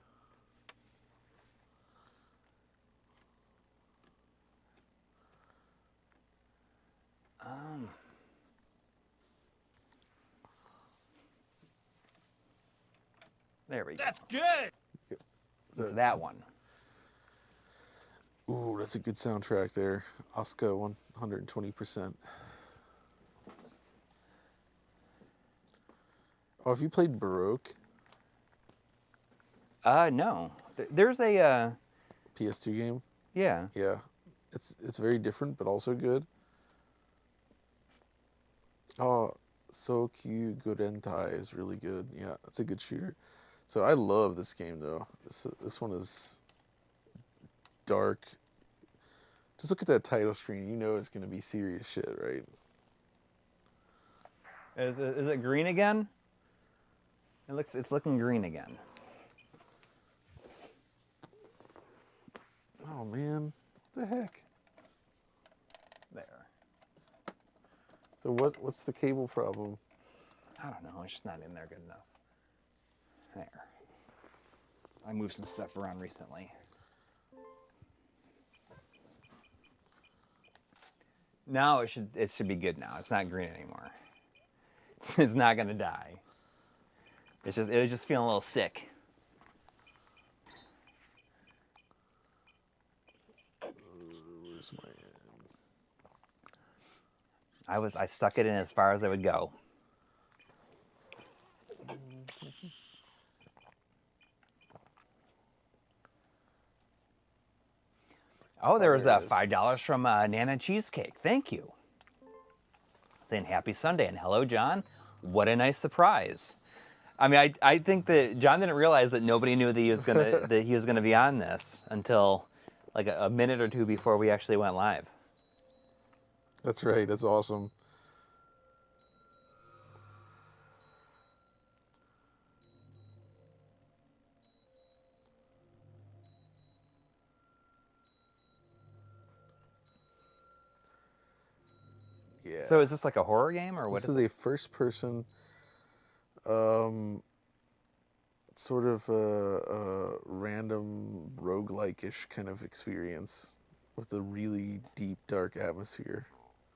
There we go. That's good. It's that one. Ooh, that's a good soundtrack there. Oscar 120%. Oh, have you played Baroque? No. There's a, PS2 game? yeah. Yeah. It's very different, but also good. Oh, Sokyu Gorentai is really good. Yeah, it's a good shooter. So I love this game, though. This one is dark. Just look at that title screen. You know it's going to be serious shit, right? Is it green again? It's looking green again. Oh, man. What the heck? There. So what's the cable problem? I don't know. It's just not in there good enough. There. I moved some stuff around recently. Now it should be good now. It's not green anymore. It's not gonna die. It was just feeling a little sick. Where's my... I stuck it in as far as I would go. Oh, there was $5 from Nana Cheesecake. Thank you. Saying happy Sunday and hello, John. What a nice surprise. I mean, I think that John didn't realize that nobody knew that he was gonna be on this until like a minute or two before we actually went live. That's right. That's awesome. Yeah. So is this like a horror game or what? This is a first-person, sort of a random roguelike-ish kind of experience with a really deep, dark atmosphere.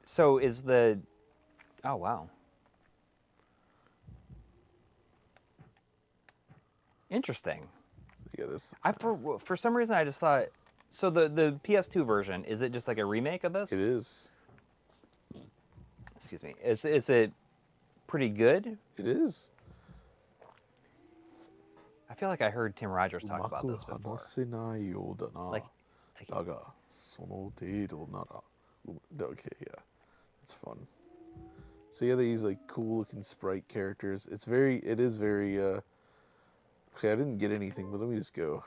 So is the... Oh, wow. Interesting. Yeah, this. For some reason, I just thought... So the PS2 version, is it just like a remake of this? It is. Excuse me. Is it pretty good? It is. I feel like I heard Tim Rogers talk about this before. Like, Like, okay, yeah. It's fun. So yeah, they use like cool looking sprite characters. It is very, okay, I didn't get anything, but let me just go.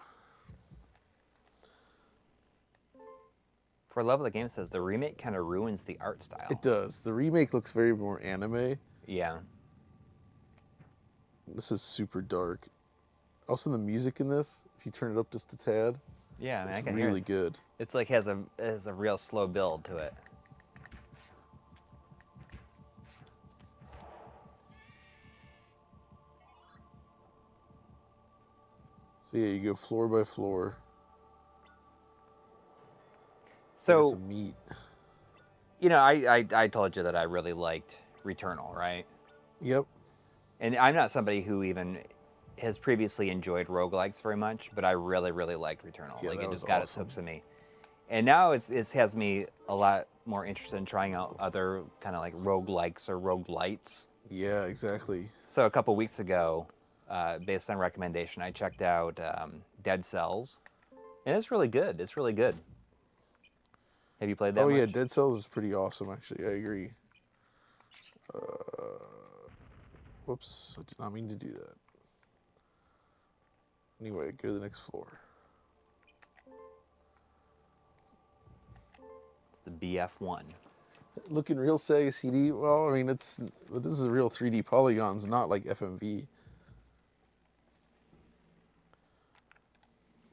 For Love of the Game says the remake kind of ruins the art style. It does. The remake looks very more anime. Yeah. This is super dark. Also, the music in this, if you turn it up just a tad, Yeah, man, I it's can hear really it. good. It's like has a real slow build to it. So yeah, you go floor by floor. So It's a meat. you know, I told you that I really liked Returnal, right? Yep. And I'm not somebody who even has previously enjoyed roguelikes very much, but I really, really liked Returnal. Yeah, Like that it was just got awesome. its hooks in me. And now it has me a lot more interested in trying out other kind of like roguelikes or roguelites. Yeah, exactly. So a couple weeks ago, based on recommendation, I checked out Dead Cells, and it's really good. It's really good. Have you played that? Oh yeah, much? Dead Cells is pretty awesome. Actually, I agree. Whoops, I did not mean to do that. Anyway, go to the next floor. the BF1. Looking real Sega CD. Well, I mean, this is real 3D polygons, not like FMV.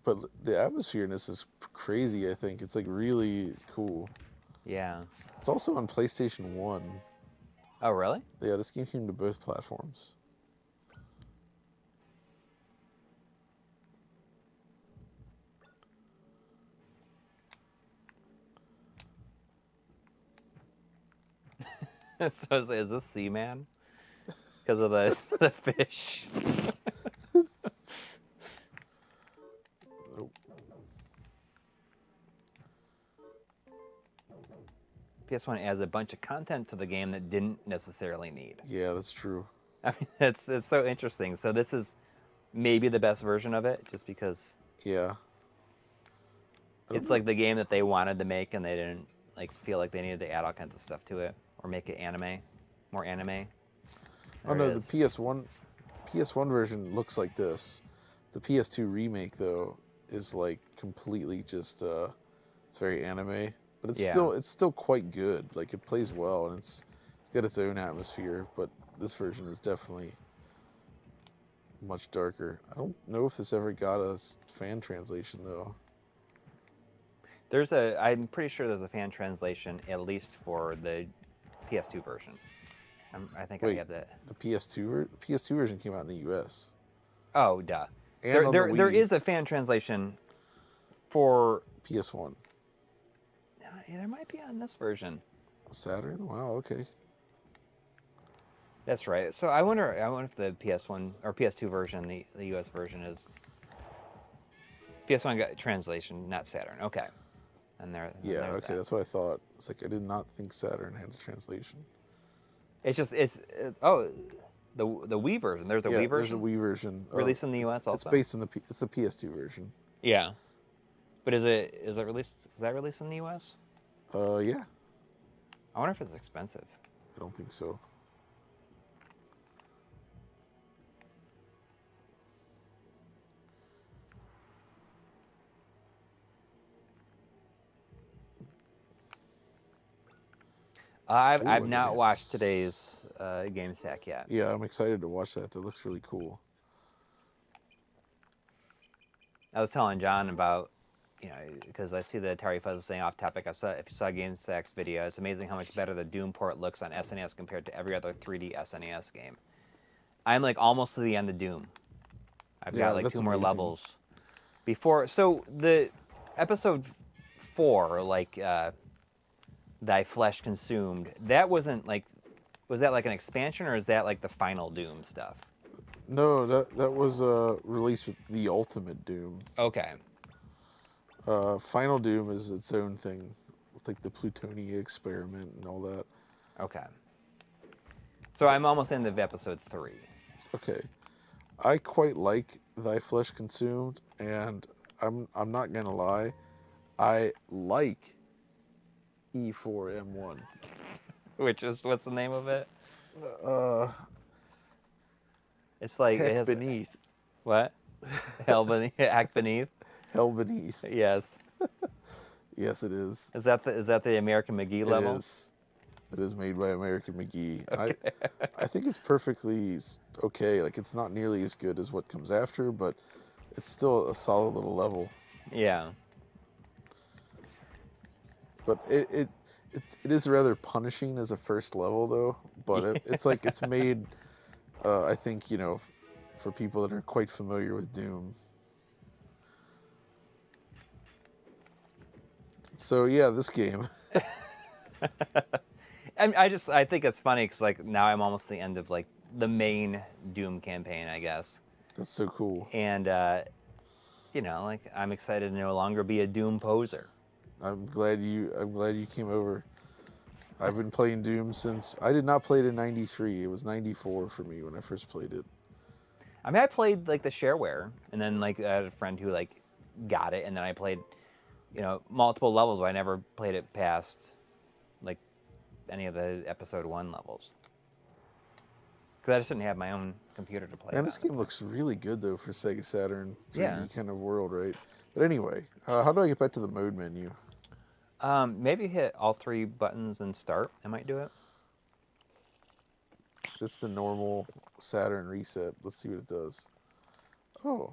But the atmosphere in this is crazy, I think. It's like really cool. Yeah. It's also on PlayStation 1. Oh, really? Yeah, this game came to both platforms. So is this Seaman? Because of the fish. Nope. PS1 adds a bunch of content to the game that didn't necessarily need. Yeah, that's true. I mean, it's so interesting. So this is maybe the best version of it, just because Yeah. it's like the game that they wanted to make, and they didn't like feel like they needed to add all kinds of stuff to it or make it anime, more anime. Oh no, the PS1 version looks like this. The PS2 remake though is like completely just it's very anime, but it's still quite good. Like it plays well and it's got its own atmosphere, but this version is definitely much darker. I don't know if this ever got a fan translation though. I'm pretty sure there's a fan translation at least for the PS2 version. I think Wait, I have that. The PS2 version came out in the U.S. Oh, duh. And There is a fan translation for PS1. Yeah, there might be on this version. Saturn? Wow, okay. That's right. So I wonder if the PS1 or PS2 version, the US version is PS1 got translation, not Saturn. Okay. And there. Yeah, there's okay, that. that's what I thought. It's like I did not think Saturn had a translation. The Wii version. There's a Wii version. There's a Wii version. Released in the US also. It's based on it's the PS2 version. Yeah. But is it released? Is that released in the US? Yeah. I wonder if it's expensive. I don't think so. I've not watched today's game stack yet. Yeah, I'm excited to watch that. That looks really cool. I was telling John about, because I see the Atari Fuzz saying off topic. If you saw Game Stack's video, it's amazing how much better the Doom port looks on SNES compared to every other 3D SNES game. I'm like almost to the end of Doom. I've got like 2 more levels before. So the episode 4, like Thy Flesh Consumed, that wasn't like, was that like an expansion or is that like the final Doom stuff? No, that was released with the Ultimate Doom. Okay. Final Doom is its own thing, with like the Plutonia experiment and all that. Okay. So I'm almost into episode 3. Okay. I quite like Thy Flesh Consumed, and I'm not gonna lie, I like E4M1. Which is, what's the name of it? Uh, It's like Heck Beneath. What? Hell Beneath. Act Beneath. Hell Beneath. Yes. Yes, it is. Is that the American McGee level? It is. It is made by American McGee. Okay. I think it's perfectly okay. Like it's not nearly as good as what comes after, but it's still a solid little level. Yeah. But it is rather punishing as a first level though. But it's like it's made. I think for people that are quite familiar with Doom. So yeah, this game. I think it's funny because like now I'm almost at the end of like the main Doom campaign, I guess. That's so cool. And like I'm excited to no longer be a Doom poser. I'm glad you came over. I've been playing Doom since I did not play it in '93. It was '94 for me when I first played it. I mean, I played like the shareware, and then like I had a friend who like got it, and then I played, multiple levels. But I never played it past like any of the episode 1 levels because I just didn't have my own computer to play. And this game looks really good though for Sega Saturn 3D Yeah. kind of world, right? But anyway, how do I get back to the mode menu? Maybe hit all 3 buttons and start. I might do it. That's the normal Saturn reset. Let's see what it does. Oh.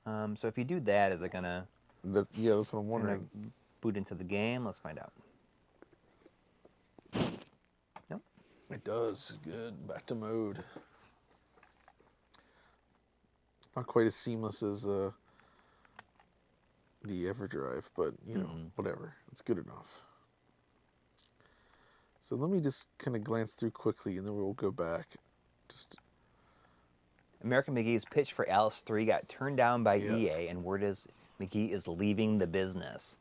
So if you do that, is it gonna? Yeah, that's what I'm Gonna wondering. boot into the game. Let's find out. Nope. It does. Good. Back to mode. Not quite as seamless as the EverDrive, but you know, whatever. It's good enough. So let me just kind of glance through quickly, and then we'll go back. Just American McGee's pitch for Alice 3 got turned down by Yeah. EA, and word is McGee is leaving the business.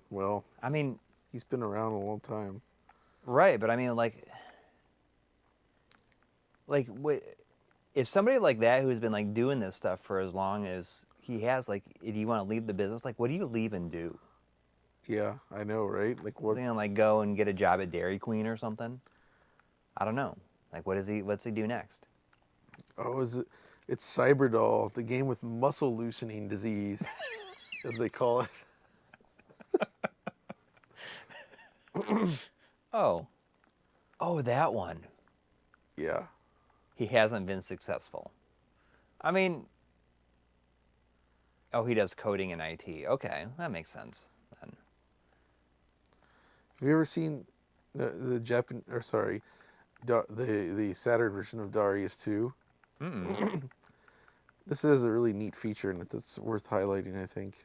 well, I mean, he's been around a long time. right, but I mean, like, if somebody like that who's been like doing this stuff for as long as he has, like, if you want to leave the business, like, what do you leave and do? Yeah, I know, right? Like what? Is he gonna like go and get a job at Dairy Queen or something? I don't know. Like, what's he do next? Oh, is it? It's Cyberdoll, the game with muscle loosening disease, as they call it. Oh, that one. Yeah. He hasn't been successful. I mean, he does coding in IT. Okay, that makes sense then. Have you ever seen the Japan or sorry, the Saturn version of Darius 2? This is a really neat feature in it that's worth highlighting, I think.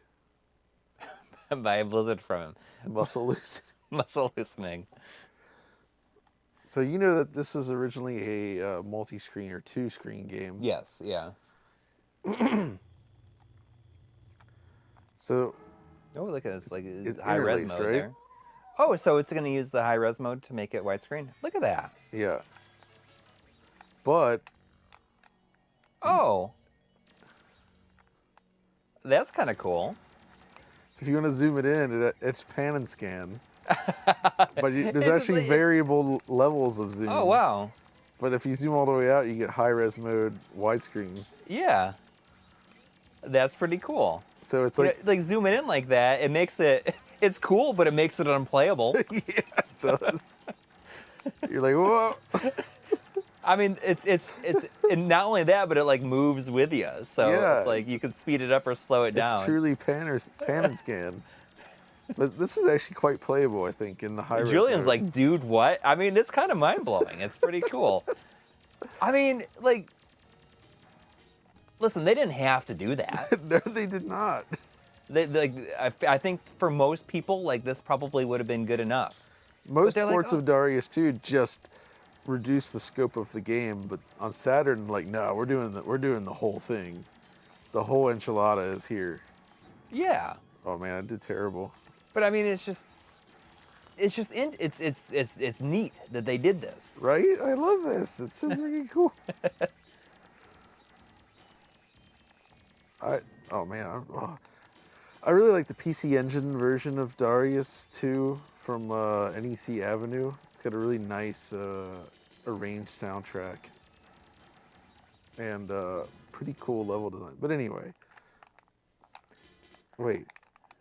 By a blizzard from him. Muscle loosening. Muscle loosening. So you know that this is originally a multi-screen or 2-screen game. Yes, yeah. So Oh, look at this. Like, it's high res interlaced, mode right? there. Oh, so it's going to use the high res mode to make it widescreen. Look at that. yeah. But Oh. That's kind of cool. so if you want to zoom it in, it's pan and scan. But there's actually like- variable levels of zoom. Oh, wow. But if you zoom all the way out, you get high-res mode widescreen. Yeah. That's pretty cool. So it's You know, like, like zooming in like that, it makes it, it's cool, but it makes it unplayable. yeah, it does. You're like, whoa. I mean, it's and not only that, but it like moves with you. So Yeah. it's like you can speed it up or slow it down. It's truly pan and scan. But this is actually quite playable, I think, in the high-res Julian's mode. like, dude, what? I mean, it's kind of mind-blowing. It's pretty cool. I mean, like, listen, they didn't have to do that. No, they did not. I think for most people, like, this probably would have been good enough. Most they're like, ports oh. of Darius 2 just reduce the scope of the game, but on Saturn, like, no, we're doing the whole thing. The whole enchilada is here. Yeah. Oh man, I did terrible. But I mean, it's neat that they did this. Right? I love this. It's so freaking cool. I really like the PC Engine version of Darius 2 from NEC Avenue. It's got a really nice arranged soundtrack and pretty cool level design. But anyway, wait.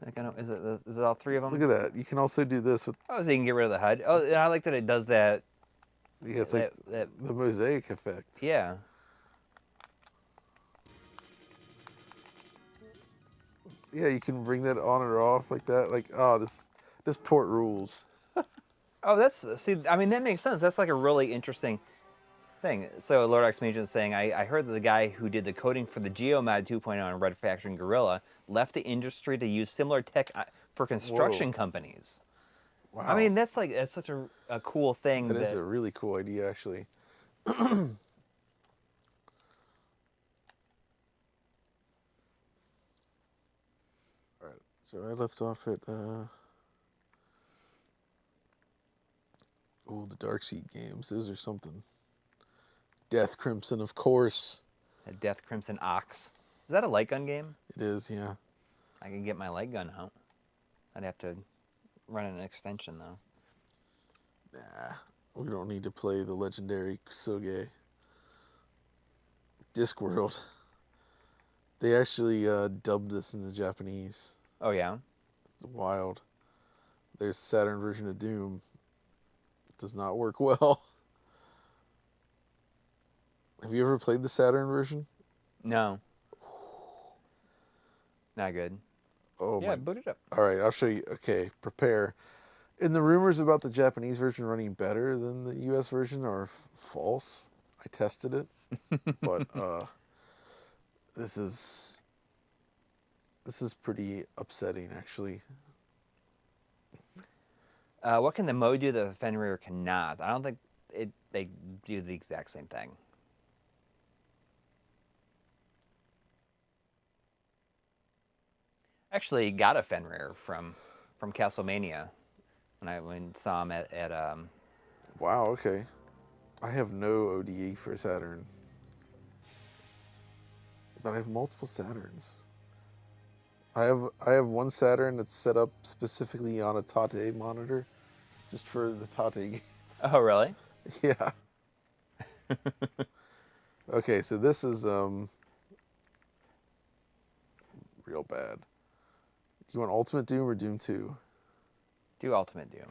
Is it all 3 of them? Look at that. You can also do this with, Oh, so you can get rid of the HUD. Oh, and I like that it does that. yeah, it's like that the mosaic effect. yeah. Yeah, you can bring that on or off like that. Like, oh, this port rules. Oh, see, I mean, that makes sense. That's like a really interesting thing. So Lord Oxygen is saying, I heard that the guy who did the coding for the Geomod 2.0 on Red Faction Gorilla left the industry to use similar tech for construction companies. Wow. I mean, that's such a cool thing. That is a really cool idea, actually. Alright, so I left off at, the Darkseid games. Those are something. Death Crimson, of course. A Death Crimson Ox. Is that a light gun game? It is, yeah. I can get my light gun out. I'd have to run an extension, though. Nah, we don't need to play the legendary Kusoge. Discworld. They actually dubbed this into Japanese. Oh yeah. It's wild. There's Saturn version of Doom. It does not work well. Have you ever played the Saturn version? No. Not good. Oh Yeah, my. boot it up. All right, I'll show you. Okay, prepare. And the rumors about the Japanese version running better than the US version are false. I tested it. But this is pretty upsetting actually. What can the mode do that the Fenrir cannot? I don't think they do the exact same thing. Actually got a Fenrir from Castlemania when I saw him at Wow, okay. I have no ODE for Saturn. But I have multiple Saturns. I have one Saturn that's set up specifically on a Tate monitor, just for the Tate game. Oh really? Yeah. Okay, so this is real bad. Do you want Ultimate Doom or Doom 2? Do Ultimate Doom.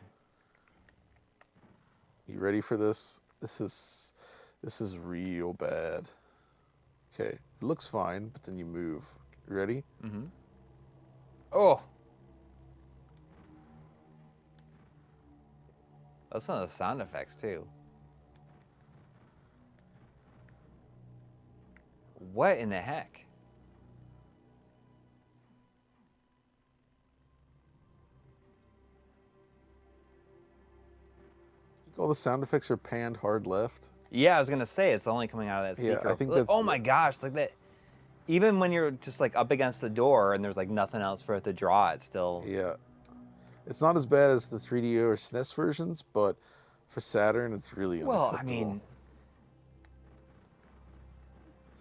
You ready for this? This is real bad. Okay, it looks fine, but then you move. You ready? Mm-hmm. Oh. That's some of the sound effects too. What in the heck? All the sound effects are panned hard left. Yeah, I was gonna say it's only coming out of that speaker. Yeah, I think that's. Oh my gosh, like that. Even when you're just like up against the door and there's like nothing else for it to draw, it's still. Yeah, it's not as bad as the 3DO or SNES versions, but for Saturn, it's really unacceptable.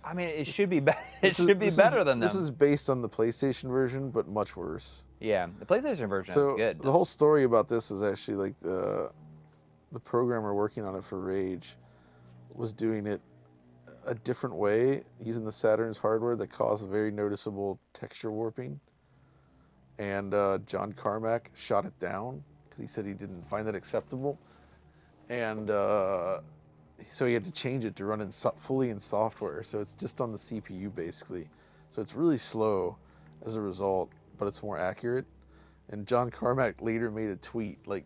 I mean, it should be better. It should be better than them. This is based on the PlayStation version, but much worse. Yeah, the PlayStation version is good. The whole story about this is actually like the programmer working on it for Rage was doing it a different way using the Saturn's hardware that caused a very noticeable texture warping. And John Carmack shot it down because he said he didn't find that acceptable. And so he had to change it to run fully in software. So it's just on the CPU basically. So it's really slow as a result, but it's more accurate. And John Carmack later made a tweet, like,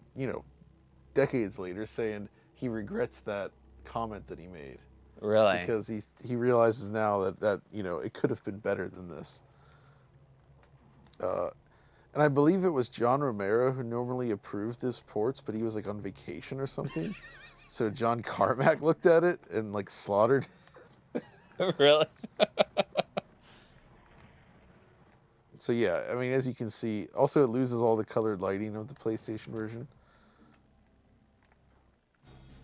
decades later, saying he regrets that comment that he made. Really? Because he realizes now that it could have been better than this. And I believe it was John Romero who normally approved this ports, but he was like on vacation or something. So John Carmack looked at it and like slaughtered. Really? So yeah, I mean, as you can see, also it loses all the colored lighting of the PlayStation version.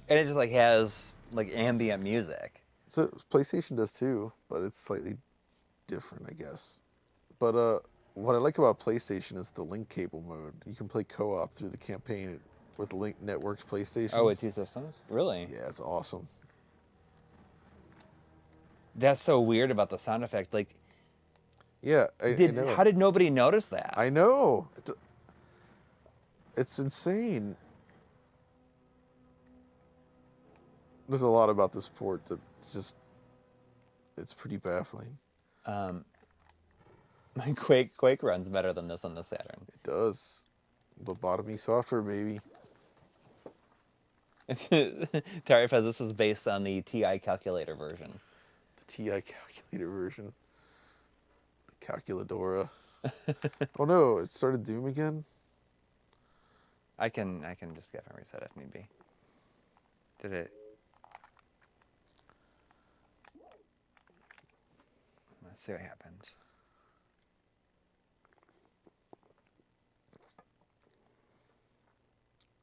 And it just like has like ambient music. So PlayStation does too, but it's slightly different, I guess. But what I like about PlayStation is the link cable mode. You can play co-op through the campaign with Link Network's PlayStation. Oh, with two systems? Really? Yeah, it's awesome. That's so weird about the sound effect. Like, yeah, I know. How did nobody notice that? I know. It's insane. There's a lot about this port that's it's pretty baffling. Quake runs better than this on the Saturn. It does. Lobotomy software, baby. Terry says this is based on the TI calculator version. The TI calculator version. The calculadora. Oh no, it started Doom again? I can just get and reset if need be. Did it? Let's see what happens.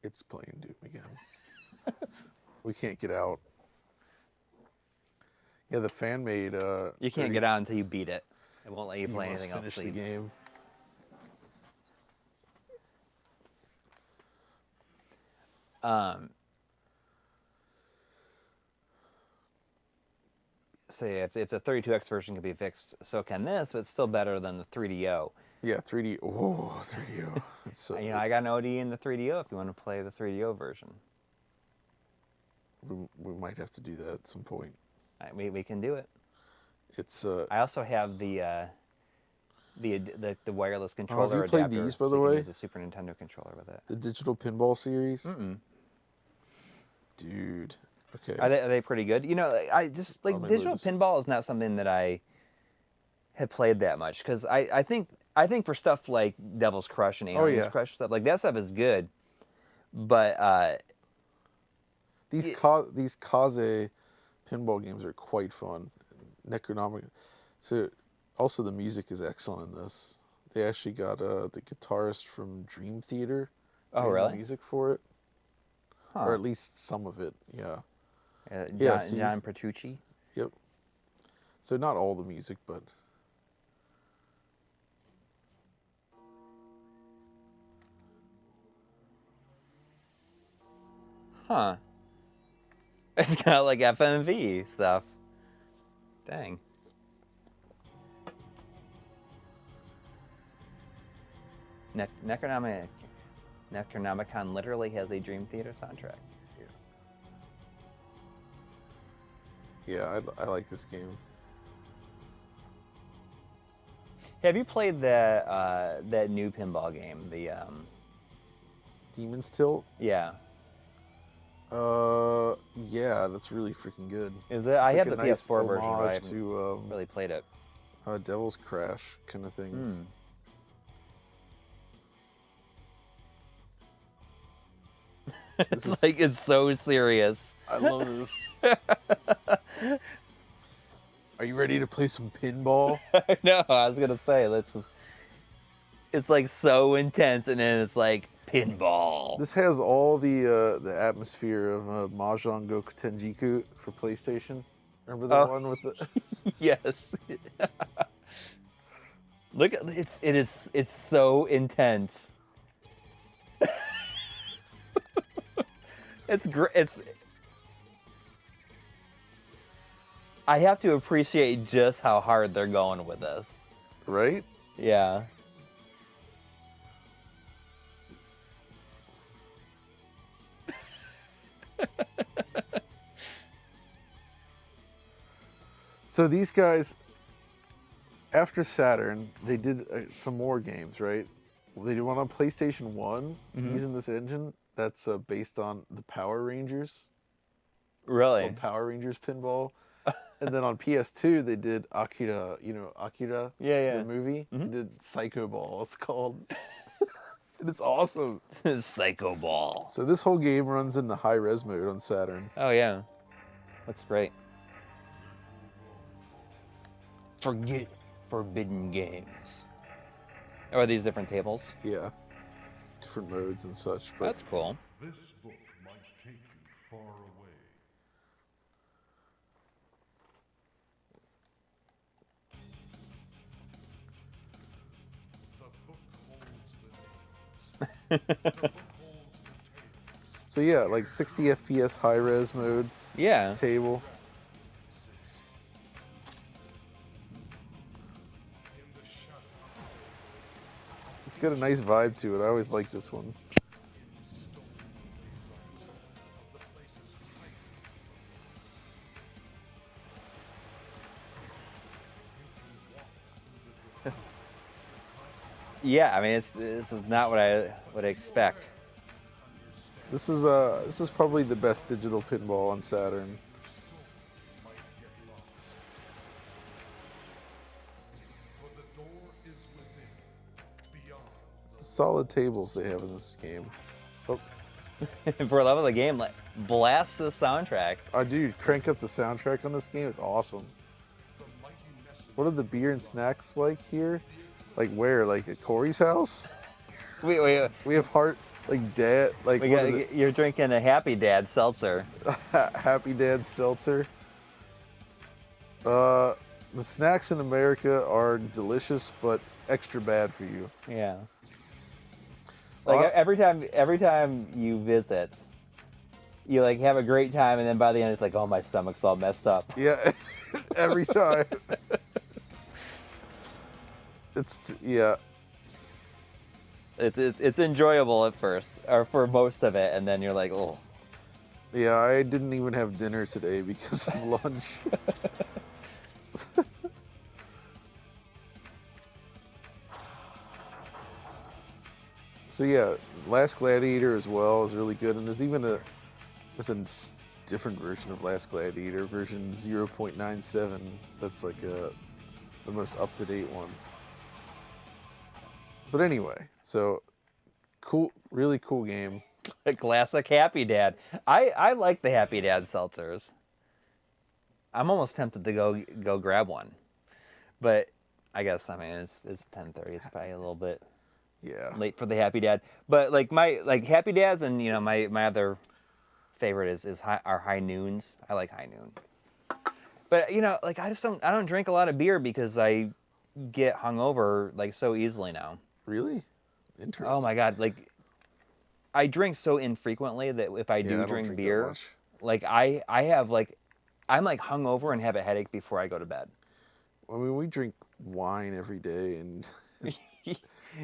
It's playing Doom again. We can't get out. Yeah, the fan made. You can't get out until you beat it. It won't let you play must anything else. Finish the game. say it's a 32X version can be fixed. So can this, but it's still better than the 3DO. Yeah, 3D. Oh, 3DO. I got an OD in the 3DO if you want to play the 3DO version. We might have to do that at some point. We can do it. It's. I also have the wireless controller have you played adapter. these, by the so you can way? use a Super Nintendo controller with it. The digital pinball series. Mm-mm. Dude. Okay. Are they pretty good? You know, I just like Oh, my digital goodness. pinball is not something that I have played that much because I think for stuff like Devil's Crush and Alien's Crush stuff like that stuff is good, but These Kaze pinball games are quite fun. Necronomic. So, also the music is excellent in this. They actually got the guitarist from Dream Theater. Oh, doing the really? music for it, huh. or at least some of it. Yeah. John Petrucci. Yep. So not all the music, but. Huh. It's kind of like FMV stuff. Dang. Necronomicon literally has a Dream Theater soundtrack. Yeah, I like this game. Have you played that new pinball game? The Demon's Tilt. yeah. Yeah, that's really freaking good. Is it? I have Like the a nice PS4 version, but I homage haven't to really played it. Devil's Crash kind of things. It's like it's so serious. I love this. Are you ready to play some pinball? No, I was gonna say it's like so intense, and then it's like pinball. This has all the atmosphere of Mahjong Goku Tenjiku for PlayStation. Remember that one with the? Yes. Look at it's so intense. It's great. I have to appreciate just how hard they're going with this. Right? Yeah. So these guys, after Saturn, they did some more games, right? They did one on PlayStation 1 using this engine that's based on the Power Rangers. Really? Called Power Rangers Pinball. And then on PS2, they did Akira, Akira, Yeah. the movie. They did Psycho Ball, it's called. And it's awesome. Psycho Ball. So this whole game runs in the high-res mode on Saturn. Oh yeah. That's great. Forget forbidden games. Oh, are these different tables? Yeah. Different modes and such. But That's cool. This book might take you far away. The book holds the names. The book holds the tales. So yeah, like 60 FPS high-res mode, Yeah. table. In the shadow, It's got a nice vibe to it. I always like this one. stone of the places hiding. Yeah, I mean, this is not what I would expect. This is probably the best digital pinball on Saturn. Might get lost. For the door is within, beyond. Solid tables they have in this game. Oh, For a level of the game, like blast the soundtrack. dude, crank up the soundtrack on this game. It's awesome. The mighty nestle What are the beer and snacks like here? Like where? Like at Coury's house? We We have like dad, like what is it? you're drinking a Happy Dad seltzer. Happy Dad seltzer. The snacks in America are delicious, but extra bad for you. Yeah. Like every time you visit, you like have a great time, and then by the end it's like, oh, my stomach's all messed up. Yeah, Every time. Yeah. It's enjoyable at first, or for most of it, and then you're like, oh. Yeah, I didn't even have dinner today because of lunch. So yeah, Last Gladiator as well is really good, and there's even a different version of Last Gladiator, version 0.97. That's like the most up-to-date one. But anyway, so cool, really cool game. A classic Happy Dad. I like the Happy Dad seltzers. I'm almost tempted to go grab one, but I guess it's 10:30. It's probably a little bit late for the Happy Dad. But like Happy Dads, and my other favorite is our High Noons. I like High Noon. But I don't drink a lot of beer because I get hungover like so easily now. Really? Interesting. Oh my God! Like I drink so infrequently that if I do drink beer, like I'm like hungover and have a headache before I go to bed. I mean, we drink wine every day, and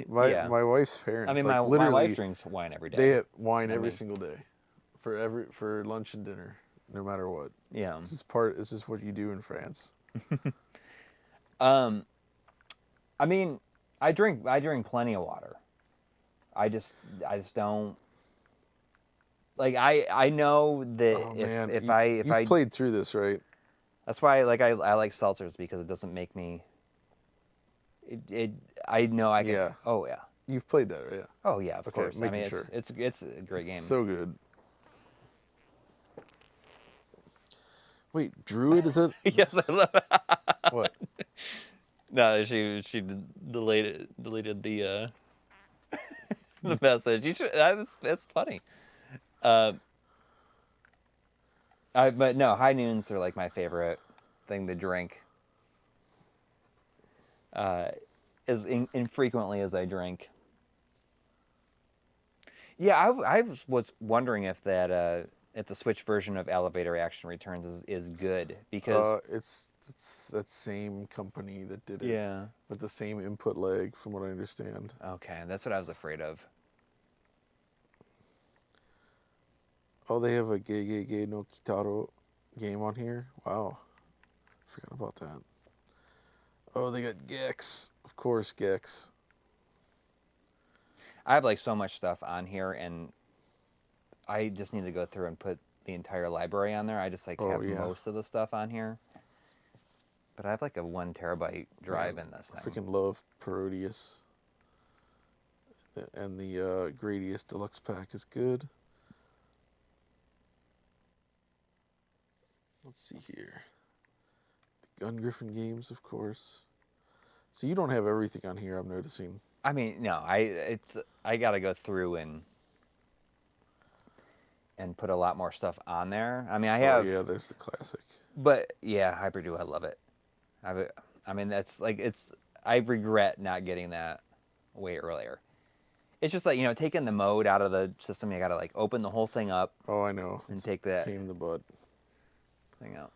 my wife's parents. I mean, like, my wife drinks wine every day. They have wine every single day, for lunch and dinner, no matter what. Yeah. This is what you do in France. I mean, I drink plenty of water. I just don't. Like I know that if I played through this, right? That's why I like seltzers, because it doesn't make me. I know I can. Yeah. Oh yeah. You've played that, right? Yeah. Oh yeah, of course. I mean, sure. it's a great game. So good. Wait, Druid, is it? Yes, I love it. What? No, she deleted the the message. You should. That's funny. But no, High Noons are like my favorite thing to drink. As infrequently as I drink. Yeah, I was wondering if the Switch version of Elevator Action Returns is good, because it's that same company that did it. Yeah. With the same input lag, from what I understand. Okay, that's what I was afraid of. Oh, they have a Gege no Kitaro game on here? Wow. Forgot about that. Oh, they got Gex. Of course, Gex. I have like so much stuff on here, and I just need to go through and put the entire library on there. I just have most of the stuff on here. But I have like a 1 terabyte drive in this thing. I freaking love Parodius. And the Gradius Deluxe Pack is good. Let's see here. The Gun Griffin games, of course. So you don't have everything on here, I'm noticing. I mean, no, I gotta go through and put a lot more stuff on there. I mean, I have. Oh yeah, there's the classic. But yeah, Hyperduo, I love it. I mean, that's like I regret not getting that way earlier. It's just like, taking the mode out of the system, you gotta like open the whole thing up. Oh, I know. And take that pain in the butt thing out.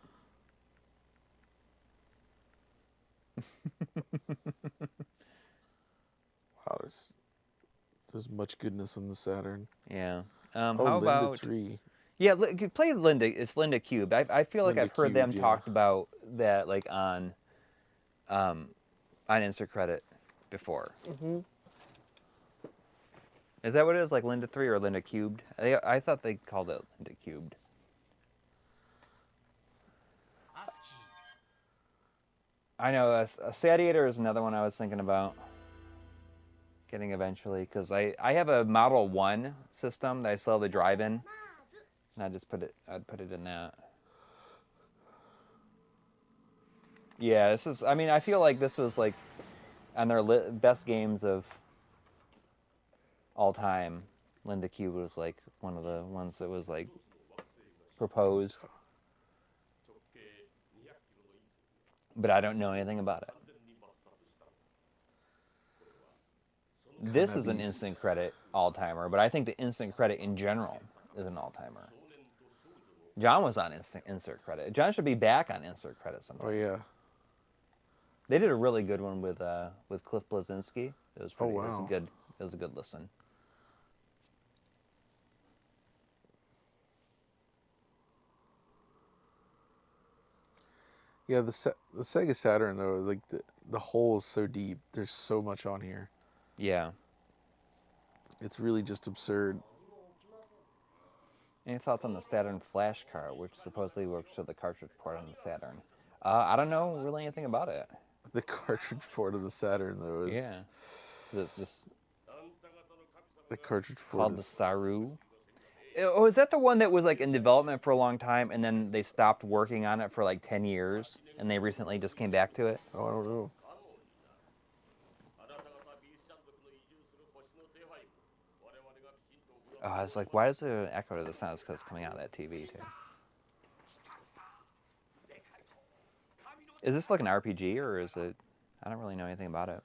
Wow, there's much goodness on the Saturn. Yeah. How Linda about 3? Yeah, play Linda. It's Linda Cube. I feel like I've heard them talked about that like on Insert Credit before. Mm-hmm. Is that what it is? Like Linda 3 or Linda Cubed? I thought they called it Linda Cubed. I know a Satiator is another one I was thinking about getting eventually, because I have a Model 1 system that I still have the drive in, and I'd put it in that. Yeah, I feel like this was like on their best games of all time. Linda Cube was like one of the ones that was like proposed. But I don't know anything about it. This is an instant credit all-timer, but I think the instant credit in general is an all-timer. John was on insert credit. John should be back on insert credit sometime. Oh yeah. They did a really good one with Cliff Bleszinski. It was pretty. Oh, wow. It was a good listen. Yeah, the Sega Saturn though, like the hole is so deep. There's so much on here. Yeah. It's really just absurd. Any thoughts on the Saturn flash card, which supposedly works with the cartridge port on the Saturn? I don't know really anything about it. The cartridge port of the Saturn though is This the cartridge port called the is Saru. Oh, is that the one that was like in development for a long time, and then they stopped working on it for like 10 years, and they recently just came back to it? Oh, I don't know. Oh, I was like, why is there an echo to the sound? It's because it's coming out of that TV too. Is this like an RPG, or is it? I don't really know anything about it.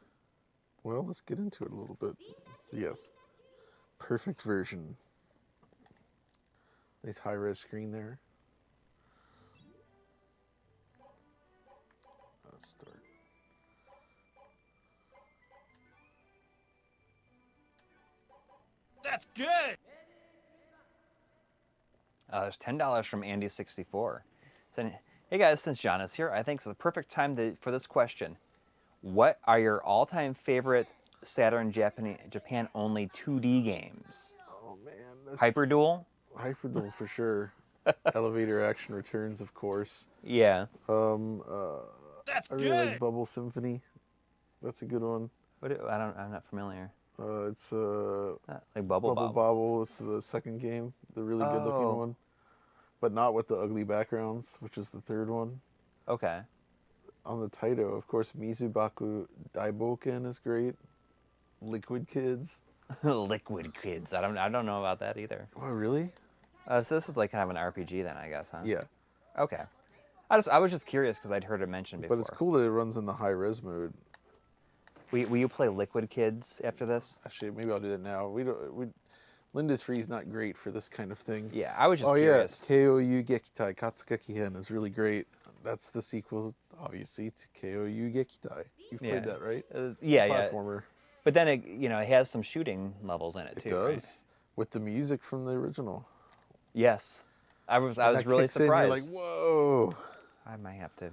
Well, let's get into it a little bit. Yes. Perfect version. Nice high-res screen there. Let's start. That's good. There's $10 from Andy64. Saying, hey guys, since John is here, I think it's the perfect time for this question. What are your all-time favorite Saturn Japan-only 2D games? Oh man, that's Hyperduel? Hyperduel for sure. Elevator Action Returns, of course. Yeah. That's I really good. like Bubble Symphony. That's a good one. I'm not familiar. It's Like Bubble Bubble Bobble. Bobble is the second game, the really good looking Oh. one, but not with the ugly backgrounds, which is the third one. Okay. On the Taito, of course, Mizubaku Daiboken is great. Liquid Kids. Liquid Kids. I don't know about that either. Oh, really? So this is like kind of an RPG then, I guess, huh? Yeah, Okay. I was just curious because I'd heard it mentioned before. but it's cool that it runs in the high res mode. Will you play Liquid Kids after this? Actually, maybe I'll do that now. Linda 3 is not great for this kind of thing. Yeah, I was just Oh curious. yeah, Kouyu Gekitai Katsugeki Hen is really great. That's the sequel, obviously, to Kouyu Gekitai. You've played that, right? Yeah. Platformer. But then it has some shooting levels in it too. It right? does, with the music from the original. Yes. I was That really kicks in, surprised. you're like, whoa. I might have to, if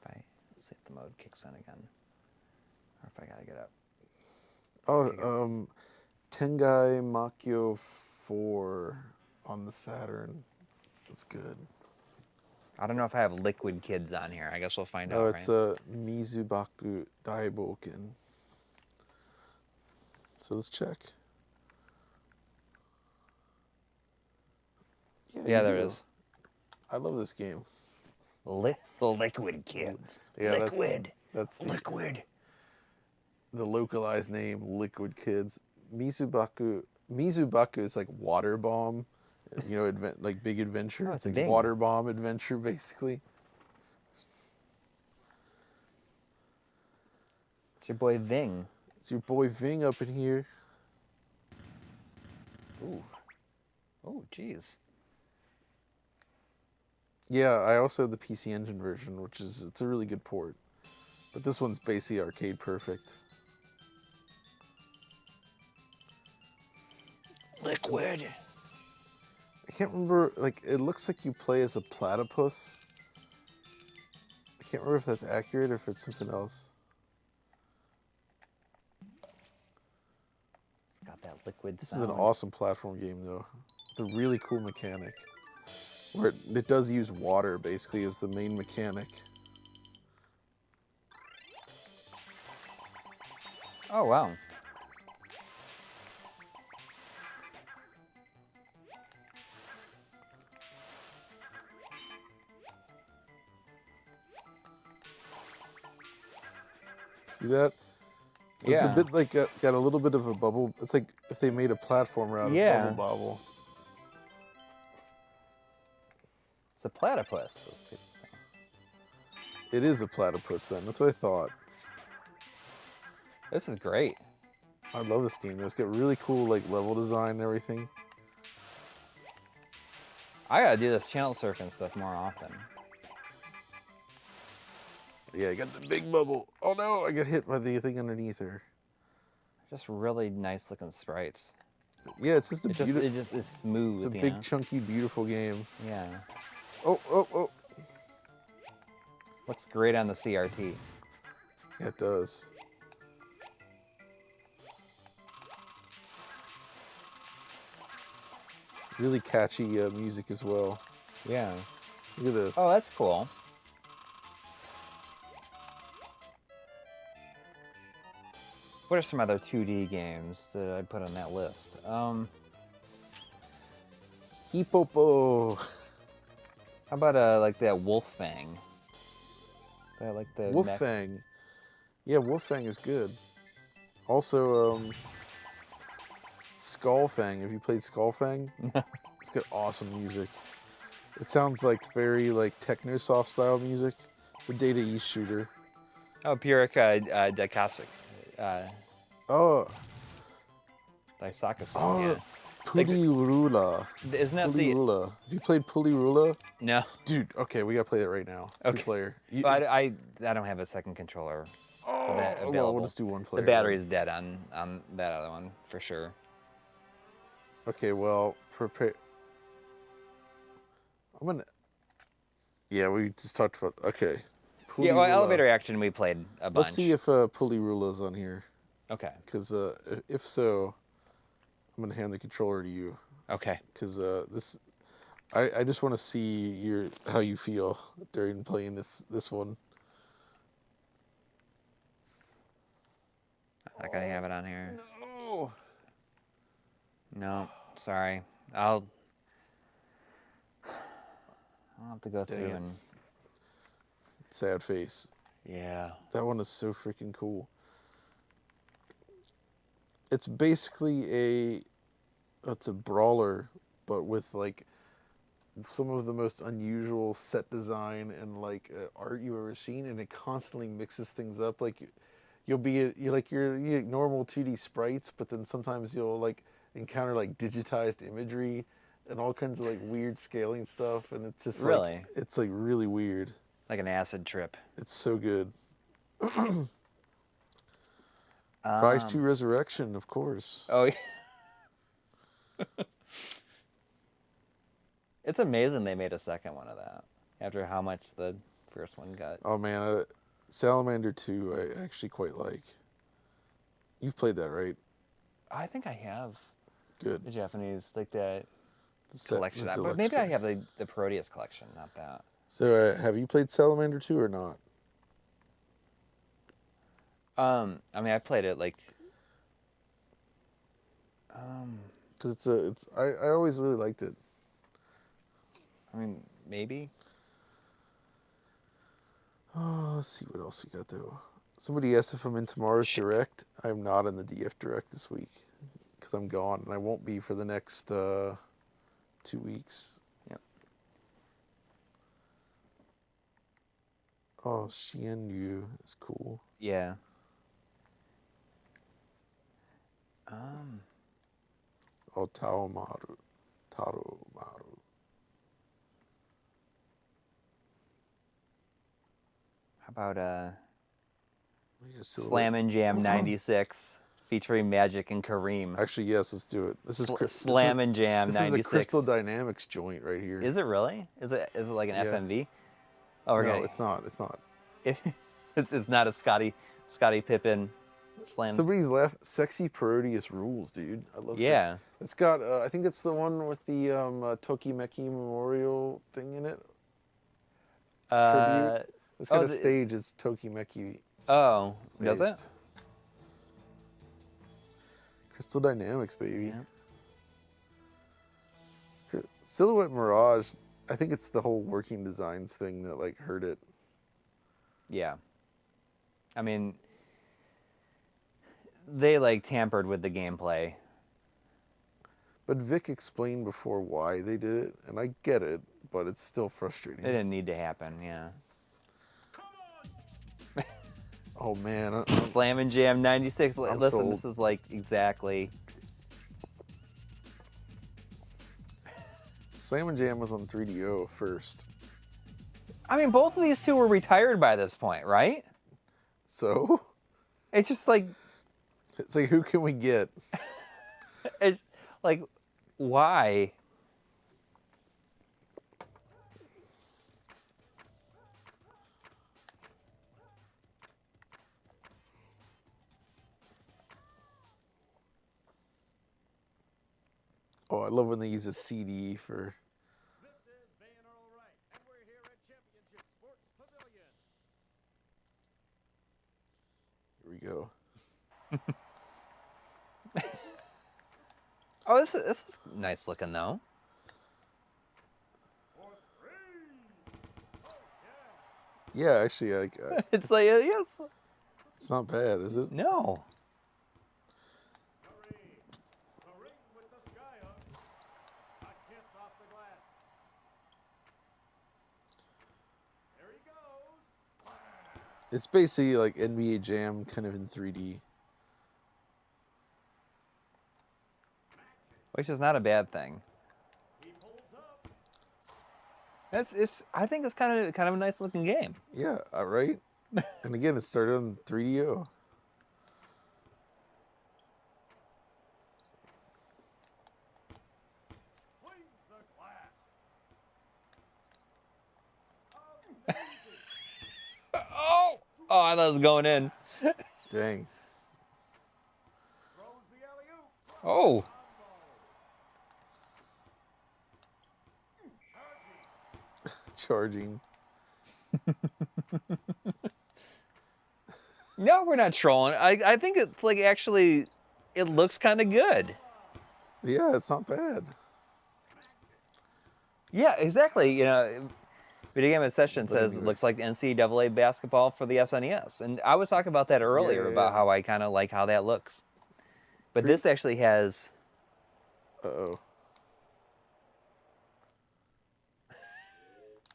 I see if the mode kicks in again, or if I gotta get up. Oh, Tengai Makyo 4 on the Saturn. That's good. I don't know if I have Liquid Kids on here. I guess we'll find out. Oh, it's right? Mizubaku Daiboken. So let's check. Yeah, you there it do. is. I love this game. Liquid Kids. Yeah, Liquid. That's Liquid. the localized name, Liquid Kids. Mizubaku is like water bomb, you know, like big adventure. Oh, it's it's like Ving. water bomb adventure, basically. It's your boy Ving. It's your boy Ving up in here. Ooh. Oh, jeez. Yeah, I also have the PC Engine version, it's a really good port. But this one's basically arcade perfect. Liquid. I can't remember, like, it looks like you play as a platypus. I can't remember if that's accurate or if it's something else. It's got that liquid This sound. is an awesome platform game, though. It's a really cool mechanic. Where it does use water, basically, as the main mechanic. Oh, wow. See that? So it's a Yeah. bit like, got a little bit of a bubble. It's like if they made a platformer out of Yeah. Bubble Bobble. It's a platypus. those people say. It is a platypus then. That's what I thought. This is great. I love this game. It's got really cool like level design and everything. I gotta do this channel surfing stuff more often. Yeah, I got the big bubble. Oh no, I got hit by the thing underneath her. Just really nice looking sprites. Yeah, it's just a It just, beautiful. it just is smooth. It's a you big, know? chunky, beautiful game. Yeah. Oh, oh, oh. Looks great on the CRT. Yeah, it does. Really catchy music as well. Yeah. Look at this. Oh, that's cool. What are some other 2D games that I'd put on that list? Hippopo. How about like that Wolffang? Is that like the mech- Wolffang. Yeah, Wolffang is good. Also, Skullfang. Have you played Skullfang? It's got awesome music. It sounds like very like techno-soft style music. It's a Data East shooter. Oh, Pyrrhica Daikasuk. Oh, Daisakusen, oh, yeah. Pulirula. Isn't that the... Pulirula. Have you played Pulirula? No. Dude, okay, we gotta play that right now. Okay. Two-player. But I don't have a second controller for that well, available. we'll just do one player. The battery's dead on that other one, for sure. Okay, well, prepare. I'm gonna. Yeah, we just talked about. Okay. Yeah, well, Pulirula. Elevator Action we played a bunch. Let's see if Pulirula's on here. Okay. Because if so, I'm gonna hand the controller to you. Okay. Because this, I just want to see how you feel during playing this one. I'm not gonna have it on here. No. No, sorry. I'll have to go Dang through it. and... Sad face. Yeah. That one is so freaking cool. It's basically it's a brawler, but with like some of the most unusual set design and like art you've ever seen, and it constantly mixes things up. Like you're normal 2D sprites, but then sometimes you'll like encounter like digitized imagery and all kinds of like weird scaling stuff, and it's just Really? like it's like really weird. Like an acid trip. It's so good. Prize 2 Resurrection, of course. Oh, yeah. It's amazing they made a second one of that after how much the first one got. Oh man, Salamander 2 I actually quite like. You've played that, right? I think I have Good. the Japanese, like the The set- collection. the But deluxe maybe I one. have the Proteus collection, not that. So have you played Salamander 2 or not? I mean, I played it like... Because I always really liked it. I mean, maybe. Oh, let's see what else we got though. Somebody asked if I'm in tomorrow's Direct. I'm not in the DF Direct this week because I'm gone, and I won't be for the next 2 weeks. Yep. Oh, Xianyu is cool. Yeah. Oh, Taomaru. Taromaru. How about Yeah, silhouette. Slam and Jam 96 featuring Magic and Kareem? Actually, yes, let's do it. This is Slam and Jam This 96. is a Crystal Dynamics joint right here. Is it really? Is it like an Yeah. FMV? Oh, we're No, gonna... it's not. It's not. It's not a Scotty Pippen Slam. Somebody's laugh. Sexy Parodius rules, dude. I love. Yeah. It's got. I think it's the one with the Tokimeki Memorial thing in it. Tribute. It's got a stage. It's Tokimeki. Oh, does it? based. Crystal Dynamics, baby. Yeah. Silhouette Mirage. I think it's the whole working designs thing that like hurt it. Yeah. I mean, they like tampered with the gameplay. But Vic explained before why they did it, and I get it, but it's still frustrating. It didn't need to happen, yeah. Oh man, Slam and Jam 96. I'm Listen, sold. this is like exactly. Slam and Jam was on 3DO first. I mean, both of these two were retired by this point, right? So? It's just like, It's like, who can we get? it's like, why? Oh, I love when they use a CD for... This is Van Earl Wright, and we're here at Championship Sports Pavilion. Here we go. Oh, this is nice looking though. For three. Oh, yeah. Yeah, actually, It's like, yes. it's not bad, is it? No. Curry. The ring with the sky up. A kiss off the glass. There he goes. It's basically like NBA Jam kind of in 3D. Which is not a bad thing. He pulls up. It's. I think it's kind of a nice looking game. Yeah, right? And again, it started on 3DO. Swings the glass. Oh, I thought it was going in. Dang. Throws the alley-oop. Oh, Charging. no, we're not trolling. I think it's like actually, it looks kind of good. Yeah, it's not bad. Yeah, exactly. You know, Video Game Session But says it anyway. looks like NCAA basketball for the SNES, and I was talking about that earlier Yeah. about how I kind of like how that looks. But Three- this actually has. Uh-oh.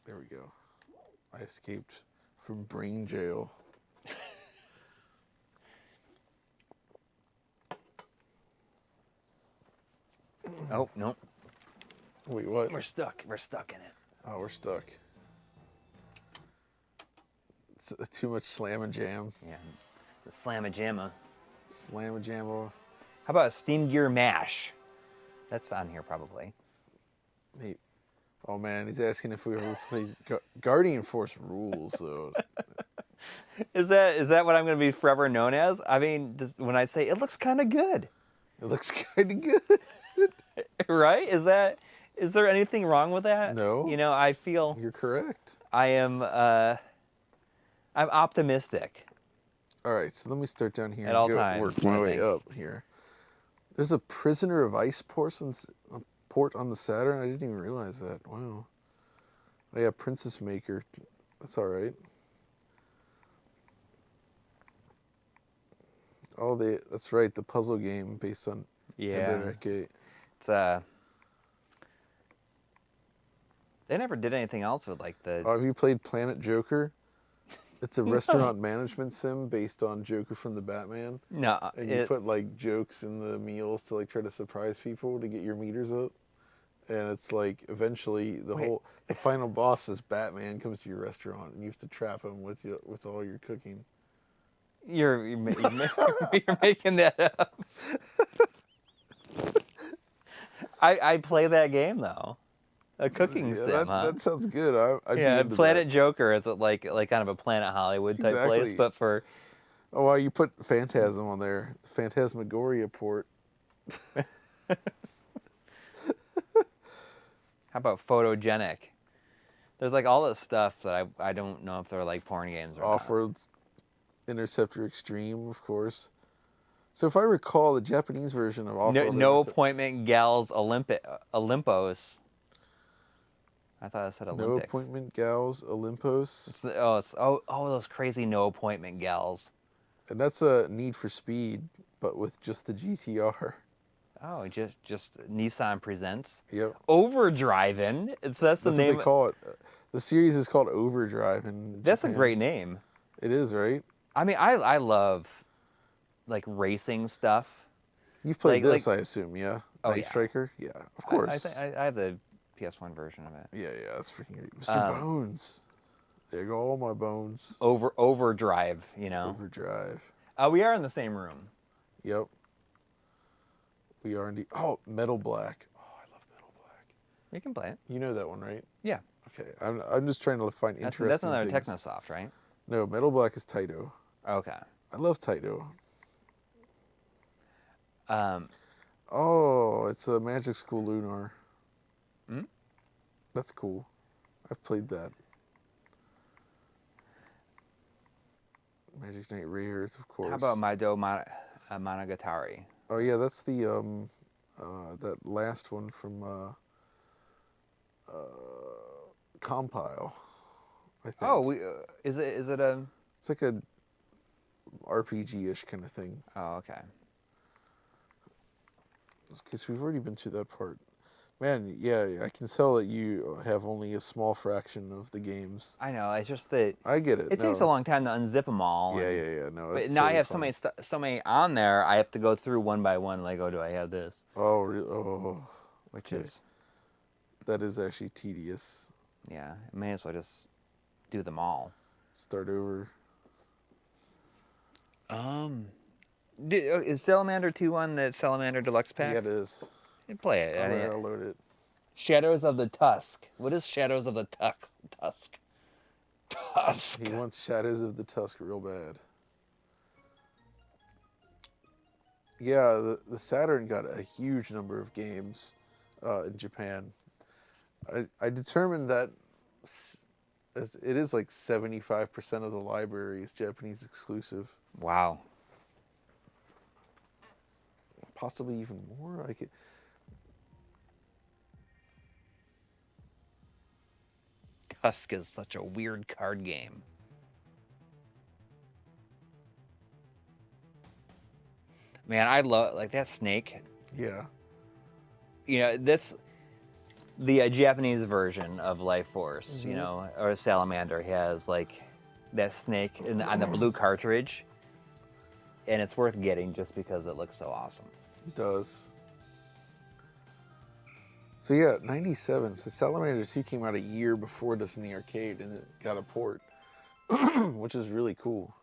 There we go. I escaped from brain jail. Oh no, Wait, what? we're stuck. We're stuck in it. Oh, we're stuck. It's too much slam and jam. Yeah, the Slamma-Jamma. Slam and jam off. How about a Steam Gear Mash? That's on here probably. Hey. Oh man, he's asking if we ever played Guardian Force rules though. Is that what I'm going to be forever known as? I mean, when I say it looks kind of good, It looks kind of good. right? Is there anything wrong with that? No. You know, I feel You're correct. I'm optimistic. All right, so let me start down here At and all go times, work my I way think. up here. There's a Prisoner of Ice port on the Saturn. I didn't even realize that. Wow. Oh yeah, Princess Maker. That's all right. Oh, that's right. The puzzle game based on Yeah. MLiG. It's they never did anything else with like the. Oh, have you played Planet Joker? It's a restaurant management sim based on Joker from the Batman. No, And you put like jokes in the meals to like try to surprise people to get your meters up. And it's like eventually the final boss is Batman comes to your restaurant and you have to trap him with all your cooking. you're making that up. I play that game though. A cooking Yeah, sim, huh? that sounds good. I'd be Yeah, into Planet that. Joker is like kind of a Planet Hollywood type place, Exactly. but for Oh, well, you put Phantasm on there. The Phantasmagoria port. how about photogenic? There's like all this stuff that I don't know if they're like porn games or not. Off-road Interceptor Extreme, of course. So if I recall, the Japanese version of Off-road No Interceptor... appointment gals Olympos. I thought it said No Olympics. Appointment Gals Olympos. It's those crazy no appointment gals. And that's a Need for Speed, but with just the GTR. Oh, just Nissan presents Yep. Overdriving. That's the That's name. what they call it. The series is called Overdrive in That's a Japan. great name. It is, right? I mean, I love like racing stuff. You've played Like- this, I assume, yeah? Oh, Night yeah. Striker? Yeah, of course. I have the PS1 version of it. Yeah, that's freaking great. Mr. Bones. There go all my bones. Overdrive, you know. Overdrive. We are in the same room. Yep. We are indeed. Oh, Metal Black. Oh, I love Metal Black. You can play it. You know that one, right? Yeah. Okay. I'm just trying to find interesting That's another things. Technosoft, right? No, Metal Black is Taito. Okay. I love Taito. Um, Oh, it's a Magic School Lunar. Hmm? That's cool. I've played that. Magic Knight Ray Earth, of course. how about Maido Monogatari? Oh yeah, that's the that last one from Compile. I think. Oh, is it a? It's like a RPG-ish kind of thing. Oh, okay. Because we've already been through that part. Man, yeah, I can tell that you have only a small fraction of the games. I know. It's just that I get it. it takes a long time to unzip them all. Yeah. No, But it's now I totally have fine. so many on there. I have to go through one by one. Like, oh, do I have this? Oh, really? Oh, Which okay. is, That is actually tedious. yeah. I may as well just do them all. Start over. Is Salamander 2 on the Salamander Deluxe Pack? Yeah, it is. You play it. I All mean, right, I'll load it. Shadows of the Tusk. What is Shadows of the Tusk? Tusk. He wants Shadows of the Tusk real bad. Yeah, the Saturn got a huge number of games in Japan. I determined that it is like 75% of the library is Japanese exclusive. Wow. Possibly even more. Tusk is such a weird card game. Man, I love like that snake. Yeah. You know, that's the Japanese version of Life Force. You know, or Salamander has like that snake on the blue cartridge, and it's worth getting just because it looks so awesome. It does. So yeah, 97. So Salamander 2 came out a year before this in the arcade, and it got a port, which is really cool.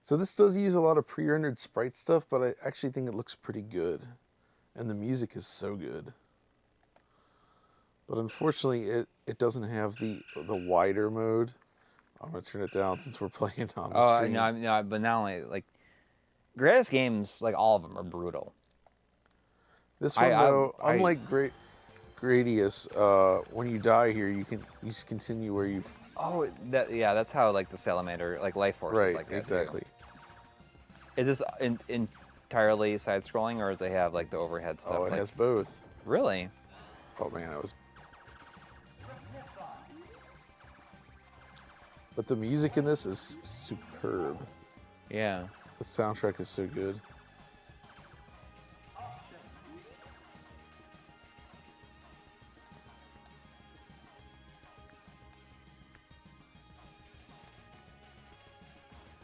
So this does use a lot of pre-rendered sprite stuff, but I actually think it looks pretty good. And the music is so good. But unfortunately, it doesn't have the wider mode. I'm going to turn it down since we're playing on the stream. No, but not only, like, Gradius games, like, all of them are brutal. This one, though, unlike Gradius, when you die here, you just continue where you've... Oh, that's how, like, the Salamander, like, Life Force is like that, exactly. too. Is this entirely side-scrolling, or does it have, like, the overhead stuff? Oh, it like, has both. Really? Oh, man, I was... But the music in this is superb. Yeah. The soundtrack is so good.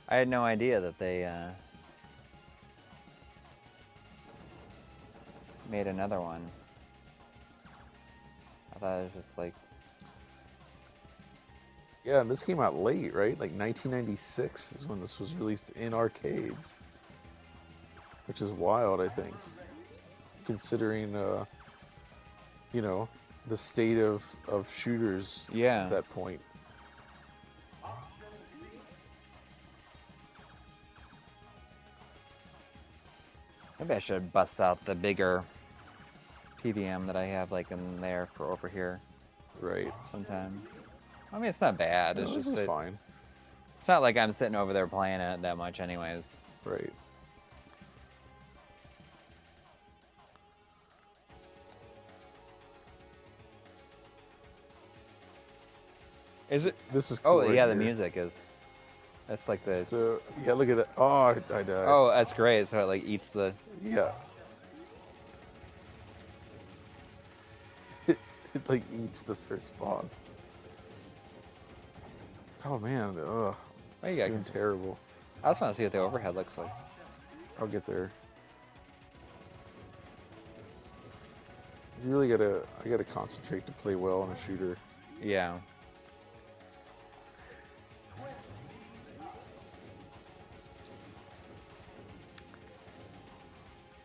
I had no idea that they made another one. I thought it was just like... Yeah, and this came out late, right? Like 1996 is when this was released in arcades. Which is wild, I think. Considering, you know, the state of shooters Yeah. at that point. Maybe I should bust out the bigger PVM that I have, like, in there for over here Right. sometime. I mean, it's not bad. It's No, this just is that fine. it's not like I'm sitting over there playing it that much anyways. Right. Is it? This is cool. Oh, right yeah, the here. music is... That's like the... So, yeah, look at that. Oh, I died. Oh, that's great. So it, like, eats the... Yeah. It like eats the first boss. Oh man, ugh. Oh, you got... Doing terrible. I just want to see what the overhead looks like. I'll get there. You really I gotta concentrate to play well on a shooter. Yeah.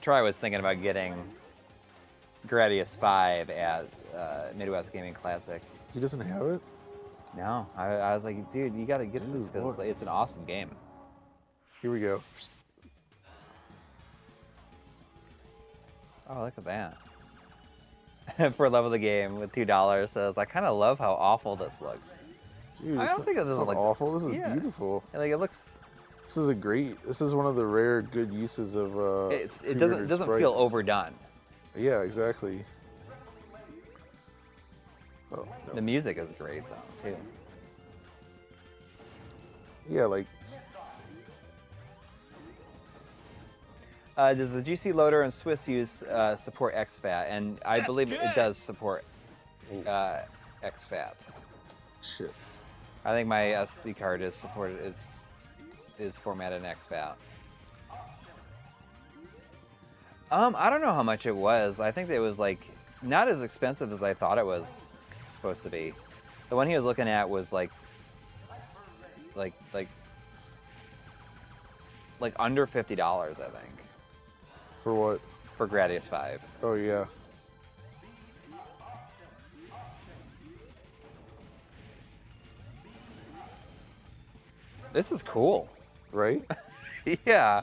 Troy was thinking about getting Gradius 5 at Midwest Gaming Classic. He doesn't have it? No, I was like, dude, you gotta get this Dude, because what? it's an awesome game. Here we go. Oh, look at that. For love of the game with $2 says, I kind of love how awful this looks. Dude, I don't think it it's doesn't not look awful. This is yeah. beautiful. And, like, it looks. This is one of the rare good uses of It doesn't feel sprites. overdone. Yeah, exactly. Oh, no. The music is great though too. Yeah, like Does the GC loader and Swiss use support XFAT? And I believe it does support XFAT. shit. I think my SD card is supported is formatted in XFAT. I don't know how much it was. I think it was like not as expensive as I thought it was supposed to be. The one he was looking at was like under $50, I think, For what? for Gradius 5. Oh yeah. This is cool. Right? Yeah.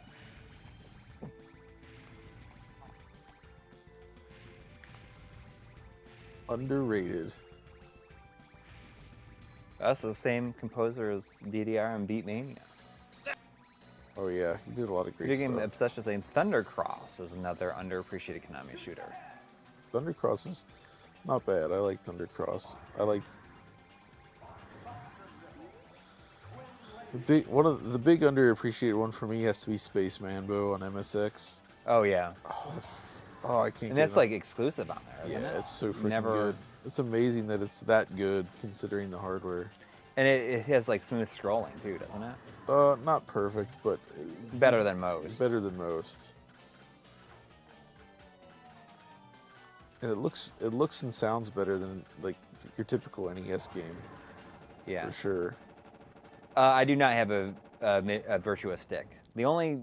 Underrated. That's the same composer as DDR and Beatmania. Oh yeah, he did a lot of great Video game stuff. obsession saying Thundercross is another underappreciated Konami shooter. Thundercross is not bad. I like Thundercross. I like the big underappreciated one for me has to be Space Manbo on MSX. Oh yeah, Oh, I can't. and get that's enough. like exclusive on there. Yeah, Isn't it? it's so freaking Never- good. It's amazing that it's that good considering the hardware. And it has like smooth scrolling too, doesn't it? Not perfect, but Better than most. better than most. And it looks and sounds better than like your typical NES game Yeah. for sure. I do not have a Virtua stick. The only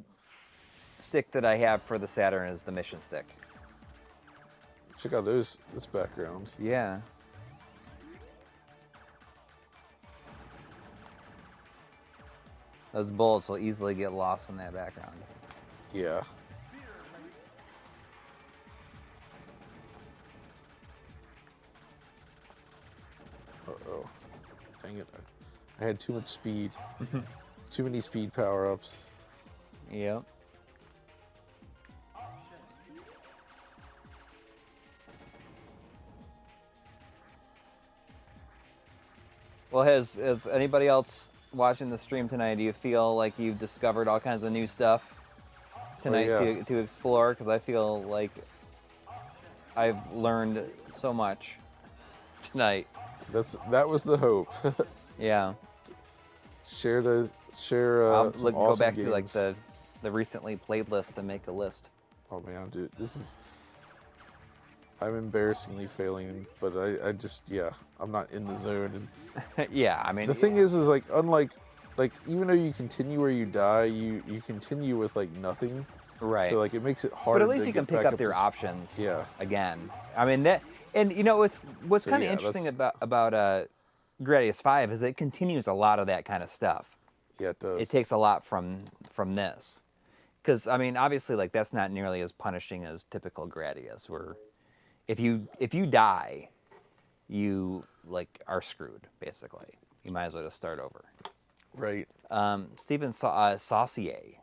stick that I have for the Saturn is the Mission stick. Check out this background. Yeah. Those bullets will easily get lost in that background. Yeah. Uh-oh. Dang it. I had too much speed. Too many speed power-ups. Yep. Well, has anybody else watching the stream tonight, do you feel like you've discovered all kinds of new stuff tonight yeah. to explore? Because I feel like I've learned so much tonight. That was the hope. Yeah. share some I'll awesome go back games. to like the recently played list and make a list. Oh man, dude, I'm embarrassingly failing, but I just, yeah, I'm not in the zone. And Yeah, I mean, the thing is like, unlike, like, even though you continue where you die, you continue with like nothing. right. So like, it makes it hard. But at least to you can get pick back up your to options Yeah. again. I mean that, and you know what's So, kind of yeah, interesting that's- about Gradius 5 is it continues a lot of that kind of stuff. Yeah, it does. It takes a lot from this, because I mean obviously like that's not nearly as punishing as typical Gradius, where if you die, you like are screwed basically. You might as well just start over. Right. Stephen Saucier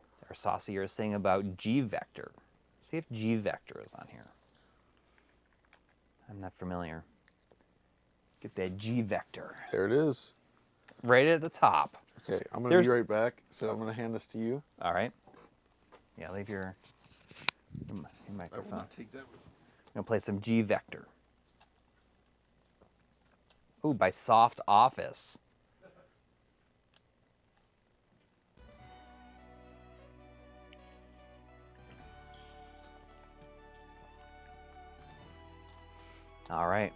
is saying about G Vector. See if G Vector is on here. I'm not familiar. Get that G Vector There it is. right at the top. Okay, I'm gonna There's- be right back. So I'm gonna hand this to you. All right. Yeah, leave your microphone. take that with me. I'm gonna play some G Vector. Ooh, by Soft Office. All right.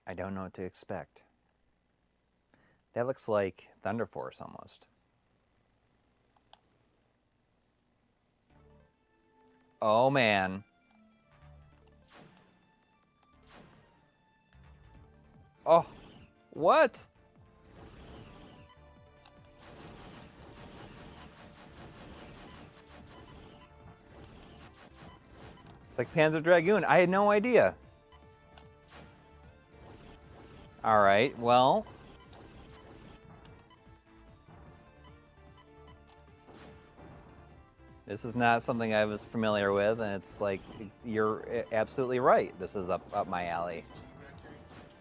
I don't know what to expect. That looks like Thunder Force almost. Oh man. Oh, what? It's like Panzer Dragoon. I had no idea. All right, well. This is not something I was familiar with, and it's like, you're absolutely right. This is up my alley.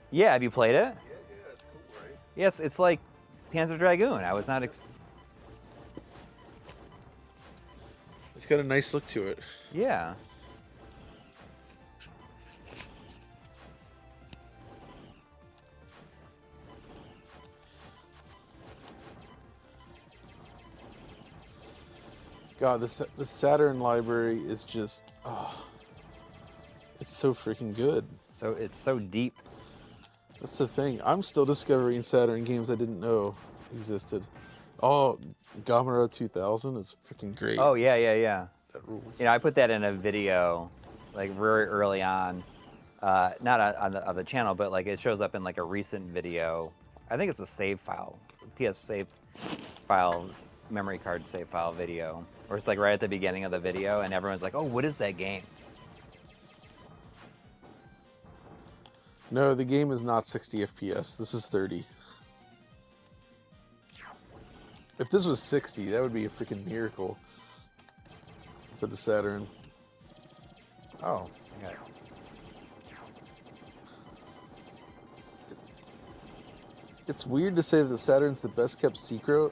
Yeah, have you played it? Yeah, it's cool, right? Yeah, it's like Panzer Dragoon. I was not It's got a nice look to it. yeah. God, the Saturn library is just, it's so freaking good. So it's so deep. That's the thing. I'm still discovering Saturn games I didn't know existed. Oh, Gamera 2000 is freaking great. Oh yeah, yeah, yeah. That rules. You know, I put that in a video, like very early on, not on the channel, but like it shows up in like a recent video. I think it's a save file, PS save file, memory card save file video, where it's like right at the beginning of the video, and everyone's like, "Oh, what is that game?" No, the game is not 60 FPS. This is 30. If this was 60, that would be a freaking miracle for the Saturn. Oh, yeah. It's weird to say that the Saturn's the best kept secret.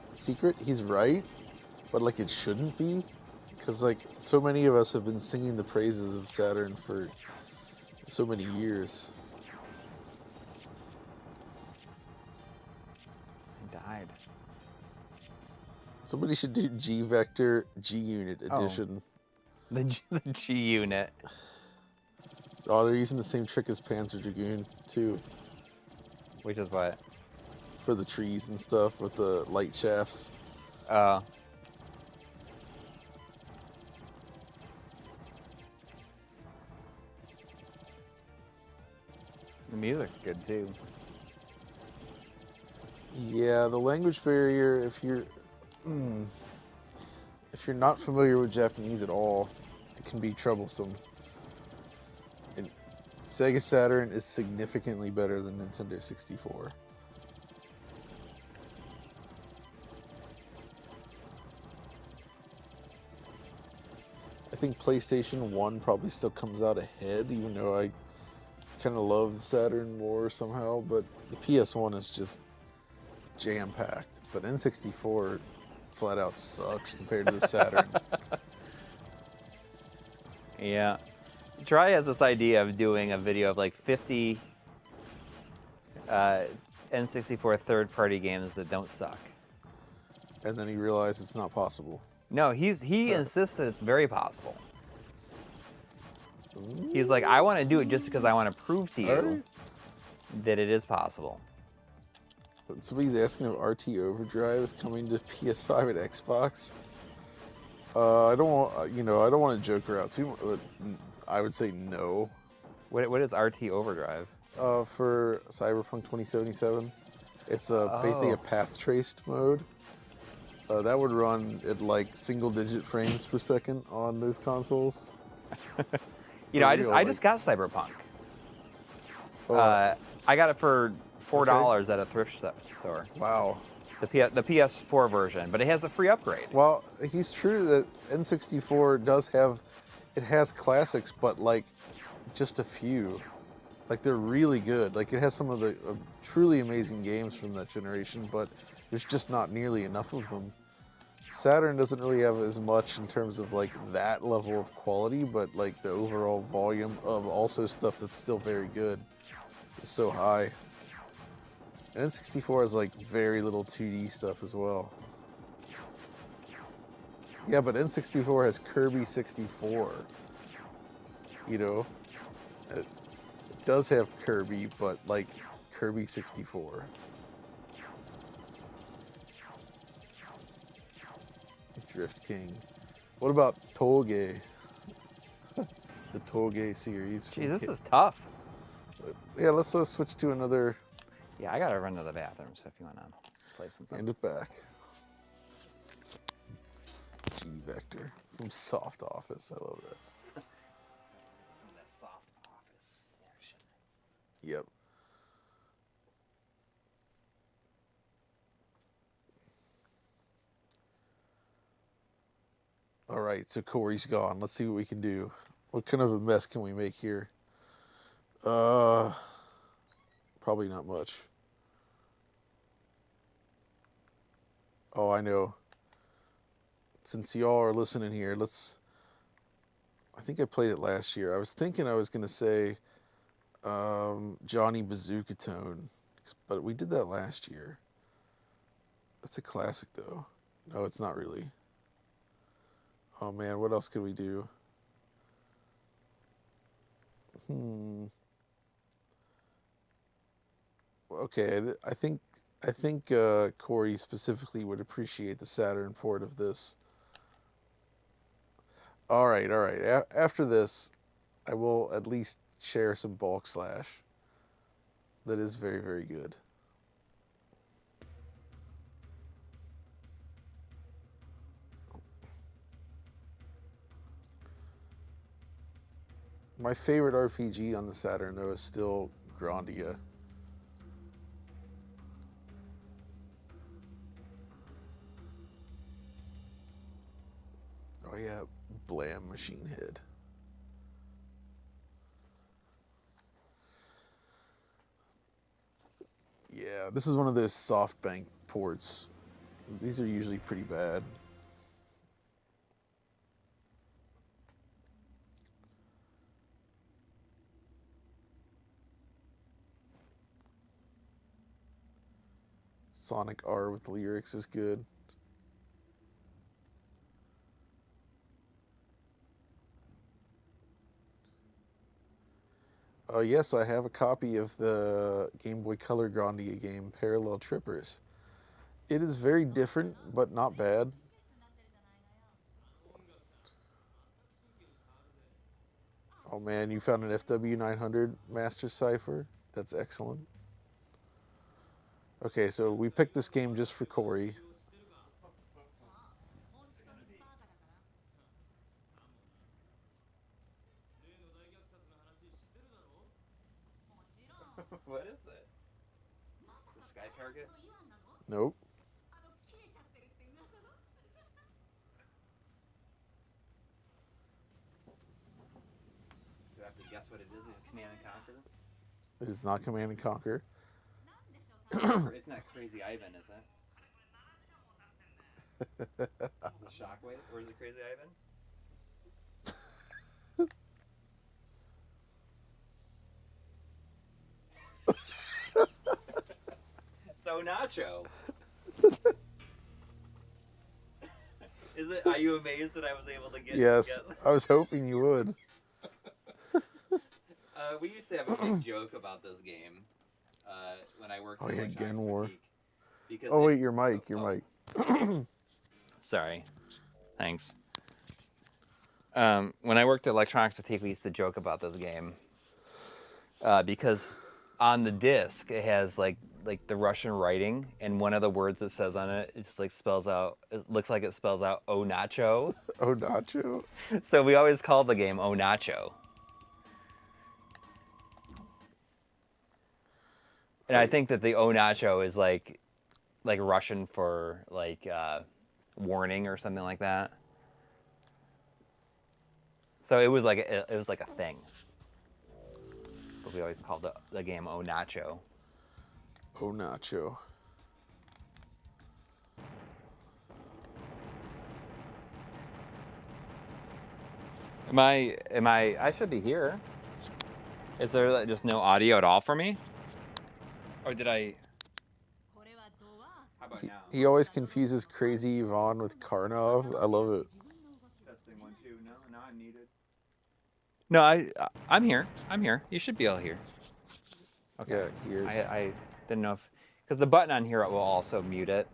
He's right, but like it shouldn't be, because like so many of us have been singing the praises of Saturn for so many years. I died. Somebody should do G Vector G Unit Oh. edition. The G unit. Oh, they're using the same trick as Panzer Dragoon too, Which is what? for the trees and stuff with the light shafts. The music's good too. Yeah, the language barrier, if you're not familiar with Japanese at all, it can be troublesome. And Sega Saturn is significantly better than Nintendo 64. I think PlayStation 1 probably still comes out ahead, even though I kind of love Saturn more somehow, but the PS1 is just jam-packed. But N64 flat out sucks compared to the Saturn. Yeah. Try has this idea of doing a video of like 50 N64 third-party games that don't suck. And then he realized it's not possible. No, he insists that it's very possible. He's like, I want to do it just because I want to prove to you Alright. that it is possible. Somebody's asking if RT Overdrive is coming to PS5 and Xbox. I don't want to joke around too much, but I would say no. What is RT Overdrive? For Cyberpunk 2077, it's basically a path traced mode. That would run at like single-digit frames per second on those consoles. You know, I real, just got Cyberpunk. Oh, I got it for $4 at a thrift store. wow. The PS4 version, but it has a free upgrade. Well, he's true that N64 does have, it has classics, but like just a few. Like they're really good. Like it has some of the truly amazing games from that generation, but there's just not nearly enough of them. Saturn doesn't really have as much in terms of like that level of quality, but like the overall volume of also stuff that's still very good is so high. And N64 has like very little 2D stuff as well. Yeah, but N64 has Kirby 64. You know, it does have Kirby, but like Kirby 64. Drift King. What about Toge? The Toge series. Gee, this is tough. Yeah, let's switch to another. Yeah, I gotta run to the bathroom, so if you wanna play something. Hand it back. G Vector from Soft Office. I love that. Some of that soft office action. Yep. All right, so Corey's gone. Let's see what we can do. What kind of a mess can we make here? Probably not much. Oh, I know. Since y'all are listening here, I think I played it last year. I was thinking I was going to say Johnny Bazooka Tone, but we did that last year. That's a classic, though. No, it's not really. Oh, man, what else could we do? Okay, I think Corey specifically would appreciate the Saturn port of this. All right. After this, I will at least share some Bulk Slash. That is very, very good. My favorite RPG on the Saturn, though, is still Grandia. Oh yeah, Blam Machine Head. Yeah, this is one of those SoftBank ports. These are usually pretty bad. Sonic R with lyrics is good. Yes, I have a copy of the Game Boy Color Grandia game, Parallel Trippers. It is very different, but not bad. Oh man, you found an FW900 Master Cipher? That's excellent. Okay, so we picked this game just for Corey. What is it? The Sky Target? Nope. Do I have to guess what it is? Is it Command and Conquer? It is not Command and Conquer. It's not Crazy Ivan, is it? Is it Shockwave? Or is it Crazy Ivan? So Nacho. Is it? Are you amazed that I was able to get? Yes, I was hoping you would. We used to have a big joke about this game when I worked. Oh at yeah, Electronics Gen War. Because Oh wait, your mic, your mic. Sorry. Thanks. When I worked at Electronics Fatigue, we used to joke about this game because on the disc it has like the Russian writing, and one of the words it says on it, it just like spells out. It looks like it spells out "Oh Nacho." Oh Nacho. So we always called the game "Oh Nacho." And I think that the "Oh Nacho" is like Russian for like warning or something like that. So it was like a thing. But we always called the game "Oh Nacho." Oh Nacho. I should be here. Is there just no audio at all for me? Or did I? How about now? He always confuses Crazy Yvonne with Karnov. I love it. Testing 1 2. No, now I'm muted. No, I'm here. I'm here. You should be all here. Okay. Yeah, he is. I didn't know if because the button on here will also mute it.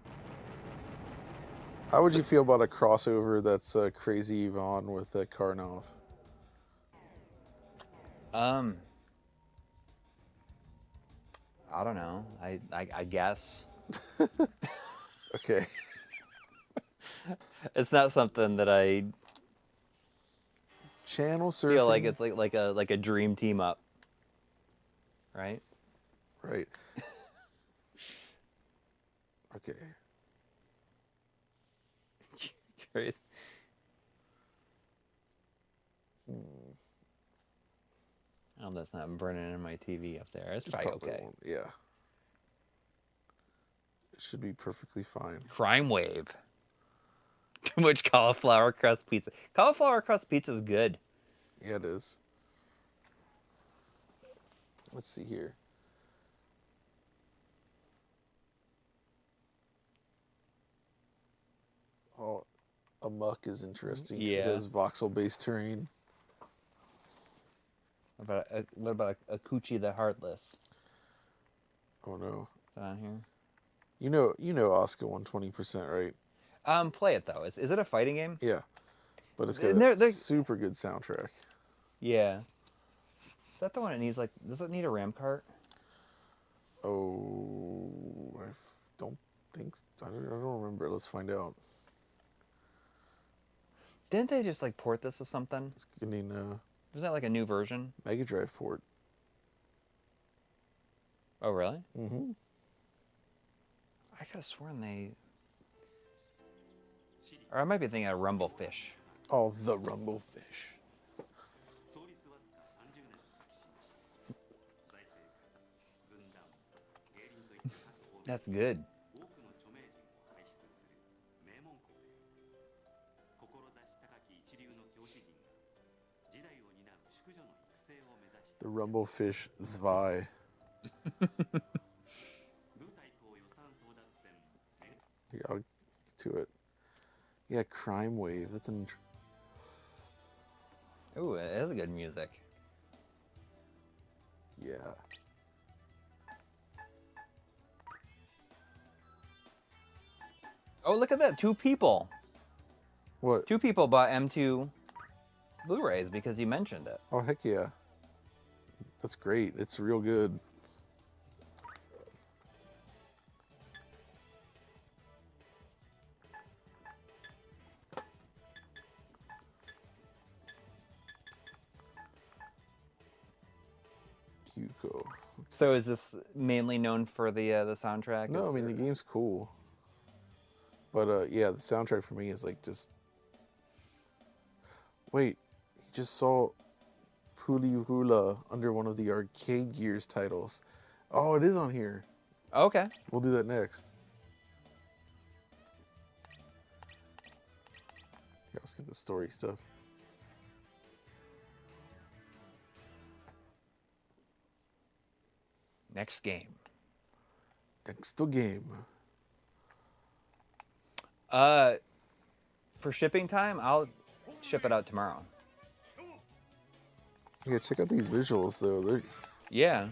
How would you feel about a crossover that's Crazy Yvonne with Karnov? I don't know. I guess. Okay. It's not something that I Channel surfing. feel like it's like a dream team up. Right? Right. Okay. Great. Oh, that's not burning in my TV up there. It's probably okay. won't. Yeah. It should be perfectly fine. Crime wave. Too much cauliflower crust pizza. Cauliflower crust pizza is good. Yeah, it is. Let's see here. Oh, a muck is interesting. 'Cause Yeah. It has voxel-based terrain. What about a Coochie the Heartless? Oh no. Is that on here? You know Oscar 120%, right? Play it though. Is it a fighting game? Yeah. But it's got And a they're- super good soundtrack. Yeah. Is that the one that needs like? Does it need a ram cart? Oh, don't think. I don't remember. Let's find out. Didn't they just like port this to something? It's getting Was that like a new version? Mega Drive port. Oh really? Mm-hmm. I could have sworn they. Or I might be thinking of Rumblefish. Oh, the Rumblefish. That's good. The Rumblefish Zwei. Yeah, I'll get to it. Yeah, Crime Wave. That's an. Ooh, it is good music. Yeah. Oh, look at that. 2 people. What? 2 people bought M2 Blu-rays because you mentioned it. Oh, heck yeah. That's great. It's real good. Hugo. So is this mainly known for the soundtrack? No, I mean, the game's cool. But yeah, the soundtrack for me is like just. Wait, you just saw Pulihula under one of the Arcade Gears titles. Oh, it is on here. Okay. We'll do that next. Yeah, let's get the story stuff. Next game. Next game. For shipping time, I'll ship it out tomorrow. Yeah, check out these visuals though. They're Yeah.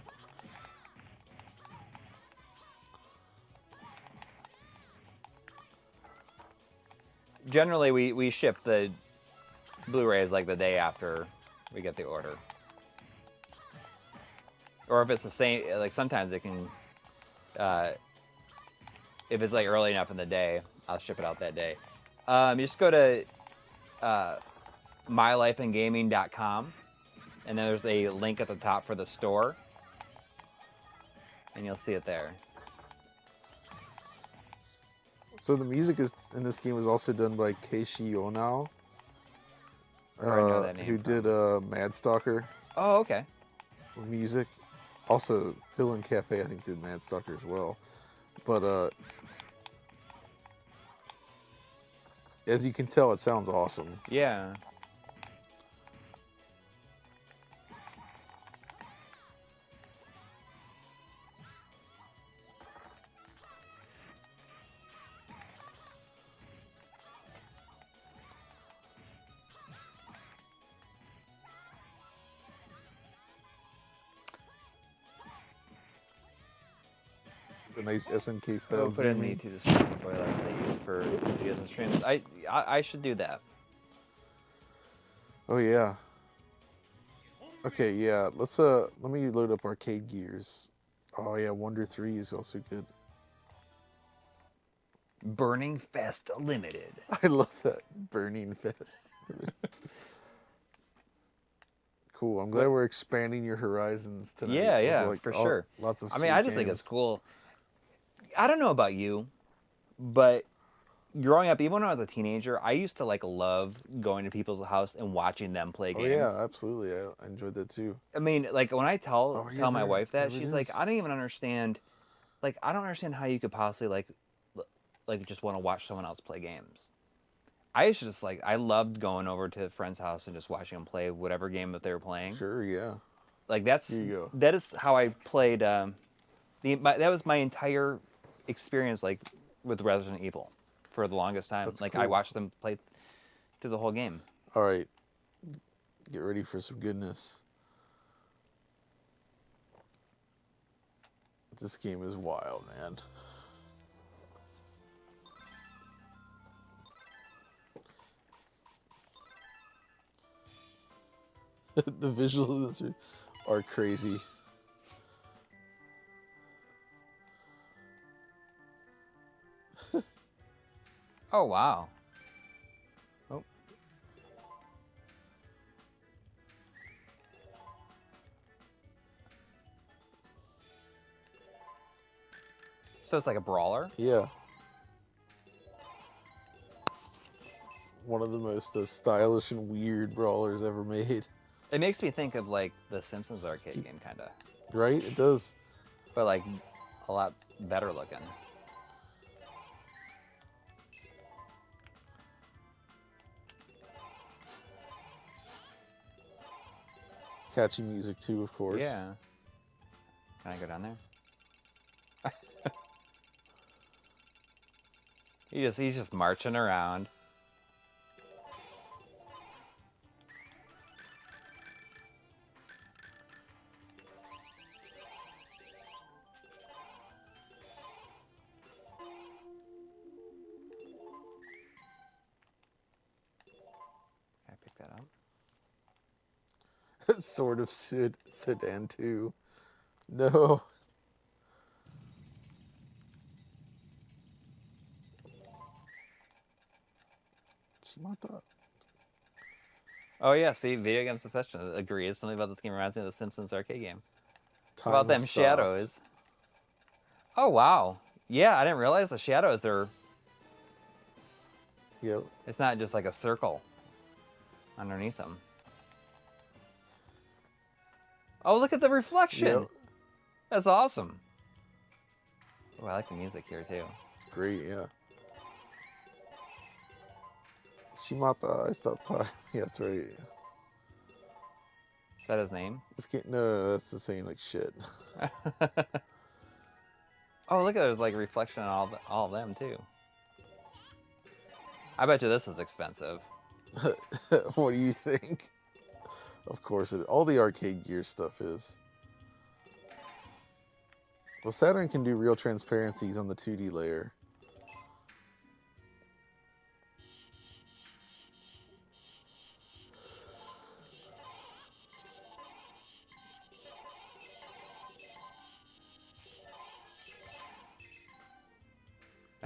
Generally, we ship the Blu-rays like the day after we get the order. Or if it's the same, like sometimes it can, if it's like early enough in the day, I'll ship it out that day. You just go to mylifeandgaming.com, and then there's a link at the top for the store, and you'll see it there. So the music is in this game is also done by Keishi Onao, Where I know that name who from. did Mad Stalker Oh, okay. music. Also, Phil and Cafe, I think, did Mad Stalker as well. But as you can tell, it sounds awesome. Yeah. The nice SNK We'll style. put it in the zoom YouTube description for that they use for videos and streams. I should do that. Oh yeah. Okay, yeah. Let me load up arcade gears. Oh yeah, Wonder 3 is also good. Burning Fest Limited. I love that Burning Fest. Cool. I'm glad we're expanding your horizons tonight. Yeah, with, yeah, like, for sure. Lots of. I mean, I just think it's cool. I don't know about you, but growing up, even when I was a teenager, I used to like love going to people's house and watching them play Oh games. yeah, absolutely. I enjoyed that too. I mean, like when I tell yeah, my wife that, there it she's like, is. I don't even understand. Like, I don't understand how you could possibly like just want to watch someone else play games. I used to just like, I loved going over to a friend's house and just watching them play whatever game that they were playing. Sure, yeah. Like Here you go. that is how I played. That was my entire experience, like with Resident Evil, for the longest time. That's like I cool. watched them play through the whole game. All right. Get ready for some goodness. This game is wild, man. The visuals in this are crazy. Oh wow. Oh. So it's like a brawler. Yeah. One of the most stylish and weird brawlers ever made. It makes me think of like the Simpsons arcade game, kind of, Right? It does. but like a lot better looking. Catchy music too, of course. Yeah. Can I go down there? He's just marching around. Can I pick that up? Sort of sedan too. No. Shimata. Oh yeah, see, video games obsession agrees. Something about this game reminds me of the Simpsons arcade game. Time About has them stopped. shadows. Oh wow. Yeah, I didn't realize the shadows are. Yep. It's not just like a circle underneath them. Oh, look at the reflection. Yep. That's awesome. Oh, I like the music here too. It's great, yeah. Shimata, I stopped time. Yeah, that's right. Is that his name? This game, no, that's just saying like shit. Oh, look at there's like reflection on all of them too. I bet you this is expensive. What do you think? Of course, all the arcade gear stuff is. Well, Saturn can do real transparencies on the 2D layer.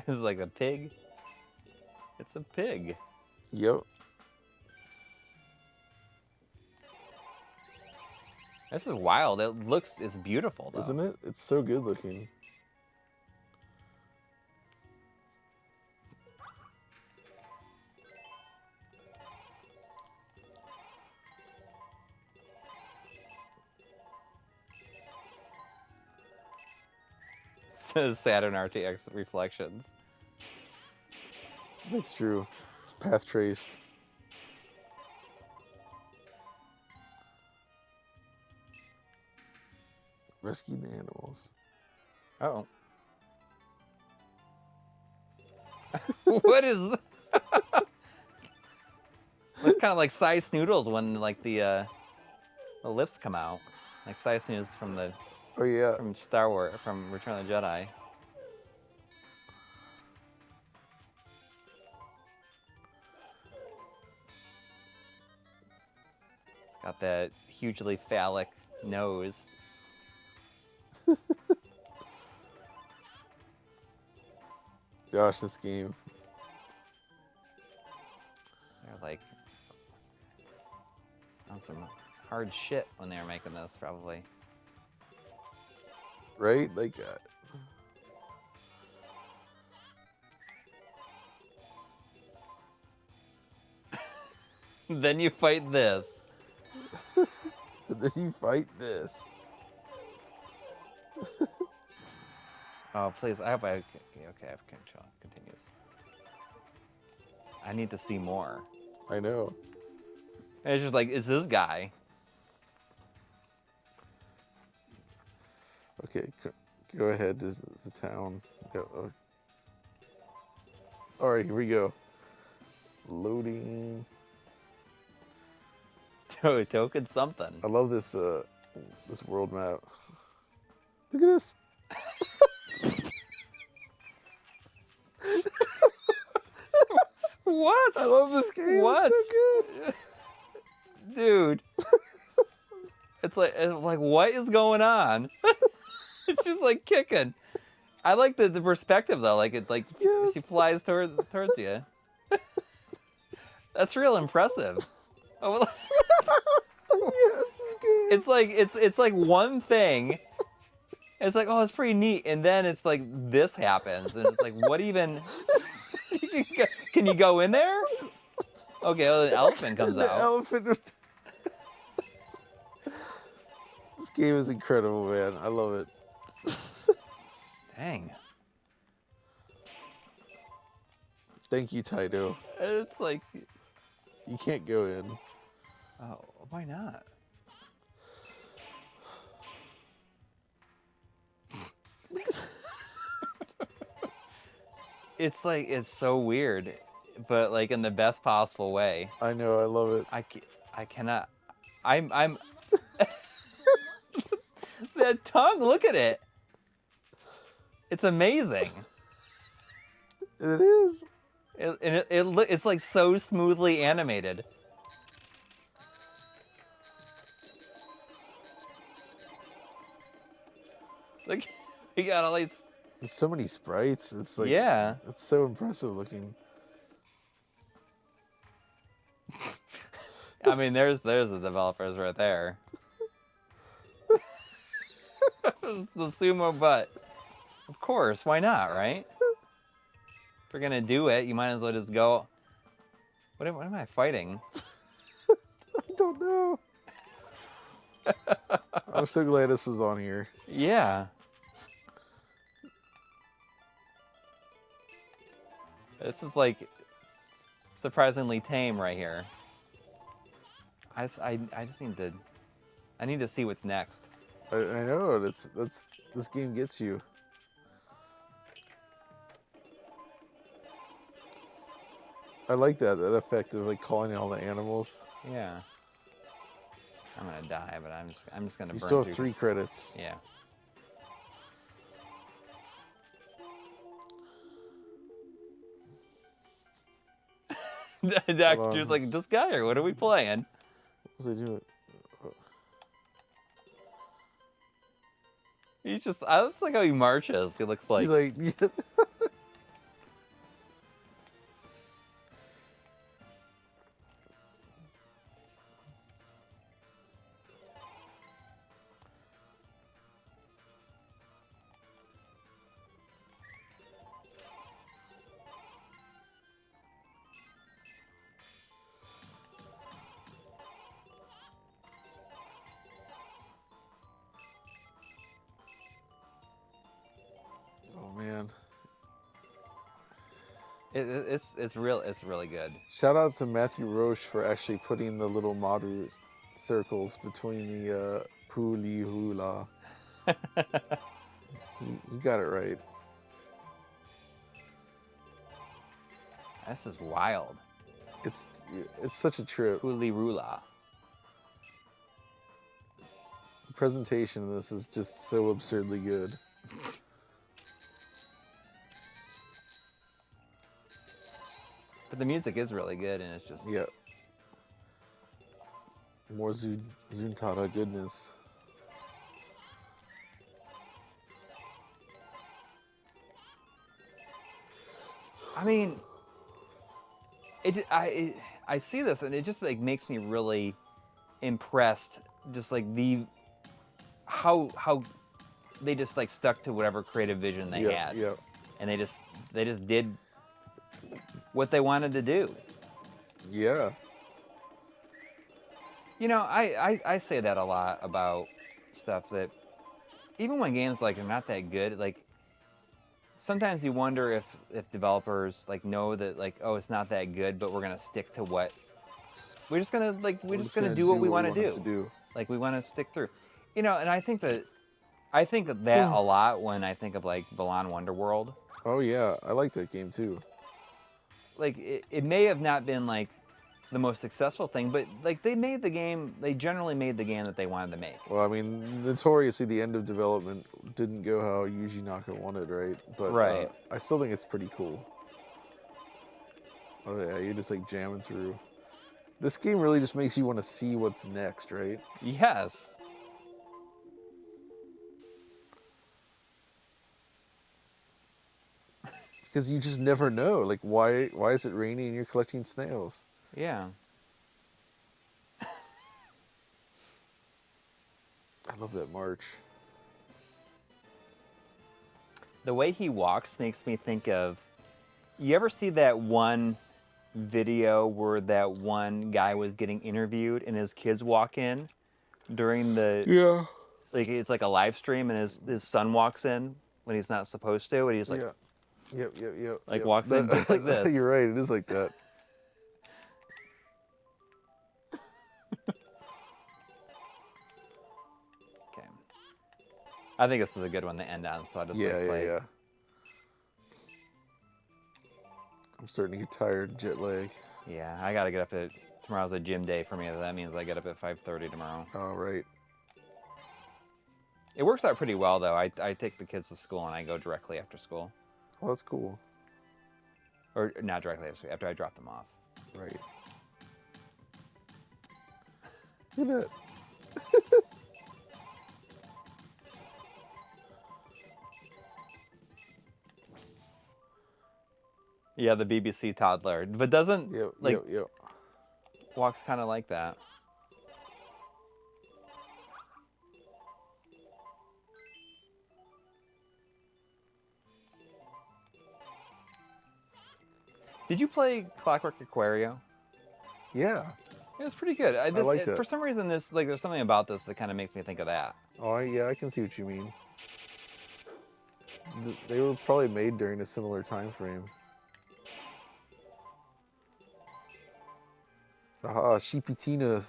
It's like a pig. It's a pig. Yep. This is wild. It's beautiful though. Isn't it? It's so good looking. Says Saturn RTX reflections. That's true. It's path traced. Rescued animals. Oh. What is? It's kind of like Size Noodles when like the lips come out, like Size Noodles from Oh yeah. Star Wars, from Return of the Jedi. Got that hugely phallic nose. Gosh, this game. They're like on some hard shit when they were making this, probably. Right? Like, Then you fight this. and then you fight this. Oh, please. I hope I... Okay, I've control. Continues. I need to see more. I know. And it's just like, it's this guy. Okay, go ahead. This is the town. Go. All right, here we go. Loading. Token something. I love this this world map. Look at this. What? I love this game. What? It's so good. Dude. It's like what is going on? It's just like kicking. I like the perspective though. Like Yes. she flies towards you. That's real impressive. Oh, Yes, this game. it's like one thing. It's like, oh, it's pretty neat, and then it's like this happens, and it's like, what even? Can you go in there? Okay, well, the elephant comes The out. elephant. This game is incredible, man. I love it. Dang. Thank you, Taito. It's like, You can't go in. oh, why not? It's like, it's so weird, but like in the best possible way. I know. I love it. I cannot. I'm. That tongue, look at it. It's amazing. It is. It's like so smoothly animated. Like, you got all these. There's so many sprites. It's like, Yeah. It's so impressive looking. I mean, there's the developers right there. It's the sumo butt. Of course, why not, right? If you're gonna do it, you might as well just go. What am I fighting? I don't know. I'm so glad this was on here. Yeah. This is like surprisingly tame right here. I just need to. I need to see what's next. I know. This game gets you. I like that effect of like calling out all the animals. Yeah. I'm gonna die, but I'm just gonna. You burn still have through- 3 credits. Yeah. The actor's like, this guy, or what are we playing? What was I doing? He's just, I just like how he marches. He looks like, He's like, yeah. Oh man. it's really good. Shout out to Matthew Roche for actually putting the little Maru circles between the Puli Hula. He got it right. This is wild. It's such a trip. Huli Rula. The presentation of this is just so absurdly good. But the music is really good, and it's just Yeah. More Zuntata goodness. I mean, I see this and it just like makes me really impressed. Just like how they just like stuck to whatever creative vision they had, and they just did what they wanted to do. Yeah. You know, I say that a lot about stuff that even when games like are not that good, like sometimes you wonder if developers like know that like, oh, it's not that good, but we're gonna stick to what we're just gonna do what we want to do. Like we want to stick through, you know. And I think that a lot when I think of like Balan Wonderworld. Oh yeah, I like that game too. Like it may have not been like the most successful thing, but like they generally made the game that they wanted to make. Well, I mean, notoriously the end of development didn't go how Yuji Naka wanted, right? But I still think it's pretty cool. Oh yeah, you're just like jamming through. This game really just makes you want to see what's next, right? Yes. Because you just never know. Like, why is it raining and you're collecting snails? Yeah. I love that march. The way he walks makes me think of, you ever see that one video where that one guy was getting interviewed and his kids walk in during the, like it's like a live stream and his son walks in when he's not supposed to and he's like, Yep. like walks in just like this. You're right, it is like that. Okay. I think this is a good one to end on, so I'll just play. Yeah. I'm starting to get tired, jet lag. Yeah, I gotta get up at, tomorrow's a gym day for me, so that means I get up at 5:30 tomorrow. All right. It works out pretty well though. I take the kids to school and I go directly after school. Well, that's cool. Or not directly after I drop them off. Right. Look at that. Yeah, the BBC toddler, but doesn't Yep. walks kind of like that. Did you play Clockwork Aquario? Yeah. It was pretty good. I liked it. For some reason, there's something about this that kind of makes me think of that. Oh, yeah, I can see what you mean. They were probably made during a similar time frame. Aha, Sheepy Tina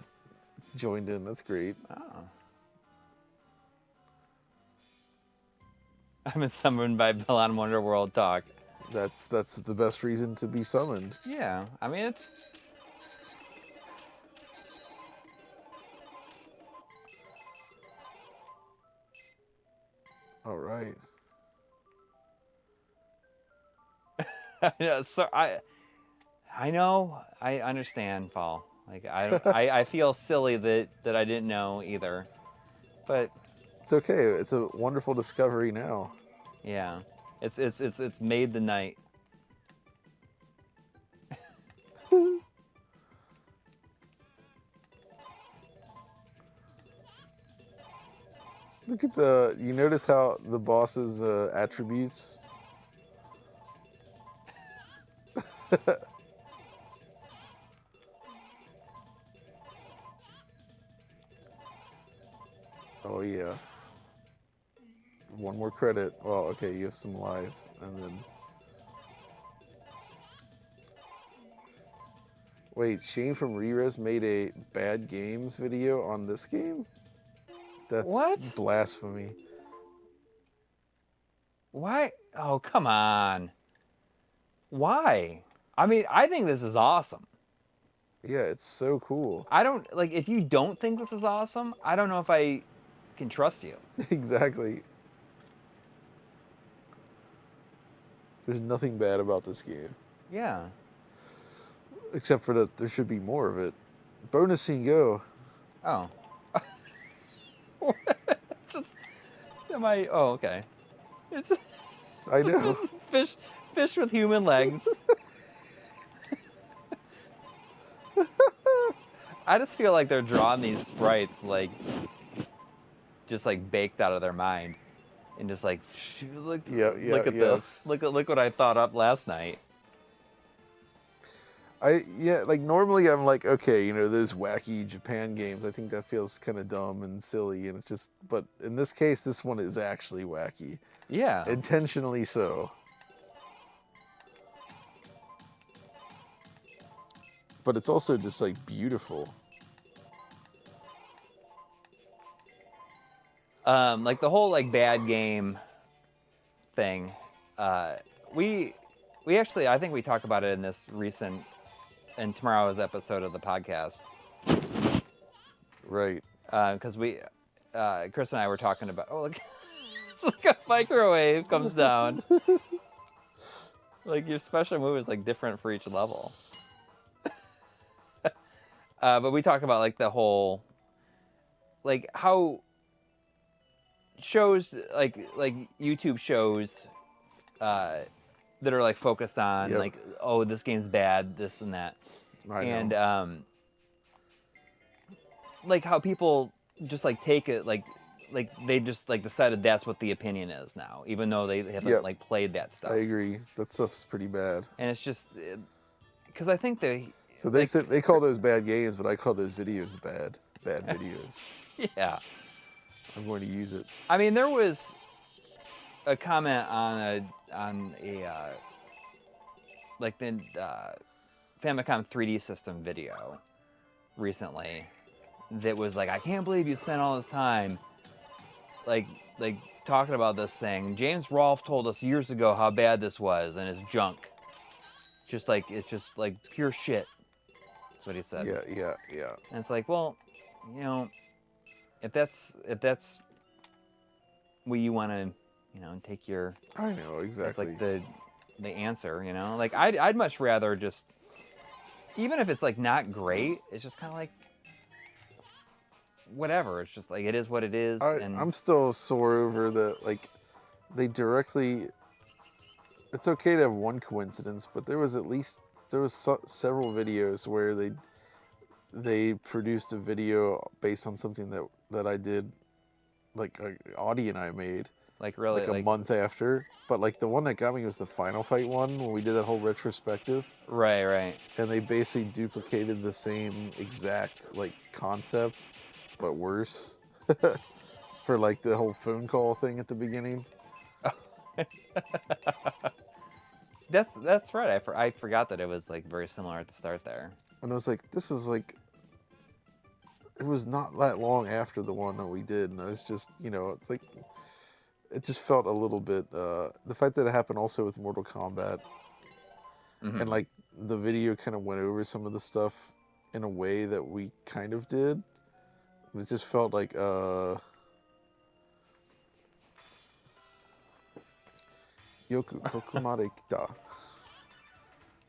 joined in. That's great. Oh. I'm summoned by Balan Wonderworld talk. That's the best reason to be summoned. Yeah, I mean it's. All right. Yeah, so I know, I understand, Paul. Like I feel silly that I didn't know either, but It's okay. It's a wonderful discovery now. yeah, it's made the night. Look at you notice how the boss's attributes? Oh yeah. One more credit. Well, okay, you have some live, and then. Wait, Shane from Reres made a bad games video on this game? That's What? blasphemy. Why? Oh, come on. Why? I mean, I think this is awesome. Yeah, it's so cool. I don't, like, if you don't think this is awesome, I don't know if I can trust you. Exactly. There's nothing bad about this game. Yeah. Except for that there should be more of it. Bonus scene, go. Oh. Just am I? Oh, okay. It's I know. fish with human legs. I just feel like they're drawing these sprites like just like baked out of their mind, and just like look at this. Look what I thought up last night. Like normally I'm like, okay, you know, those wacky Japan games, I think that feels kind of dumb and silly, and it's just, but in this case, this one is actually wacky. Yeah. Intentionally so. But it's also just like beautiful. Like the whole like bad game thing. We actually, I think we talked about it in this recent, in tomorrow's episode of the podcast. Right. Because Chris and I were talking about, oh, look, it's like a microwave comes down. Like your special move is like different for each level. But we talk about like the whole, like how shows, like YouTube shows that are like focused on like, oh, this game's bad, this and that. And like how people just like take it like they just like decided that's what the opinion is now, even though they haven't like played that stuff. I agree. That stuff's pretty bad. And it's just because I think so they said they call those bad games, but I call those videos bad videos. Yeah. I'm going to use it. I mean, there was a comment on like the Famicom 3D system video recently that was like, I can't believe you spent all this time like talking about this thing. James Rolfe told us years ago how bad this was, and it's junk. It's just like pure shit. That's what he said. Yeah. And it's like, well, you know, if that's what you want to, you know, take your, I know exactly. It's like the answer, you know. Like I'd much rather just, even if it's like not great, it's just kind of like whatever. It's just like it is what it is. I'm still sore over that. Like they directly. It's okay to have one coincidence, but there was several videos where they produced a video based on something that I did, like Audie and I made, like really like a month after. But like the one that got me was the Final Fight one when we did that whole retrospective. Right. And they basically duplicated the same exact like concept, but worse, for like the whole phone call thing at the beginning. That's right. I forgot that it was like very similar at the start there. And I was like, this is like, it was not that long after the one that we did, and I was just, you know, it's like, it just felt a little bit, the fact that it happened also with Mortal Kombat, and like the video kind of went over some of the stuff in a way that we kind of did. It just felt like, Yoku kokumare kita.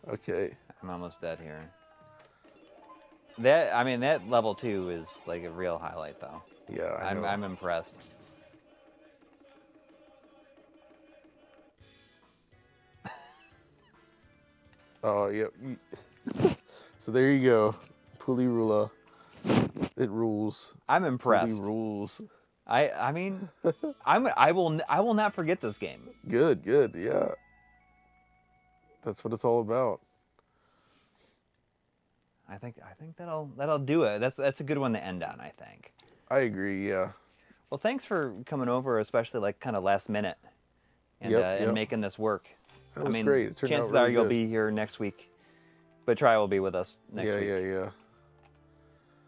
Okay. I'm almost dead here. That level 2 is like a real highlight, though. Yeah, I know. I'm impressed. Oh, yeah. So there you go. Pulirula. It rules. I'm impressed. Puli rules. I mean, I will not forget this game. Good, yeah. That's what it's all about. I think that'll do it. That's a good one to end on, I think. I agree, yeah. Well, thanks for coming over, especially like kind of last minute, and and making this work. That was great. It turned out chances really are you'll good. be here next week, but Tri will be with us next week. Yeah.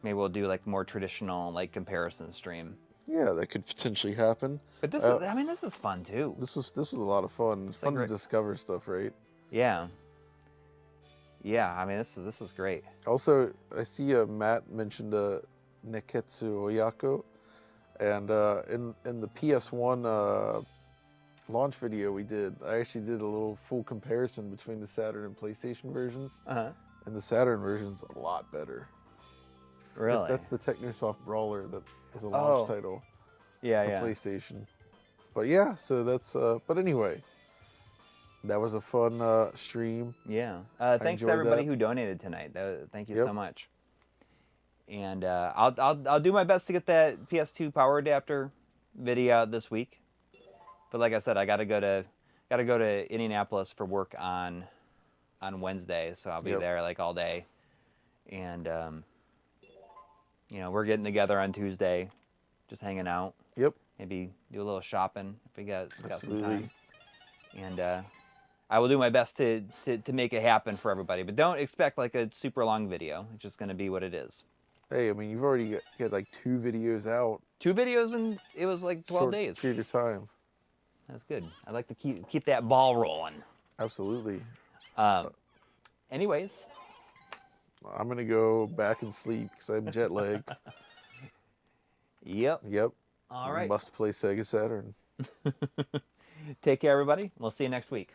Maybe we'll do like more traditional like comparison stream. Yeah, that could potentially happen. But this is fun too. This was a lot of fun. It's fun to discover stuff, right? Yeah. I mean, this is great. Also, I see Matt mentioned Neketsu Oyako, and in the PS1 launch video we did, I actually did a little full comparison between the Saturn and PlayStation versions, and the Saturn version's a lot better. Really? That's the Technosoft Brawler that was a launch Oh. title Yeah, for yeah. PlayStation. But yeah, so that's. But anyway, that was a fun stream. Yeah. Thanks to enjoyed everybody that. who donated tonight. Thank you Yep. so much. And I'll do my best to get that PS2 power adapter video out this week. But like I said, I gotta go to Indianapolis for work on Wednesday, so I'll be Yep. there like all day. And we're getting together on Tuesday, just hanging out. Yep. Maybe do a little shopping if we got some Absolutely. time. And I will do my best to make it happen for everybody. But don't expect like a super long video. It's just going to be what it is. Hey, I mean, you've already got like 2 videos out. 2 videos and it was like 12 short days. period of time. That's good. I like to keep that ball rolling. Absolutely. Anyways, I'm gonna go back and sleep because I'm jet lagged. yep. Yep. All right. Must play Sega Saturn. Take care, everybody. We'll see you next week.